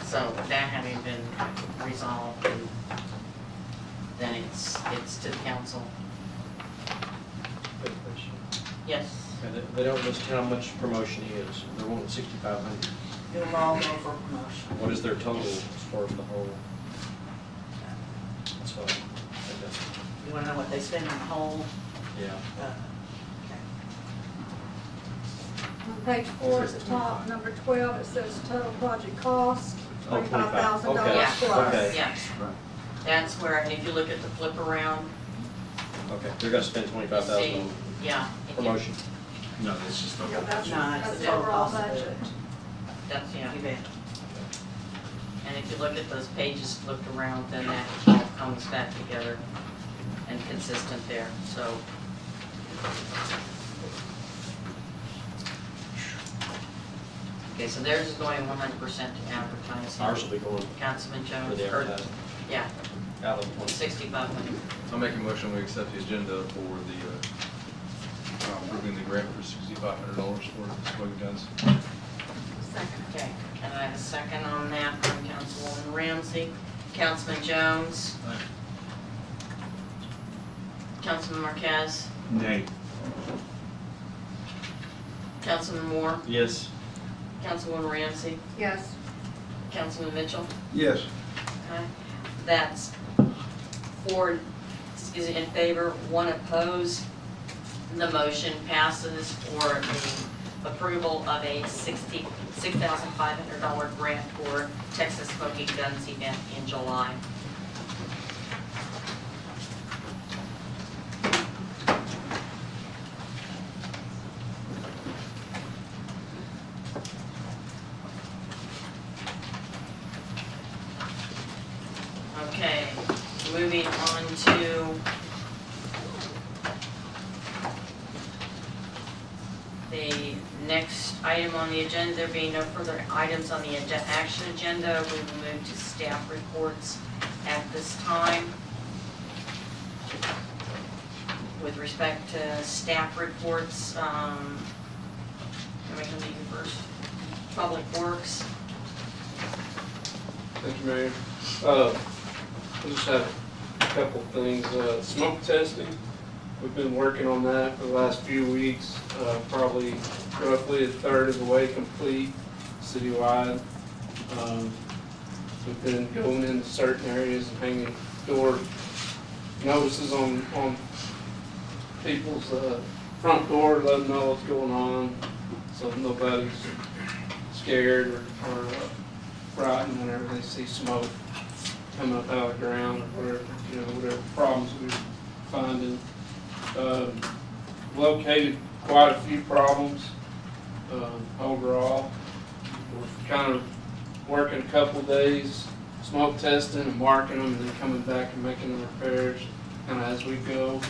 So that having been resolved, then it's to the council. Quick question. Yes. They don't list how much promotion is. They're wanting 6,500. It'll all go for promotion. What is their total as far as the whole? So, I think that's, You want to know what they spend on the whole? yeah. Okay. On page 4 at the top, number 12, it says total project cost, Oh, $25,000 Okay. plus. Okay. Yes. That's where, and if you look at the flip around, Okay, they're gonna spend 25,000 see, on yeah. promotion. No, that's just the Yeah, whole. that's, No, it's that's the the total overall cost of it. budget. That's, yeah. You bet. And if you look at those pages flipped around, then that all comes back together and consistent there, so. Okay, so theirs is going 100% to advertising. Ours will be going Councilman Jones, for the or, advertising. yeah, Out of 20. 6500. I'll make a motion, we accept the agenda for the, approving the grant for $6,500 for smoking guns. Second. Okay, and I have a second on that from Councilwoman Ramsey. Councilman Jones. Aye. Councilman Marquez. Nay. Councilman Moore. Yes. Councilwoman Ramsey. Yes. Councilman Mitchell. Yes. Okay, that's 4 is in favor, 1 opposed. The motion passes for the approval of a $6,500 grant for Texas Smoking Guns event in July. Okay, moving on to the next item on the agenda. There being no further items on the action agenda, we will move to staff reports at this time. With respect to staff reports, can we come to you first? Public Works. Thank you, Mayor. I just have a couple things. Smoke testing, we've been working on that for the last few weeks, probably roughly a third of the way complete citywide. We've been going into certain areas and hanging door notices on people's front door, letting them know what's going on, so nobody's scared or frightened whenever they see smoke coming up out of the ground or whatever, whatever problems we're finding. Located quite a few problems overall. We're kind of working a couple days, smoke testing and marking them, and then coming back and making the repairs kind of as we go.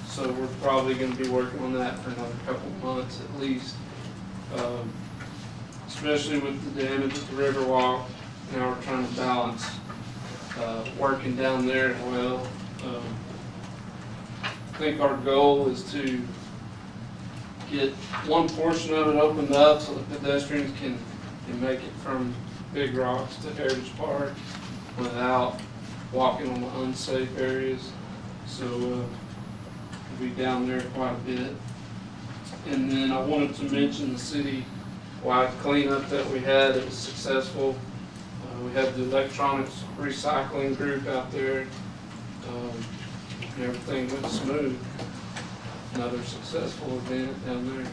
So we're probably going to be working on that for another couple months at least. Especially with the damage at the Riverwalk. Now we're trying to balance working down there as well. I think our goal is to get one portion of it opened up so that pedestrians can make it from Big Rocks to Heritage Park without walking on the unsafe areas. So we'll be down there quite a bit. And then I wanted to mention the city-wide cleanup that we had. It was successful. We had the electronics recycling group out there. And everything went smooth. Another successful event down there.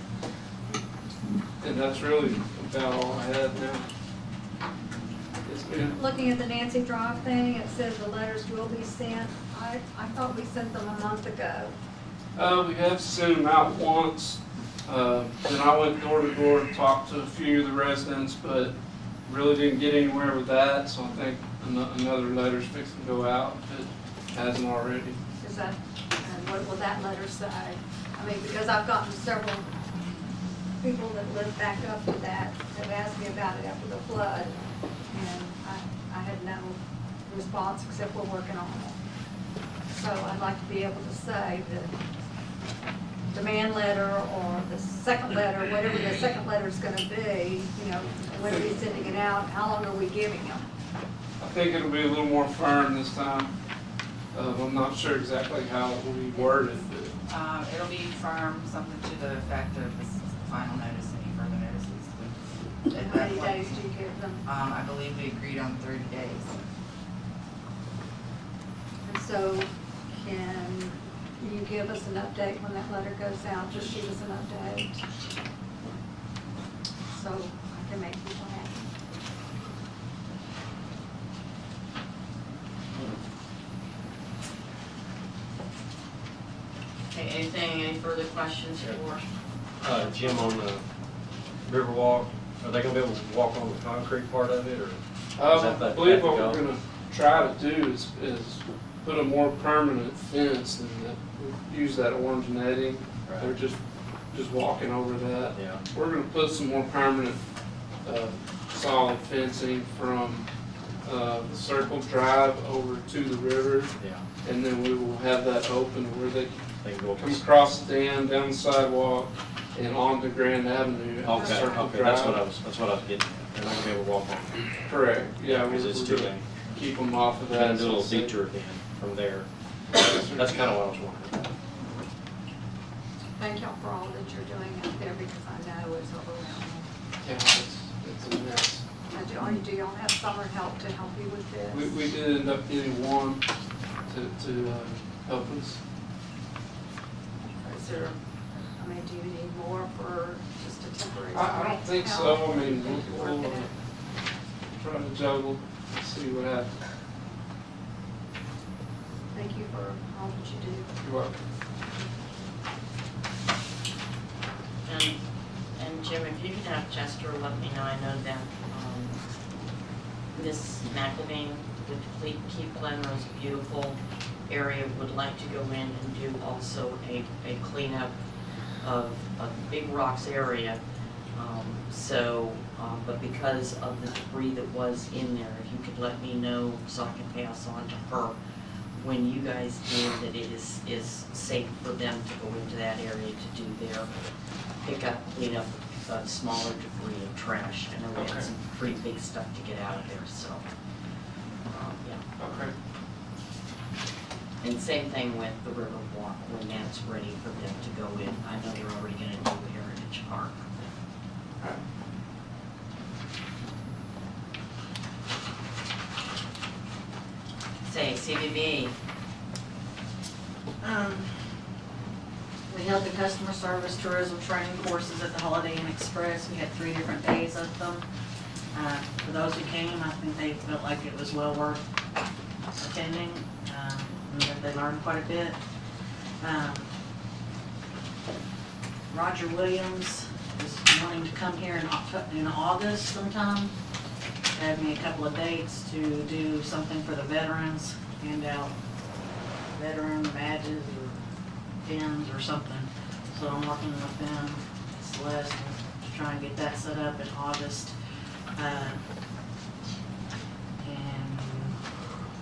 And that's really about all I had now. Yes, ma'am. Looking at the Nancy Drive thing, it says the letters will be sent. I thought we sent them a month ago. We have sent them out once. Then I went door to door and talked to a few of the residents, but really didn't get anywhere with that. So I think another letter's fixing to go out if it hasn't already. Is that, and what will that letter say? I mean, because I've gotten several people that live back up to that have asked me about it after the flood, and I had no response except we're working on it. So I'd like to be able to say the demand letter or the second letter, whatever the second letter is going to be, when are we sending it out, how long are we giving them? I think it'll be a little more firm this time. I'm not sure exactly how it will be worded, but It'll be firm, something to the effect of this is the final notice, any further notices. And how many days do you give them? I believe we agreed on 30 days. And so can Will you give us an update when that letter goes out? Just shoot us an update. So I can make people happy. Okay, any further questions for? Jim, on the Riverwalk, are they gonna be able to walk on the concrete part of it, or? I believe what we're gonna try to do is put a more permanent fence than that. Use that orange netting. They're just walking over that. Yeah. We're gonna put some more permanent, solid fencing from, the Circle Drive over to the river. Yeah. And then we will have that open where they They can go come across the dam, down the sidewalk, and onto Grand Avenue. at Okay, Circle okay, that's Drive. what I was getting at. They're not gonna be able to walk on it. Correct, yeah. Because it's too late. Keep them off of We're that. gonna do a little so- detour then from there. That's kind of what I was wondering. Thank y'all for all that you're doing out there because I know it's overwhelming. Yeah, it's a mess. Do y'all have summer help to help you with this? We did end up getting one to help us. Is there, I mean, do you need more for just a temporary? I don't think help? so, I mean, Work we'll it out. try to juggle, and see what happens. Thank you for all that you do. You're welcome. And Jim, if you could have Chester let me know, I know that, Miss McElvain with Keep Glen Rose Beautiful area would like to go in and do also a cleanup of Big Rocks area. But because of the debris that was in there, if you could let me know so I can pass on to her when you guys deem that it is safe for them to go into that area to do their pickup, clean up smaller debris and trash. I know we had some pretty big stuff to get out of there, so, yeah. Okay. And same thing with the River Walk, when that's ready for them to go in. I know they're already gonna do Heritage Park. Say, CVB. We held the customer service tourism training courses at the Holiday Inn Express. We had 3 different days of them. For those who came, I think they felt like it was well worth attending, and that they learned quite a bit. Roger Williams is wanting to come here in August sometime. Had me a couple of dates to do something for the veterans, hand out veteran badges or pins or something. So I'm working with them, Celeste, to try and get that set up in August. And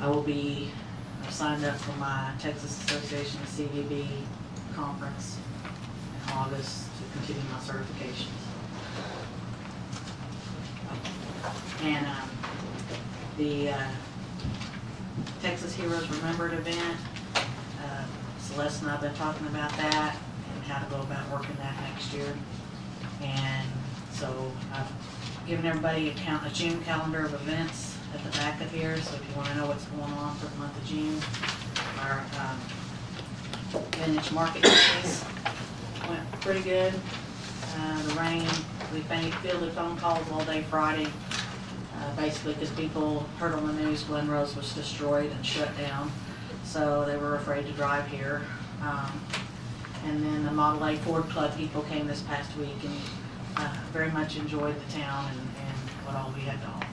I've signed up for my Texas Association of CVB conference in August to continue my certifications. And the Texas Heroes Remembered event, Celeste and I have been talking about that and how to go about working that next year. And so I've given everybody a June calendar of events at the back of here, so if you want to know what's going on for the month of June. Our vintage market days went pretty good. The rain, we fielded phone calls all day Friday, basically because people heard on the news Glen Rose was destroyed and shut down, so they were afraid to drive here. And then the Model A Ford Club people came this past week and very much enjoyed the town and what all we had to offer.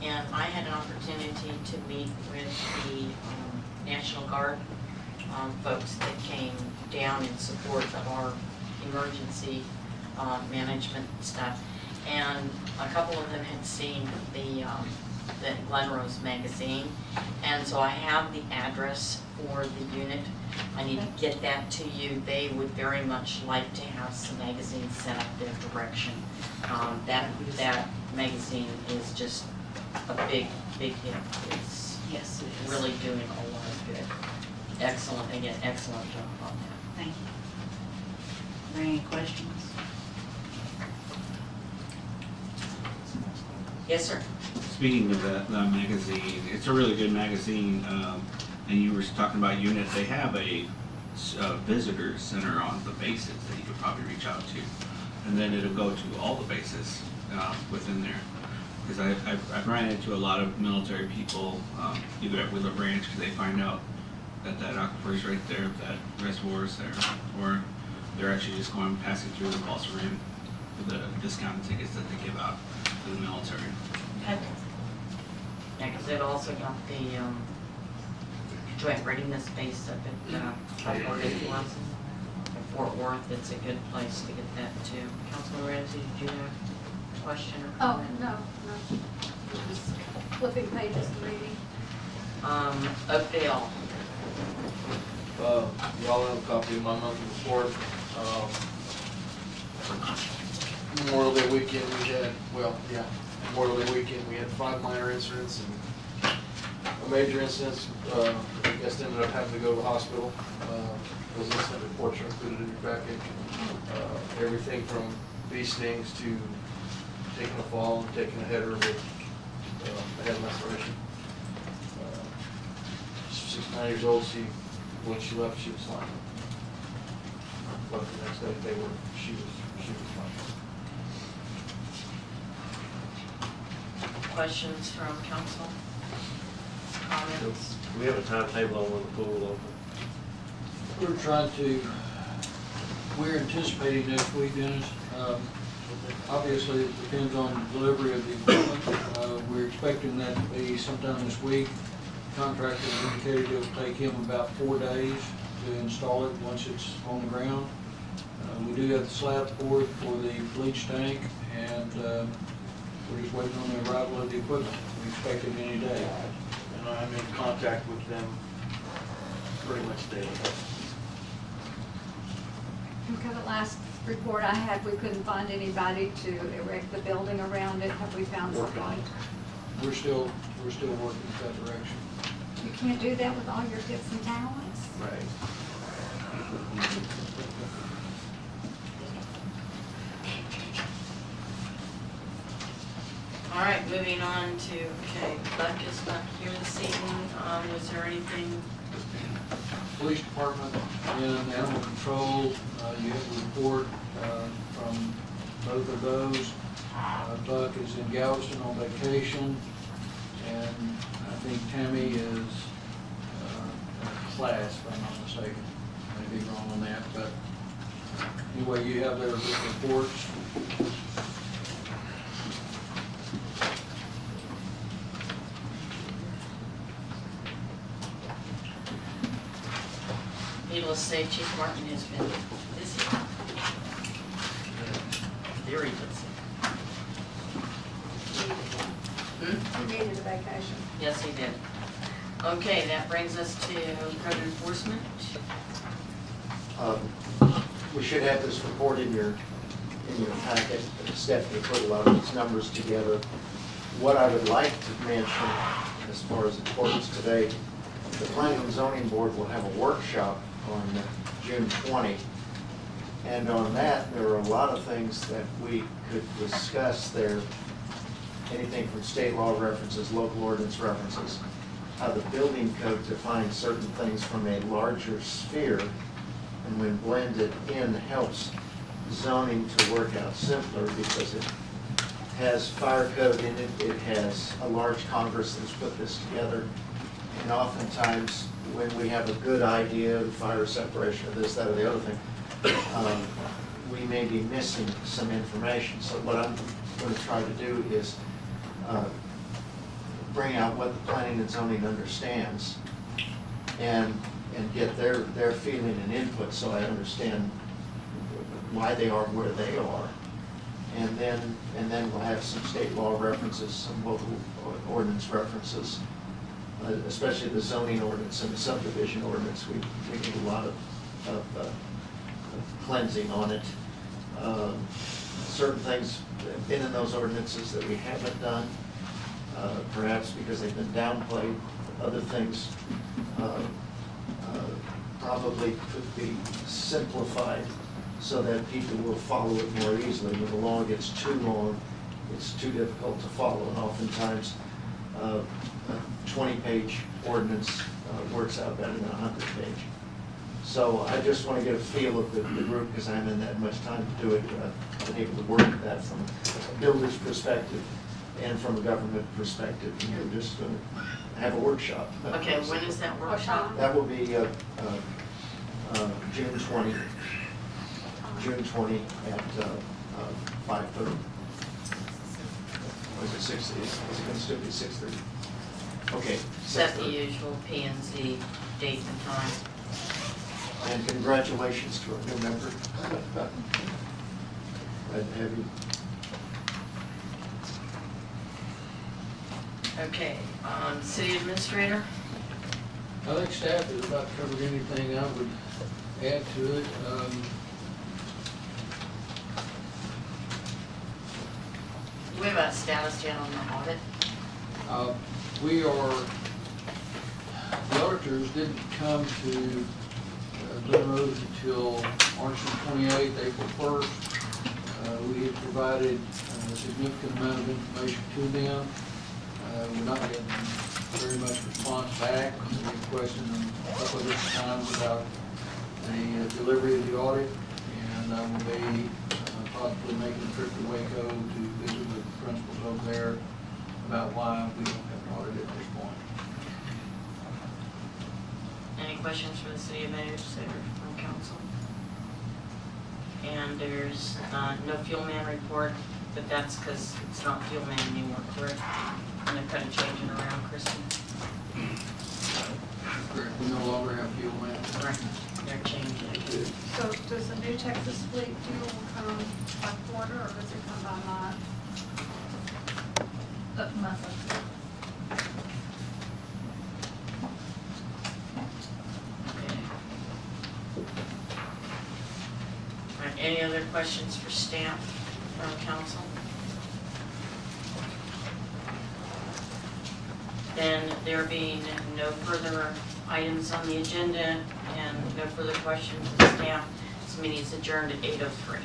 And I had an opportunity to meet with the National Guard folks that came down in support of our emergency management stuff. And a couple of them had seen the Glen Rose magazine. And so I have the address for the unit. I need to get that to you. They would very much like to have some magazines sent up their direction. That magazine is just a big hit. It's Yes, it is. really doing a lot of good. Excellent, again, excellent job on that. Thank you. Are there any questions? Yes, sir. Speaking of that magazine, it's a really good magazine. And you were talking about unit, they have a visitor center on the bases that you could probably reach out to. And then it'll go to all the bases within there. Because I've ran into a lot of military people, either at Willow Branch, because they find out that aquifer is right there, that reservoir is there, or they're actually just going passing through the Balsa Rim with the discounted tickets that they give out to the military. Okay. Yeah, because they've also got the joint readiness base up at Fort Worth. It's a good place to get that too. Councilman Ramsey, did you have a question or Oh, comment? no. Just flipping pages and reading. Oakdale. Y'all have a copy of my monthly report. Memorial Day weekend we had, Memorial Day weekend we had 5 minor incidents and a major incident. I guess ended up having to go to the hospital. Those incident reports are included in your package. Everything from bee stings to taking a fall and taking a header with a head laceration. She's 9 years old. When she left, she was fine. But the next day, she was fine. Questions from council? Comments? We have a timetable on when the pool will open. We're anticipating next week, Dennis. Obviously, it depends on delivery of the equipment. We're expecting that to be sometime this week. Contractor indicated it will take him about 4 days to install it once it's on the ground. We do have the slab poured for the bleach tank, and we're just waiting on the arrival of the equipment. We expect it any day. And I'm in contact with them pretty much daily. Okay, the last report I had, we couldn't find anybody to erect the building around it. Have we found somebody? We're still working in that direction. You can't do that with all your gifts and talents. Right. All right, moving on to, Buck is not here this evening. Was there anything? Police department and animal control, you have a report from both of those. Buck is in Galveston on vacation, and I think Tammy is in a class, if I'm not mistaken. I may be wrong on that, but anyway, you have their reports. Needless to say, Chief Martin has been busy. Very busy. He needed a vacation. Yes, he did. Okay, that brings us to code enforcement. We should have this report in your packet. Stephanie put a lot of these numbers together. What I would like to mention, as far as importance today, the Planning and Zoning Board will have a workshop on June 20. And on that, there are a lot of things that we could discuss there. Anything from state law references, local ordinance references, how the building code defines certain things from a larger sphere, and when blended in, helps zoning to work out simpler because it has fire code in it, it has a large Congress that's put this together, and oftentimes when we have a good idea of fire separation of this, that, or the other thing, we may be missing some information. So what I'm going to try to do is bring out what the planning and zoning understands and get their feeling and input so I understand why they are where they are. And then we'll have some state law references, some local ordinance references, especially the zoning ordinance and the subdivision ordinance. We need a lot of cleansing on it. Certain things have been in those ordinances that we haven't done, perhaps because they've been downplayed. Other things probably could be simplified so that people will follow it more easily. When the law gets too long, it's too difficult to follow, and oftentimes a 20-page ordinance works out better than a 100-page. So I just want to get a feel of the group, because I haven't had much time to do it. I've been able to work at that from a builder's perspective and from a government perspective. And we're just going to have a workshop. Okay, when is that workshop? That will be June 20, at 5:30. Or is it 6? Is it going to still be 6:30? Okay. Set the 6:30. usual P and Z date and time. And congratulations to our new member. Glad to have you. Okay, city administrator? I think staff has about covered anything I would add to it. Do we have a status yet on the audit? The auditors didn't come to Glen until March 28th, April 1st. We had provided a significant amount of information to them. We're not getting very much response back. We questioned them a couple of different times about the delivery of the audit, and I will be possibly making a trip to Waco to visit with the principals over there about why we don't have an audit at this point. Any questions for the city administrator from council? And there's no fuel man report, but that's because it's not fuel man anymore, correct? And they're kind of changing around, Kristen. Correct. We no longer have fuel man. Right, they're changing it. So does the new Texas fleet fuel come by quarter or does it come by month? Monthly. Okay. All right, any other questions for staff from council? Then there being no further items on the agenda and no further questions from staff, this meeting is adjourned at 8:03.